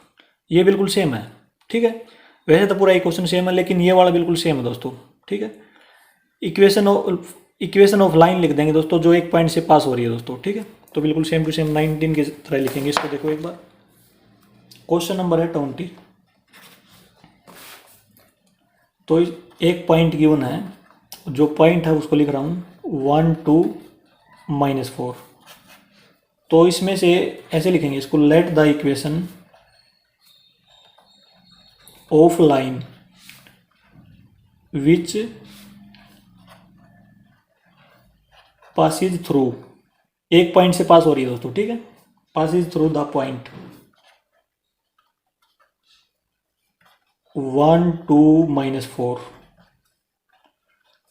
A: ये बिल्कुल सेम है, ठीक है। वैसे तो पूरा इक्वेशन सेम है, लेकिन ये वाला बिल्कुल सेम है दोस्तों, ठीक है। इक्वेशन ऑफ लाइन लिख देंगे दोस्तों, जो एक पॉइंट से पास हो रही है दोस्तों, ठीक है। तो बिल्कुल सेम टू सेम 19 की तरह लिखेंगे इसको। देखो एक बार, क्वेश्चन नंबर है 20। तो एक पॉइंट गिवन है, जो पॉइंट है उसको लिख रहा हूँ 1, 2, -4। तो इसमें से ऐसे लिखेंगे इसको, let the equation of line which passes through, एक पॉइंट से पास हो रही है दोस्तों, ठीक है, passes through the point 1 2 -4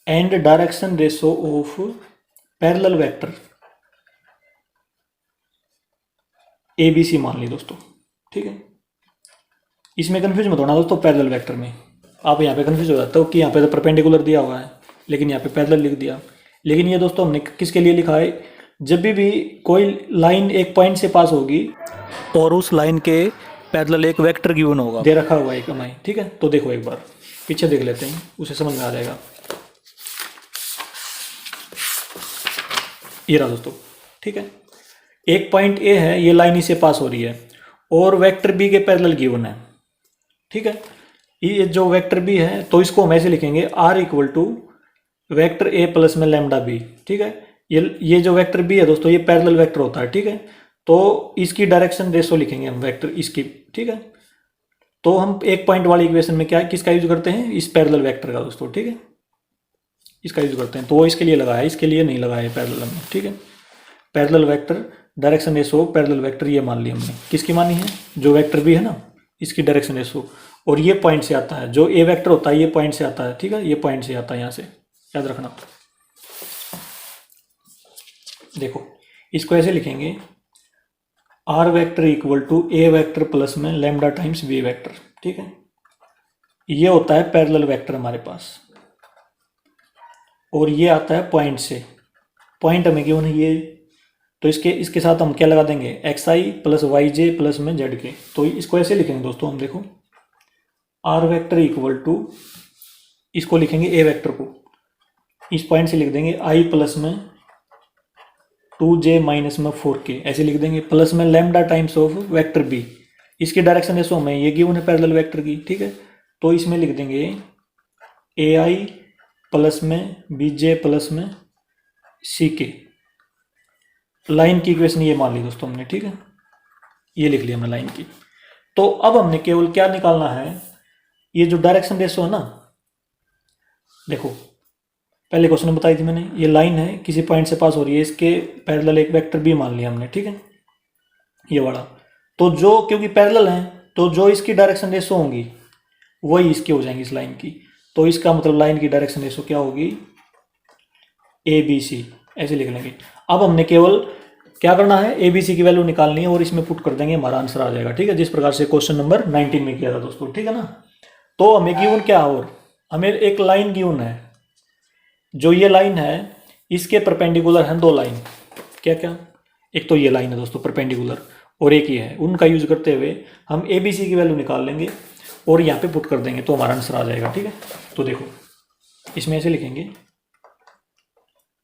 A: and direction ratio of parallel vector a B c मान ली दोस्तों, ठीक है। इसमें कंफ्यूज मत होना दोस्तों, पैरेलल वेक्टर में आप यहाँ पे कंफ्यूज हो जाते हो कि यहाँ पे तो परपेंडिकुलर दिया हुआ है लेकिन यहाँ पे पैरेलल लिख दिया। लेकिन ये दोस्तों हमने किसके लिए लिखा है, जब भी कोई लाइन एक पॉइंट से पास होगी और उस लाइन के पैरेलल एक वेक्टर गिवन होगा, दे रखा हुआ है एक हमें, ठीक है। तो देखो एक बार पीछे देख लेते हैं, उसे समझ में आ जाएगा। ये रहा दोस्तों, ठीक है, एक पॉइंट ए है, ये लाइन इसे पास हो रही है और वेक्टर बी के पैरेलल गिवन है, ठीक है। ये जो वेक्टर बी है तो इसको हम ऐसे लिखेंगे r equal to vector a plus में लैम्डा बी, ठीक है। ये जो वेक्टर बी है दोस्तों ये पैरेलल वेक्टर होता है, ठीक है। तो इसकी डायरेक्शन रेशो लिखेंगे हम वेक्टर इसकी, ठीक है। तो हम एक पॉइंट वाली इक्वेशन में क्या किसका यूज करते हैं, इस पैरेलल वेक्टर का दोस्तों, ठीक है, इसका यूज करते हैं। तो वो इसके लिए लगाया है, इसके लिए नहीं लगाया है पैरेलल में, ठीक है। Parallel vector direction ratio parallel vector ये मान ली हमने, किसकी मानी है, जो वेक्टर भी है ना इसकी डायरेक्शन रेशो, और ये पॉइंट से आता है, जो ए वेक्टर होता है ये पॉइंट से आता है, ठीक है, ये पॉइंट से आता है, यहाँ से याद रखना। देखो इसको ऐसे लिखेंगे r vector equal to a vector plus में लैम्डा टाइम्स बी वेक्टर, ठीक है। ये होता है पैरेलल वेक्टर हमारे पास, और ये आता है पॉइंट से, पॉइंट हमें क्यों नहीं ये, तो इसके साथ हम क्या लगा देंगे, एक्स आई प्लस वाई जे प्लस में जेड के। तो इसको ऐसे लिखेंगे दोस्तों हम, देखो आर वेक्टर इक्वल टू, इसको लिखेंगे ए वेक्टर को इस पॉइंट से लिख देंगे आई प्लस में 2j माइनस में 4k, ऐसे लिख देंगे, प्लस में lambda times of vector b, इसकी डायरेक्शन रेशो हमें ये गिवन है पैरेलल वेक्टर की, ठीक है। तो इसमें लिख देंगे ए आई प्लस में बी जे प्लस में सी के, लाइन की इक्वेशन ये मान ली दोस्तों हमने, ठीक है, ये लिख लिया हमने लाइन की। तो अब हमने केवल क्या निकालना है, ये जो डायरेक्शन रेशो है ना, देखो पहले क्वेश्चन में बताई थी मैंने, ये लाइन है किसी पॉइंट से पास हो रही है, इसके पैरेलल एक वेक्टर बी मान लिया हमने, ठीक है, ये वाला। तो जो क्योंकि पैरेलल है तो जो इसकी डायरेक्शन रेशो होंगी वही इसकी हो जाएंगी इस लाइन की। तो इसका मतलब लाइन की डायरेक्शन रेशो क्या होगी, ए बी सी, ऐसे लिख लेंगे। अब हमने केवल क्या करना है, ए बी सी की वैल्यू निकालनी है और इसमें पुट कर देंगे, हमारा आंसर आ जाएगा, ठीक है, जिस प्रकार से क्वेश्चन नंबर 19 में किया था दोस्तों, ठीक है ना। तो हमें गिवन क्या, और हमें एक लाइन गिवन है, जो ये लाइन है इसके परपेंडिकुलर हैं दो लाइन, क्या क्या, एक तो ये लाइन है दोस्तों परपेंडिकुलर और एक ये है, उनका यूज करते हुए हम ए बी सी की वैल्यू निकाल लेंगे और यहाँ पे पुट कर देंगे तो हमारा आंसर आ जाएगा, ठीक है। तो देखो इसमें ऐसे लिखेंगे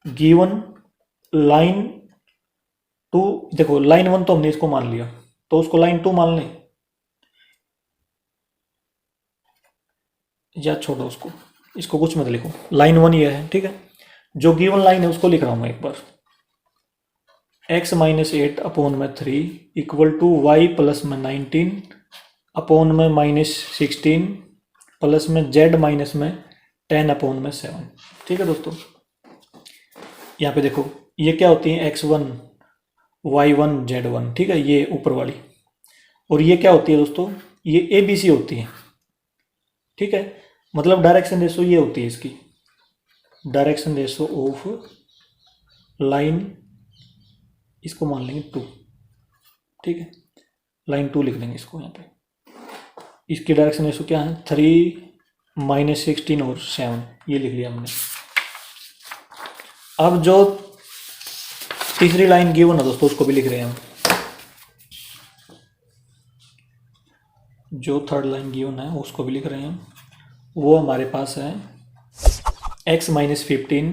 A: गिवन लाइन टू, देखो लाइन 1 तो हमने इसको मान लिया तो उसको लाइन 2 मान लें, या छोड़ो उसको, इसको कुछ मत लिखो, लाइन 1 ये है, ठीक है। जो गिवन लाइन है उसको लिख रहा हूं मैं एक बार, x माइनस 8 अपॉन में 3 इक्वल टू वाई प्लस में 19 अपॉन में -16 प्लस में z माइनस में 10 अपॉन में 7, ठीक है दोस्तों। यहाँ पे देखो ये क्या होती है, x1 y1 z1, ठीक है, ये ऊपर वाली, और ये क्या होती है दोस्तों, ये ए बी सी होती है, ठीक है। मतलब डायरेक्शन रेशो ये होती है इसकी, डायरेक्शन रेशो ऑफ लाइन, इसको मान लेंगे 2, ठीक है, लाइन 2 लिख देंगे इसको यहाँ पे। इसकी डायरेक्शन रेशो क्या है, 3 -16 और 7, ये लिख लिया हमने। अब जो तीसरी लाइन गिवन है दोस्तों उसको भी लिख रहे हैं हम, जो थर्ड लाइन गिवन है उसको भी लिख रहे हैं हम। वो हमारे पास है x माइनस 15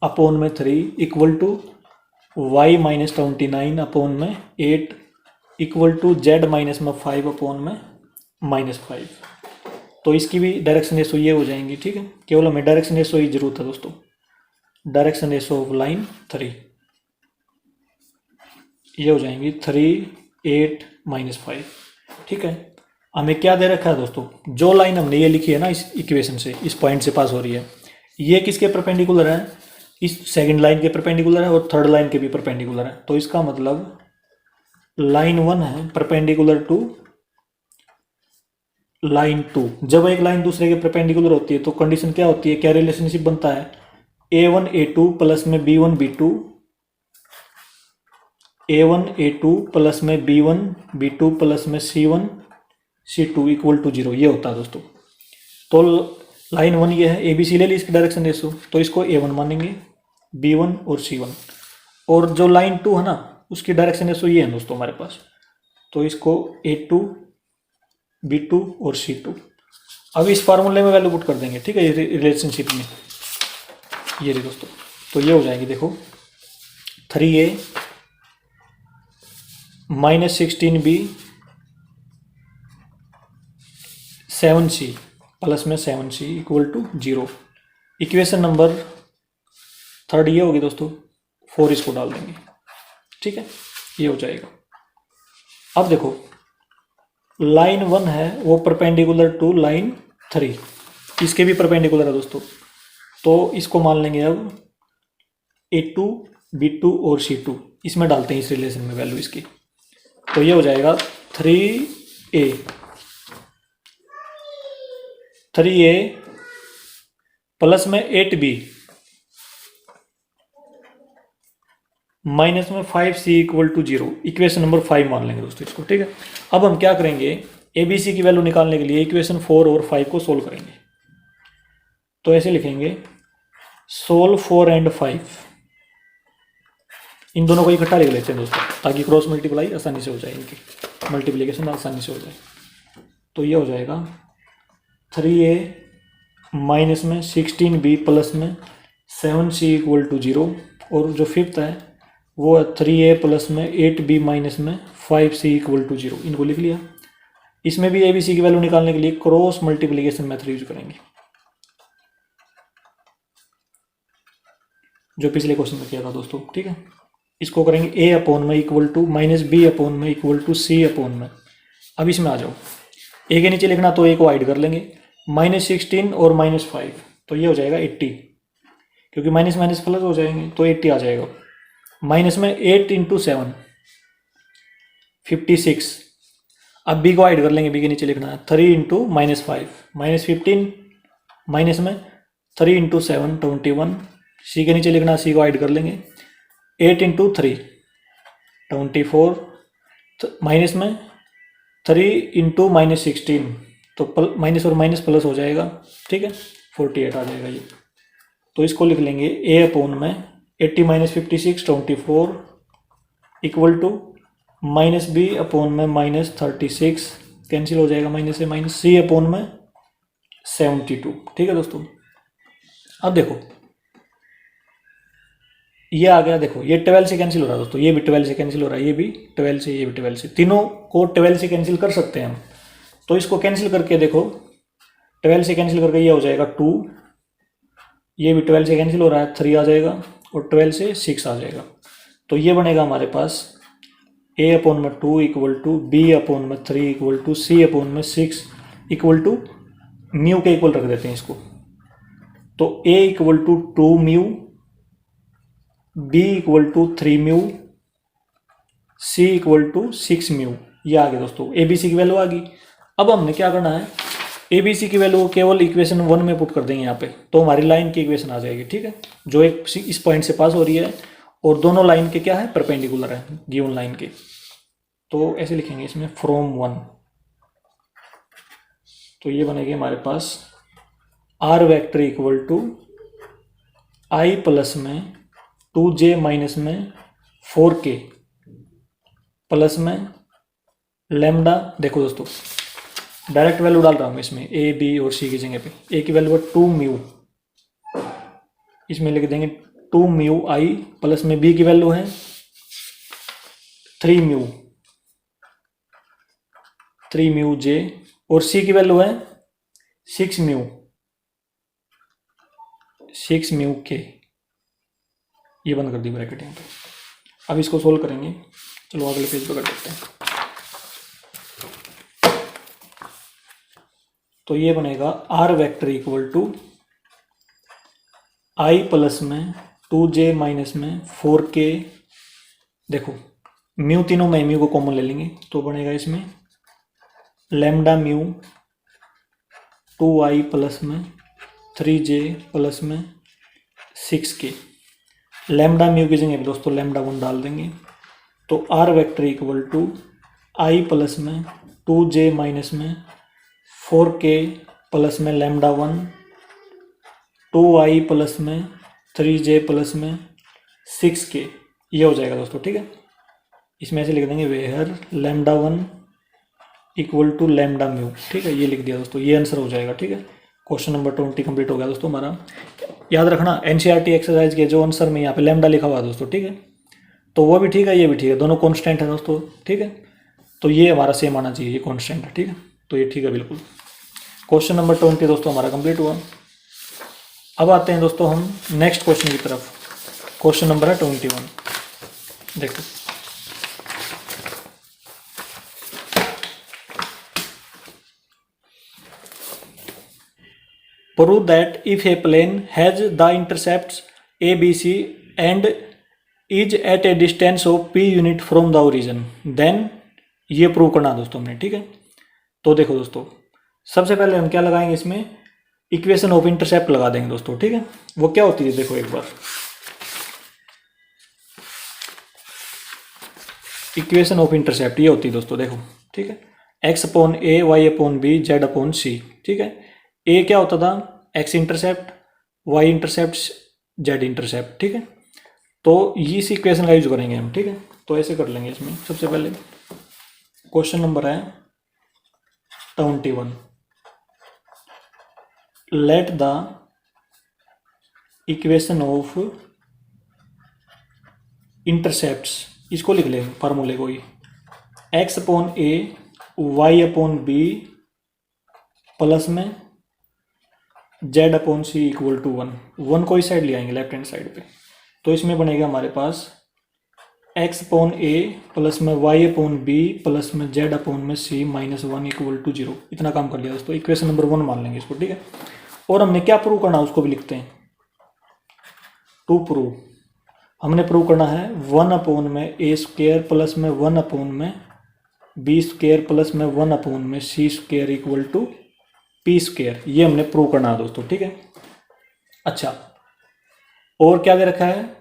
A: अपॉन में 3 equal to y minus 29 upon में 8 इक्वल टू z माइनस में 5 अपॉन में -5। तो इसकी भी डायरेक्शन रेशो ये हो जाएंगी, ठीक है। केवल हमें डायरेक्शन रेशो की जरूरत है दोस्तों, डायरेक्शन रेशो ऑफ लाइन 3 ये हो जाएंगी 3 8 -5, ठीक है। हमें क्या दे रखा है दोस्तों, जो लाइन हमने ये लिखी है ना इस इक्वेशन से, इस पॉइंट से पास हो रही है, ये किसके परपेंडिकुलर है, इस सेकंड लाइन के परपेंडिकुलर है और थर्ड लाइन के भी परपेंडिकुलर है। तो इसका मतलब लाइन 1 है परपेंडिकुलर टू लाइन 2। जब एक लाइन दूसरे के परपेंडिकुलर होती है तो कंडीशन क्या होती है, क्या रिलेशनशिप बनता है, a1 a2 प्लस में b1 b2, a1 a2 plus में b1 b2 प्लस में c1 c2 इक्वल टू 0, ये होता है दोस्तों। तो लाइन 1 ये है, ABC ले ली इसकी डायरेक्शन रेशो, तो इसको a1 मानेंगे, b1 और c1। और जो लाइन 2 है ना उसकी डायरेक्शन रेशो ये है दोस्तों हमारे पास, तो इसको a2 b2 और c2। अब इस फार्मूले में वैल्यू पुट कर देंगे, ठीक है, ये रिलेशनशिप में, ये रही दोस्तों। तो ये हो जाएगी देखो 3a minus 16b 7c plus में 7c equal to 0। Equation number third ये होगी दोस्तों, 4 इसको डाल देंगे, ठीक है, ये हो जाएगा। अब देखो लाइन 1 है वो परपेंडिकुलर टू लाइन 3, इसके भी परपेंडिकुलर है दोस्तों, तो इसको मान लेंगे अब a2 b2 और c2, इसमें डालते हैं इस रिलेशन में वैल्यू इसकी। तो ये हो जाएगा 3a प्लस में 8b माइनस में 5c equal to 0। Equation number 5 मान लेंगे दोस्तों इसको, ठीक है। अब हम क्या करेंगे, ABC की वैल्यू निकालने के लिए इक्वेशन 4 और 5 को सोल्व करेंगे। तो ऐसे लिखेंगे सोल्व 4 एंड 5, इन दोनों को इकट्ठा लिख लेते हैं दोस्तों ताकि क्रॉस मल्टीप्लाई आसानी से हो जाए, इनकी मल्टीप्लिकेशन आसानी से हो जाए। तो ये हो जाएगा 3a माइनस में 16b प्लस में 7c इक्वल टू 0, और जो फिफ्थ है वो है 3a प्लस में 8b माइनस में 5c इक्वल टू 0। इनको लिख लिया। इसमें भी ABC की वैल्यू निकालने के लिए क्रॉस मल्टीप्लिकेशन मेथड यूज करेंगे, जो पिछले क्वेश्चन में किया था दोस्तों, ठीक है। इसको करेंगे a अपॉन में equal to minus b upon में इक्वल टू c अपॉन में। अब इसमें आ जाओ, a के नीचे लिखना तो a को हाइड कर लेंगे, -16 और -5, तो ये हो जाएगा 80, क्योंकि माइनस माइनस प्लस हो जाएंगे तो 80 आ जाएगा। माइनस में 8 इंटू 7 56। अब b को हाइड कर लेंगे, b के नीचे लिखना है 3 इंटू -5 -15, माइनस में 3 इंटू 7 21, c के नीचे लिखना है, c को हाइड कर लेंगे 8 इंटू 3 24, माइनस में 3 इंटू -16, तो माइनस और माइनस प्लस हो जाएगा, ठीक है, 48 आ जाएगा ये। तो इसको लिख लेंगे a अपॉन में 80 minus 56 24 equal to minus b upon में -36, कैंसिल हो जाएगा माइनस से माइनस, c अपॉन में 72, ठीक है दोस्तों। अब देखो ये आ गया, देखो ये 12 से कैंसिल हो रहा है दोस्तों, ये भी 12 से कैंसिल हो रहा है, ये भी 12 से, ये भी 12 से, तीनों को 12 से कैंसिल कर सकते हैं हम। तो इसको कैंसिल करके देखो, 12 से कैंसिल करके ये हो जाएगा 2, ये भी 12 से कैंसिल हो रहा है 3 आ जाएगा, और 12 से 6 आ जाएगा। तो ये बनेगा हमारे पास a अपॉन में 2 इक्वल टू b अपॉन में 3 इक्वल टू c अपॉन में 6 इक्वल टू म्यू के इक्वल रख देते हैं इसको। तो a equal to 2 mu, b equal to 3 mu, c equal to 6 mu. ये आ गया दोस्तों, ABC की वैल्यू आ गई। अब हमने क्या करना है, ABC की वैल्यू केवल इक्वेशन 1 में पुट कर देंगे यहाँ पे, तो हमारी लाइन की इक्वेशन आ जाएगी, ठीक है, जो एक इस पॉइंट से पास हो रही है और दोनों लाइन के क्या है, परपेंडिकुलर है गिवन लाइन के। तो ऐसे लिखेंगे इसमें फ्रॉम 1, तो ये बनेगी हमारे पास r vector equal to i plus में 2j माइनस में 4k प्लस में लैम्डा। देखो दोस्तों डायरेक्ट वैल्यू डाल रहा हूँ इसमें, a b और c की जगह पे। a की वैल्यू है 2 म्यू, इसमें लिख देंगे 2 म्यू i, प्लस में b की वैल्यू है 3 म्यू, 3 म्यू j, और c की वैल्यू है 6 म्यू, 6 म्यू k। ये बंद कर दी ब्रैकेट यहाँ पे। अब इसको सोल्व करेंगे, चलो अगले पेज पे कर देते हैं। तो ये बनेगा r vector equal to i plus में 2j माइनस में 4k, देखो म्यू तीनों में म्यू को कॉमन ले लेंगे तो बनेगा इसमें लैम्डा म्यू 2i प्लस में 3j प्लस में 6k। लैम्डा म्यू की जगह दोस्तों लैम्डा 1 डाल देंगे तो r vector equal to i plus में 2j माइनस में 4k प्लस में लैम्डा 1 2i प्लस में 3j प्लस में 6k, ये हो जाएगा दोस्तों। ठीक है, इसमें ऐसे लिख देंगे where lambda 1 equal to lambda mu. ठीक है, ये लिख दिया दोस्तों, ये आंसर हो जाएगा। ठीक है, क्वेश्चन नंबर 20 कंप्लीट हो गया दोस्तों हमारा। याद रखना एनसीईआरटी एक्सरसाइज के जो आंसर में यहाँ पे लैम्डा लिखा हुआ है दोस्तों, ठीक है, तो वो भी ठीक है, ये भी ठीक है, दोनों कॉन्स्टेंट है दोस्तों। ठीक है, तो ये हमारा सेम आना चाहिए, ये कॉन्स्टेंट है। ठीक है, तो ये ठीक है बिल्कुल। क्वेश्चन नंबर 20 दोस्तों हमारा कंप्लीट हुआ। अब आते हैं दोस्तों हम नेक्स्ट क्वेश्चन की तरफ। क्वेश्चन नंबर है 21, देखो prove that if a plane has the intercepts a b c and is at a distance of p unit from the origin then, ये प्रूव करना दोस्तों हमने। ठीक है, तो देखो दोस्तों सबसे पहले हम क्या लगाएंगे, इसमें इक्वेशन ऑफ इंटरसेप्ट लगा देंगे दोस्तों। ठीक है, वो क्या होती है देखो एक बार, इक्वेशन ऑफ इंटरसेप्ट ये होती है दोस्तों, देखो। ठीक है, x upon a, y upon b, z upon c. ठीक है, ए क्या होता था, x intercept, y intercept, z intercept. ठीक है, तो इस इक्वेशन का यूज करेंगे हम। ठीक है, तो ऐसे कर लेंगे इसमें। सबसे पहले क्वेश्चन नंबर है 21, let the equation of intercepts, इसको लिख लेंगे फार्मूले को ही, x upon a, y upon b plus में z upon c equal to 1 को इस साइड ले आएंगे लेफ्ट हैंड साइड पे, तो इसमें बनेगा हमारे पास x अपॉन ए प्लस में y अपॉन बी प्लस में z अपॉन में c माइनस 1 इक्वल टू 0। इतना काम कर लिया दोस्तों, इक्वेशन नंबर 1 मान लेंगे इसको। ठीक है, और हमने क्या प्रूव करना है उसको भी लिखते हैं, टू प्रूव। हमने प्रूव करना है 1 अपॉन में ए स्क्वेयर प्लस में 1 अपॉन में बी स्क्वेयर प्लस में 1 अपॉन में c square equal to p square, ये हमने प्रूव करना है दोस्तों। ठीक है, अच्छा और क्या दे रखा है,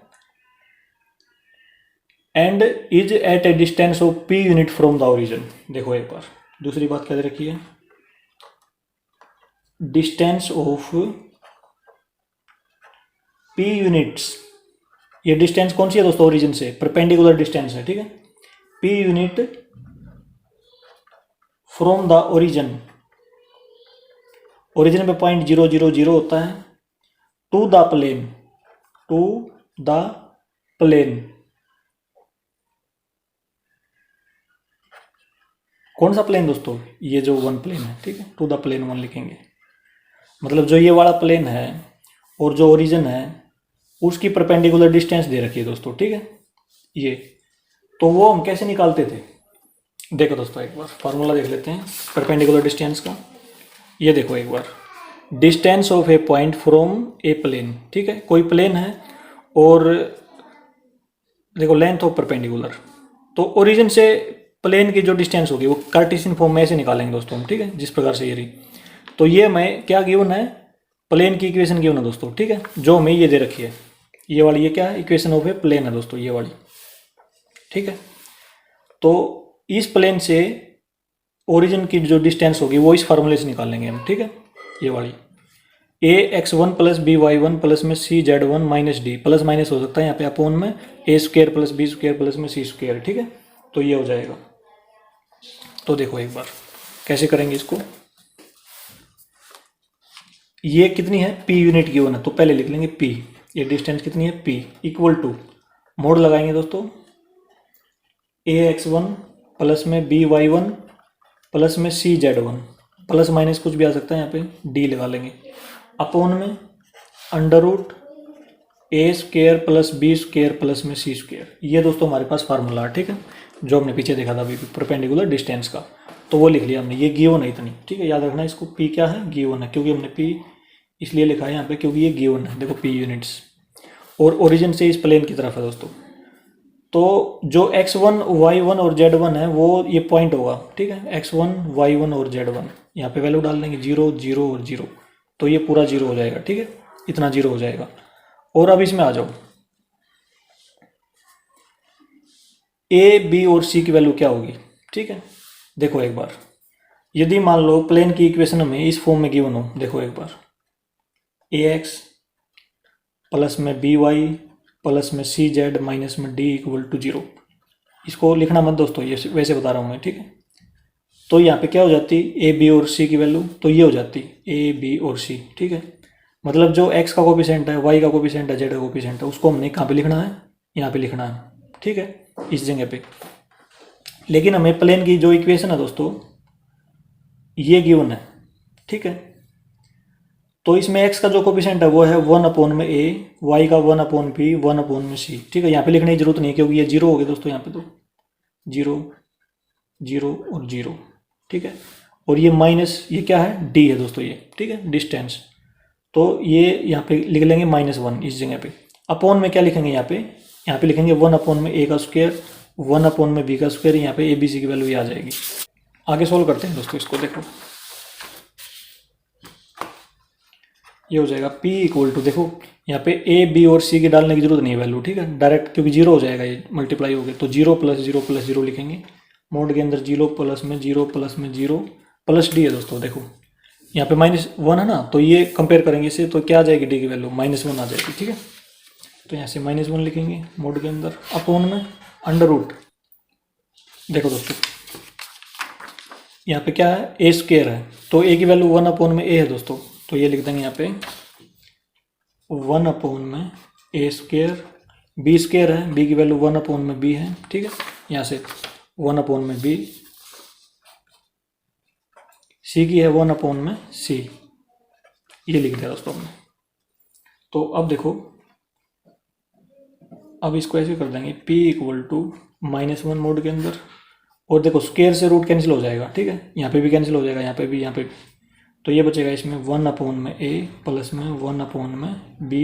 A: and is at a distance of p unit from the origin. देखो एक बार दूसरी बात क्या दे रखी है, डिस्टेंस ऑफ पी यूनिट्स। ये डिस्टेंस कौन सी है दोस्तों, ओरिजिन से परपेंडिकुलर डिस्टेंस है। ठीक है, p unit from the origin, origin पे 0.000 होता है, to the plane, to the plane, कौन सा प्लेन दोस्तों, ये जो 1 प्लेन है। ठीक है, टू द प्लेन 1 लिखेंगे, मतलब जो ये वाला प्लेन है और जो ओरिजिन है उसकी परपेंडिकुलर डिस्टेंस दे रखी है दोस्तों। ठीक है, ये तो वो हम कैसे निकालते थे, देखो दोस्तों एक बार फार्मूला देख लेते हैं परपेंडिकुलर डिस्टेंस का। ये देखो एक बार, distance of a point from a plane. ठीक है, कोई प्लेन है और देखो लेंथ ऑफ परपेंडिकुलर, तो ओरिजिन से प्लेन की जो डिस्टेंस होगी वो कार्टेशियन फॉर्म में ऐसे निकालेंगे दोस्तों हम। ठीक है, जिस प्रकार से ये रही, तो ये मैं क्या गिवन है, प्लेन की इक्वेशन गिवन है दोस्तों। ठीक है, जो हमें ये दे रखी है, ये वाली, ये क्या है, इक्वेशन ऑफ ए प्लेन है दोस्तों, ये वाली। ठीक है, तो इस प्लेन से ओरिजिन की जो डिस्टेंस होगी वो इस फार्मूले से निकालेंगे हम। ठीक है, ये वाली, ए x1 plus B y1 plus में c z1 minus d, plus minus हो सकता है यहाँ पे अपोन में a square plus b square plus में सी स्क्वेयर। ठीक है, तो ये हो जाएगा। तो देखो एक बार कैसे करेंगे इसको, ये कितनी है, p यूनिट की वन है, तो पहले लिख लेंगे p, ये डिस्टेंस कितनी है p इक्वल टू, मोड लगाएंगे दोस्तों, ए x1 प्लस में बी y1 प्लस में सी z1, प्लस माइनस कुछ भी आ सकता है यहाँ पे, डी लगा लेंगे, अपोन में under root a square plus b square plus में सी स्क्वेयर। ये दोस्तों हमारे पास फार्मूला है। ठीक है, जो हमने पीछे देखा था अभी परपेंडिकुलर डिस्टेंस का। तो वो लिख लिया हमने, ये गिवन है इतनी, ठीक है। याद रखना इसको, पी क्या है, गिवन है, क्योंकि हमने पी इसलिए लिखा है यहाँ पे क्योंकि ये गिवन है, देखो पी यूनिट्स, और ओरिजिन से इस प्लेन की तरफ है दोस्तों। तो जो x1 y1 और z1 है वो ये पॉइंट होगा, ठीक है, x1 y1 और z1, यहाँ पे वैल्यू डाल देंगे 0 0 और 0, तो ये पूरा 0 हो जाएगा, ठीक है, इतना 0 हो जाएगा। और अब इसमें आ जाओ, ए बी और सी की वैल्यू क्या होगी, ठीक है। देखो एक बार, यदि मान लो प्लेन की इक्वेशन में इस फॉर्म में गिवन हो, देखो एक बार, ए एक्स प्लस में बी वाई प्लस में सी जेड माइनस में डी इक्वल टू 0, इसको लिखना मत दोस्तों, ये वैसे बता रहा हूँ मैं, ठीक है। तो यहाँ पे क्या हो जाती, ए बी और सी की वैल्यू, तो ये हो जाती ए बी और सी, ठीक है। मतलब जो एक्स का कोफिशिएंट है, वाई का कोफिशिएंट है, जेड का कोफिशिएंट है, उसको हमने कहाँ पे लिखना है, यहाँ पे लिखना है, ठीक है, इस जगह पे। लेकिन हमें प्लेन की जो इक्वेशन है दोस्तों ये गिवन है, ठीक है। तो इसमें x का जो कोफिशिएंट है वो है 1 में a, y का 1 b 1 में c, ठीक है। यहाँ पे लिखने की जरूरत नहीं है क्योंकि ये 0 हो गया दोस्तों, यहाँ पे तो 0 0 और 0, ठीक है। और ये माइनस, ये क्या है, d है दोस्तों ये, ठीक है, डिस्टेंस। तो ये यहाँ पे लिख लेंगे -1 इस जगह पे। अपॉन में क्या लिखेंगे, यहाँ पे लिखेंगे 1 में a का स्क्वायर 1 में b का स्क्वायर, यहाँ पे a b c की वैल्यू ये आ जाएगी। आगे सोल्व करते हैं दोस्तों इसको, देखो ये हो जाएगा P इक्वल टू, देखो यहाँ पे A B और C की डालने की जरूरत नहीं है वैल्यू, ठीक है, डायरेक्ट, क्योंकि 0 हो जाएगा, ये मल्टीप्लाई हो गया, तो 0 + 0 + 0 लिखेंगे, मोड के अंदर 0 प्लस में 0 प्लस में 0 प्लस D है दोस्तों। देखो यहाँ पे -1 है ना, तो ये कंपेयर करेंगे इससे, तो क्या आ जाएगी D की वैल्यू, -1 आ जाएगी, ठीक है। तो यहाँ से -1 लिखेंगे मोड के अंदर, अपॉन में अंडर रूट, देखो दोस्तों यहाँ पे क्या है, a स्क्वायर है, तो a की वैल्यू 1 में a है दोस्तों, तो ये लिख देंगे यहाँ पे 1 में a स्क्वायर, b स्क्वायर है, b की वैल्यू 1 में b है, ठीक है। यहाँ से 1 में b, c की है 1 में c, ये लिख दिया दोस्तों हमने। तो अब देखो, अब इसको ऐसे कर देंगे p इक्वल टू -1 मोड के अंदर, और देखो स्क्वायर से रूट कैंसिल हो जाएगा, ठीक है, यहाँ पे भी कैंसिल हो जाएगा, यहाँ पे भी, यहाँ पे भी। तो ये बचेगा इसमें 1 में a प्लस में 1 में b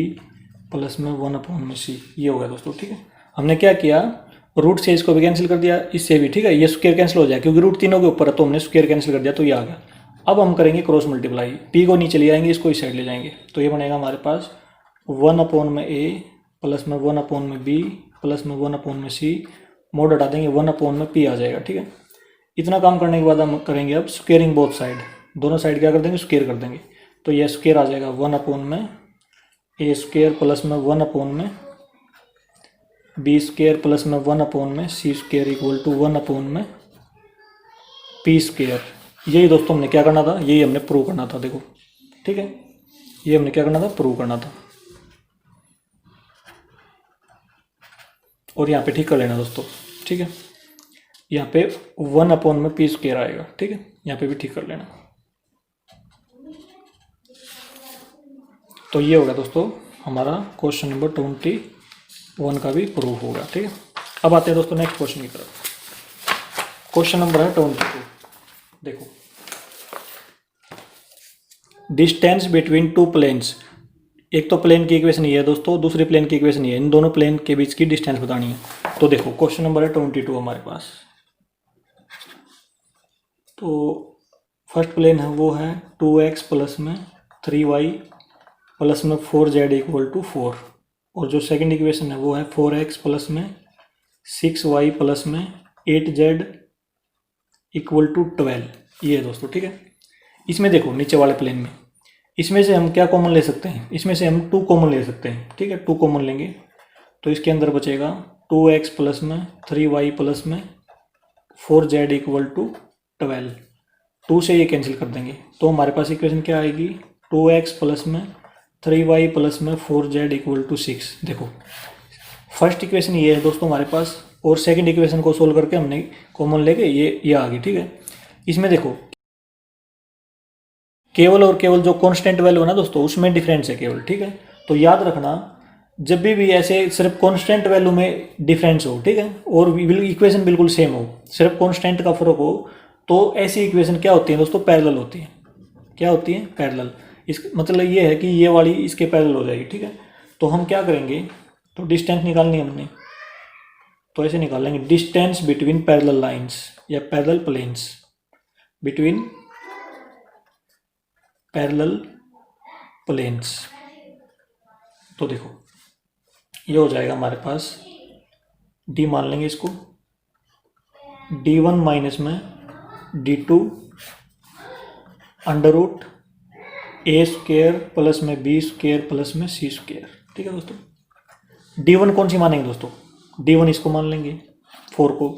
A: प्लस में 1 में c, ये हो गया दोस्तों, ठीक है। हमने क्या किया, रूट से इसको भी कैंसिल कर दिया, इससे भी, ठीक है, ये स्क्वायर कैंसिल हो जाएगा क्योंकि रूट तीनों के ऊपर है, तो हमने स्क्वायर कैंसिल कर दिया, तो ये आ गया। अब हम करेंगे क्रॉस मल्टीप्लाई, p को नीचे ले आएंगे, इसको इस साइड ले जाएंगे, तो ये बनेगा हमारे पास 1 में a प्लस में 1 में b प्लस में 1 में c, मोड हटा देंगे, 1 में p आ जाएगा, ठीक है। इतना काम करने के बाद हम करेंगे अब स्क्वेयरिंग बोथ साइड, दोनों साइड क्या कर देंगे, स्क्वेयर कर देंगे, तो यह स्क्वेयर आ जाएगा 1 में a स्क्वेयर प्लस में 1 में b स्क्वेयर प्लस में 1 में c स्क्वेयर इक्वल टू 1 में p स्क्वेयर। यही दोस्तों हमने क्या करना था, यही हमने प्रूव करना था, देखो, ठीक है, ये हमने क्या करना था, प्रूव करना था। और यहाँ पे ठीक कर लेना दोस्तों, ठीक है, यहाँ पे 1 में p स्क्वेयर आएगा, ठीक है, यहाँ पे भी ठीक कर लेना। तो ये होगा दोस्तों हमारा क्वेश्चन नंबर 21 का भी प्रूफ होगा, ठीक है। अब आते हैं दोस्तों नेक्स्ट क्वेश्चन की तरफ। क्वेश्चन नंबर है 22, देखो, डिस्टेंस बिटवीन टू प्लेन्स, एक तो प्लेन की इक्वेशन ये है दोस्तों, दूसरी प्लेन की इक्वेशन ये है, इन दोनों प्लेन के बीच की डिस्टेंस बतानी है। तो देखो क्वेश्चन नंबर है 22 हमारे पास। तो फर्स्ट प्लेन है वो है 2x प्लस में 3y प्लस में 4z इक्वल टू 4, और जो सेकंड इक्वेशन है वो है 4x प्लस में 6y प्लस में 8z इक्वल टू 12, ये है दोस्तों, ठीक है। इसमें देखो नीचे वाले प्लेन में, इसमें से हम क्या कॉमन ले सकते हैं, इसमें से हम 2 कॉमन ले सकते हैं, ठीक है, 2 कॉमन लेंगे, तो इसके अंदर बचेगा 2x प्लस में 3y प्लस में 4z इक्वल टू 12, 2 से ये कैंसिल कर देंगे, तो हमारे पास इक्वेशन क्या आएगी, 2x प्लस में 3y प्लस में 4z इक्वल टू 6। देखो फर्स्ट इक्वेशन ये है दोस्तों हमारे पास, और सेकंड इक्वेशन को सोल्व करके हमने कॉमन लेके ये आ गई, ठीक है। इसमें देखो केवल और केवल जो कांस्टेंट वैल्यू है ना दोस्तों, उसमें डिफरेंस है केवल, ठीक है। तो याद रखना जब भी ऐसे सिर्फ कांस्टेंट वैल्यू में डिफरेंस हो, ठीक है, और इक्वेशन बिल्कुल सेम हो, सिर्फ कांस्टेंट का फर्क हो, तो ऐसी इक्वेशन क्या होती है दोस्तों, पैरेलल होती है। क्या होती है, पैरेलल। इस मतलब ये है कि ये वाली इसके पैरेलल हो जाएगी, ठीक है। तो हम क्या करेंगे, तो डिस्टेंस निकालनी है हमने, तो ऐसे निकाल लेंगे, डिस्टेंस बिटवीन पैरेलल लाइंस या parallel planes, between parallel planes. तो देखो ये हो जाएगा हमारे पास, d मान लेंगे इसको, d1 माइनस में d2 under root a square plus में बी स्क्वेयर प्लस में सी स्क्वेयर, ठीक है दोस्तों। d1 कौन सी मानेंगे दोस्तों, d1 इसको मान लेंगे 4 को,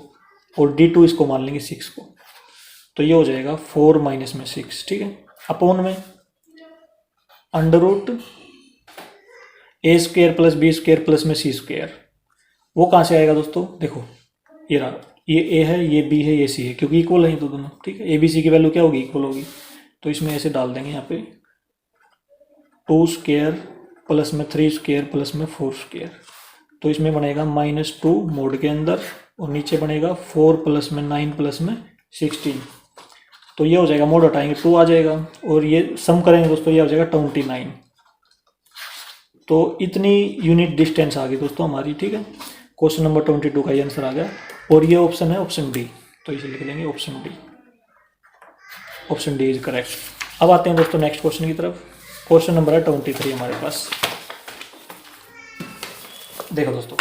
A: और d2 इसको मान लेंगे 6 को। तो ये हो जाएगा 4 माइनस में 6, ठीक है, अपॉन में under root a square plus b square plus में सी स्क्वेयर। वो कहाँ से आएगा दोस्तों, देखो ये रहा, ये ए है, ये बी है, ये सी है, क्योंकि इक्वल है तो दोनों, ठीक है। ए बी सी की वैल्यू क्या होगी, इक्वल होगी। तो इसमें ऐसे डाल देंगे यहाँ पे 2 स्क्वेयर प्लस में 3 स्क्वेयर प्लस में 4 स्क्वेयर। तो इसमें बनेगा -2 मोड के अंदर, और नीचे बनेगा 4 प्लस में 9 प्लस में 16। तो ये हो जाएगा, मोड हटाएंगे 2 आ जाएगा, और ये सम करेंगे दोस्तों, ये हो जाएगा 29। तो इतनी यूनिट डिस्टेंस आ गई दोस्तों हमारी, ठीक है। क्वेश्चन नंबर 22 का ये आंसर आ गया, और ये ऑप्शन है ऑप्शन डी, तो इसे लिख लेंगे option D. Option D is correct. अब आते हैं दोस्तों नेक्स्ट क्वेश्चन की तरफ। क्वेश्चन नंबर है 23 हमारे पास। देखो दोस्तों,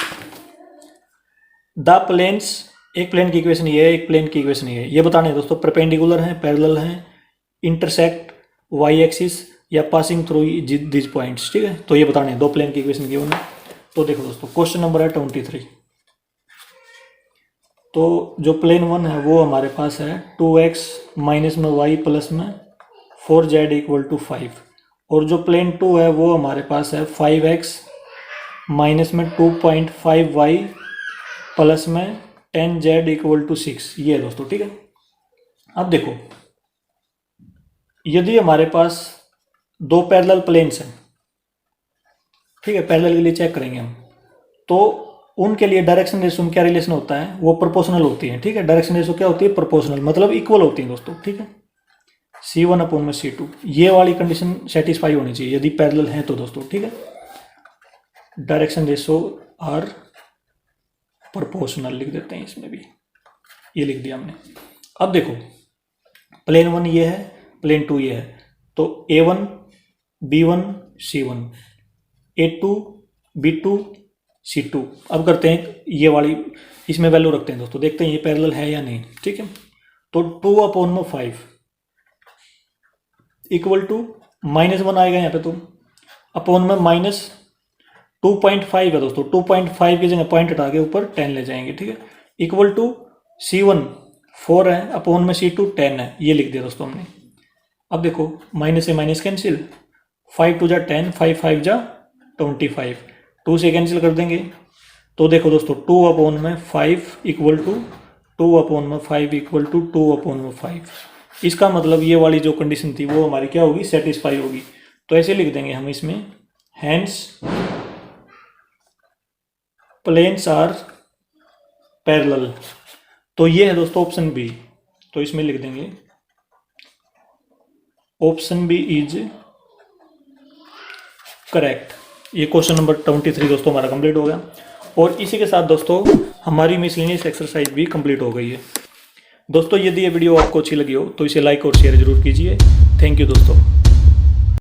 A: द प्लेन्स, एक प्लेन की इक्वेशन ये है, एक प्लेन की इक्वेशन ये है। ये बताने हैं दोस्तों परपेंडिकुलर हैं, पैरेलल हैं, इंटरसेक्ट वाई एक्सिस या पासिंग थ्रू दिस पॉइंट्स, ठीक है। तो ये बताने हैं, दो प्लेन की इक्वेशन गिवन है। तो देखो दोस्तों क्वेश्चन नंबर है 23। तो जो प्लेन 1 है वो हमारे पास है 2x माइनस में y प्लस में 4z इक्वल टू 5, और जो प्लेन 2 है वो हमारे पास है 5x माइनस में 2.5y प्लस में 10z इक्वल टू 6। ये है दोस्तों, ठीक है। अब देखो, यदि हमारे पास दो पैरेलल प्लेन्स हैं, ठीक है, पैरेलल के लिए चेक करेंगे हम, तो उनके लिए डायरेक्शन रेशो में क्या रिलेशन होता है, वो प्रोपोर्शनल होती है, ठीक है। डायरेक्शन रेशो क्या होती है, प्रोपोर्शनल, मतलब इक्वल होती है दोस्तों, ठीक है। C1 अपॉन में C2, ये वाली कंडीशन सेटिस्फाई होनी चाहिए यदि पैरेलल हैं तो दोस्तों, ठीक है। डायरेक्शन रेशो आर प्रोपोर्शनल लिख देते हैं इसमें भी, ये लिख दिया हमने। अब देखो प्लेन 1 ये है, प्लेन 2 ये है, तो A1 B1 C1, A2 B2 C2। अब करते हैं ये वाली, इसमें वैल्यू रखते हैं दोस्तों, देखते हैं ये पैरेलल है या नहीं, ठीक है। तो 2 अपॉन में 5 इक्वल टू -1 आएगा यहाँ पे, तो अपॉन में -2.5 है दोस्तों। 2.5 की जगह पॉइंट हटा के ऊपर 10 ले जाएंगे, ठीक है। इक्वल टू C1 4 है, अपॉन में C2 10 है, ये लिख दिया दोस्तों हमने। अब देखो माइनस से माइनस कैंसिल, 5 2 जा 10, 5 5 जा 25, 2 से कैंसिल कर देंगे। तो देखो दोस्तों 2 अपॉन में 5 इक्वल टू 2 अपॉन में 5 इक्वल टू 2 अपॉन में 5। इसका मतलब ये वाली जो कंडीशन थी वो हमारी क्या होगी, सेटिस्फाई होगी। तो ऐसे लिख देंगे हम इसमें, हैंस प्लेन्स आर पैरेलल। तो ये है दोस्तों ऑप्शन बी, तो इसमें लिख देंगे ऑप्शन बी इज करेक्ट। ये क्वेश्चन नंबर 23 दोस्तों हमारा कंप्लीट हो गया, और इसी के साथ दोस्तों हमारी मिसलेनियस एक्सरसाइज भी कंप्लीट हो गई है। दोस्तों यदि ये वीडियो आपको अच्छी लगी हो तो इसे लाइक और शेयर जरूर कीजिए। थैंक यू दोस्तों।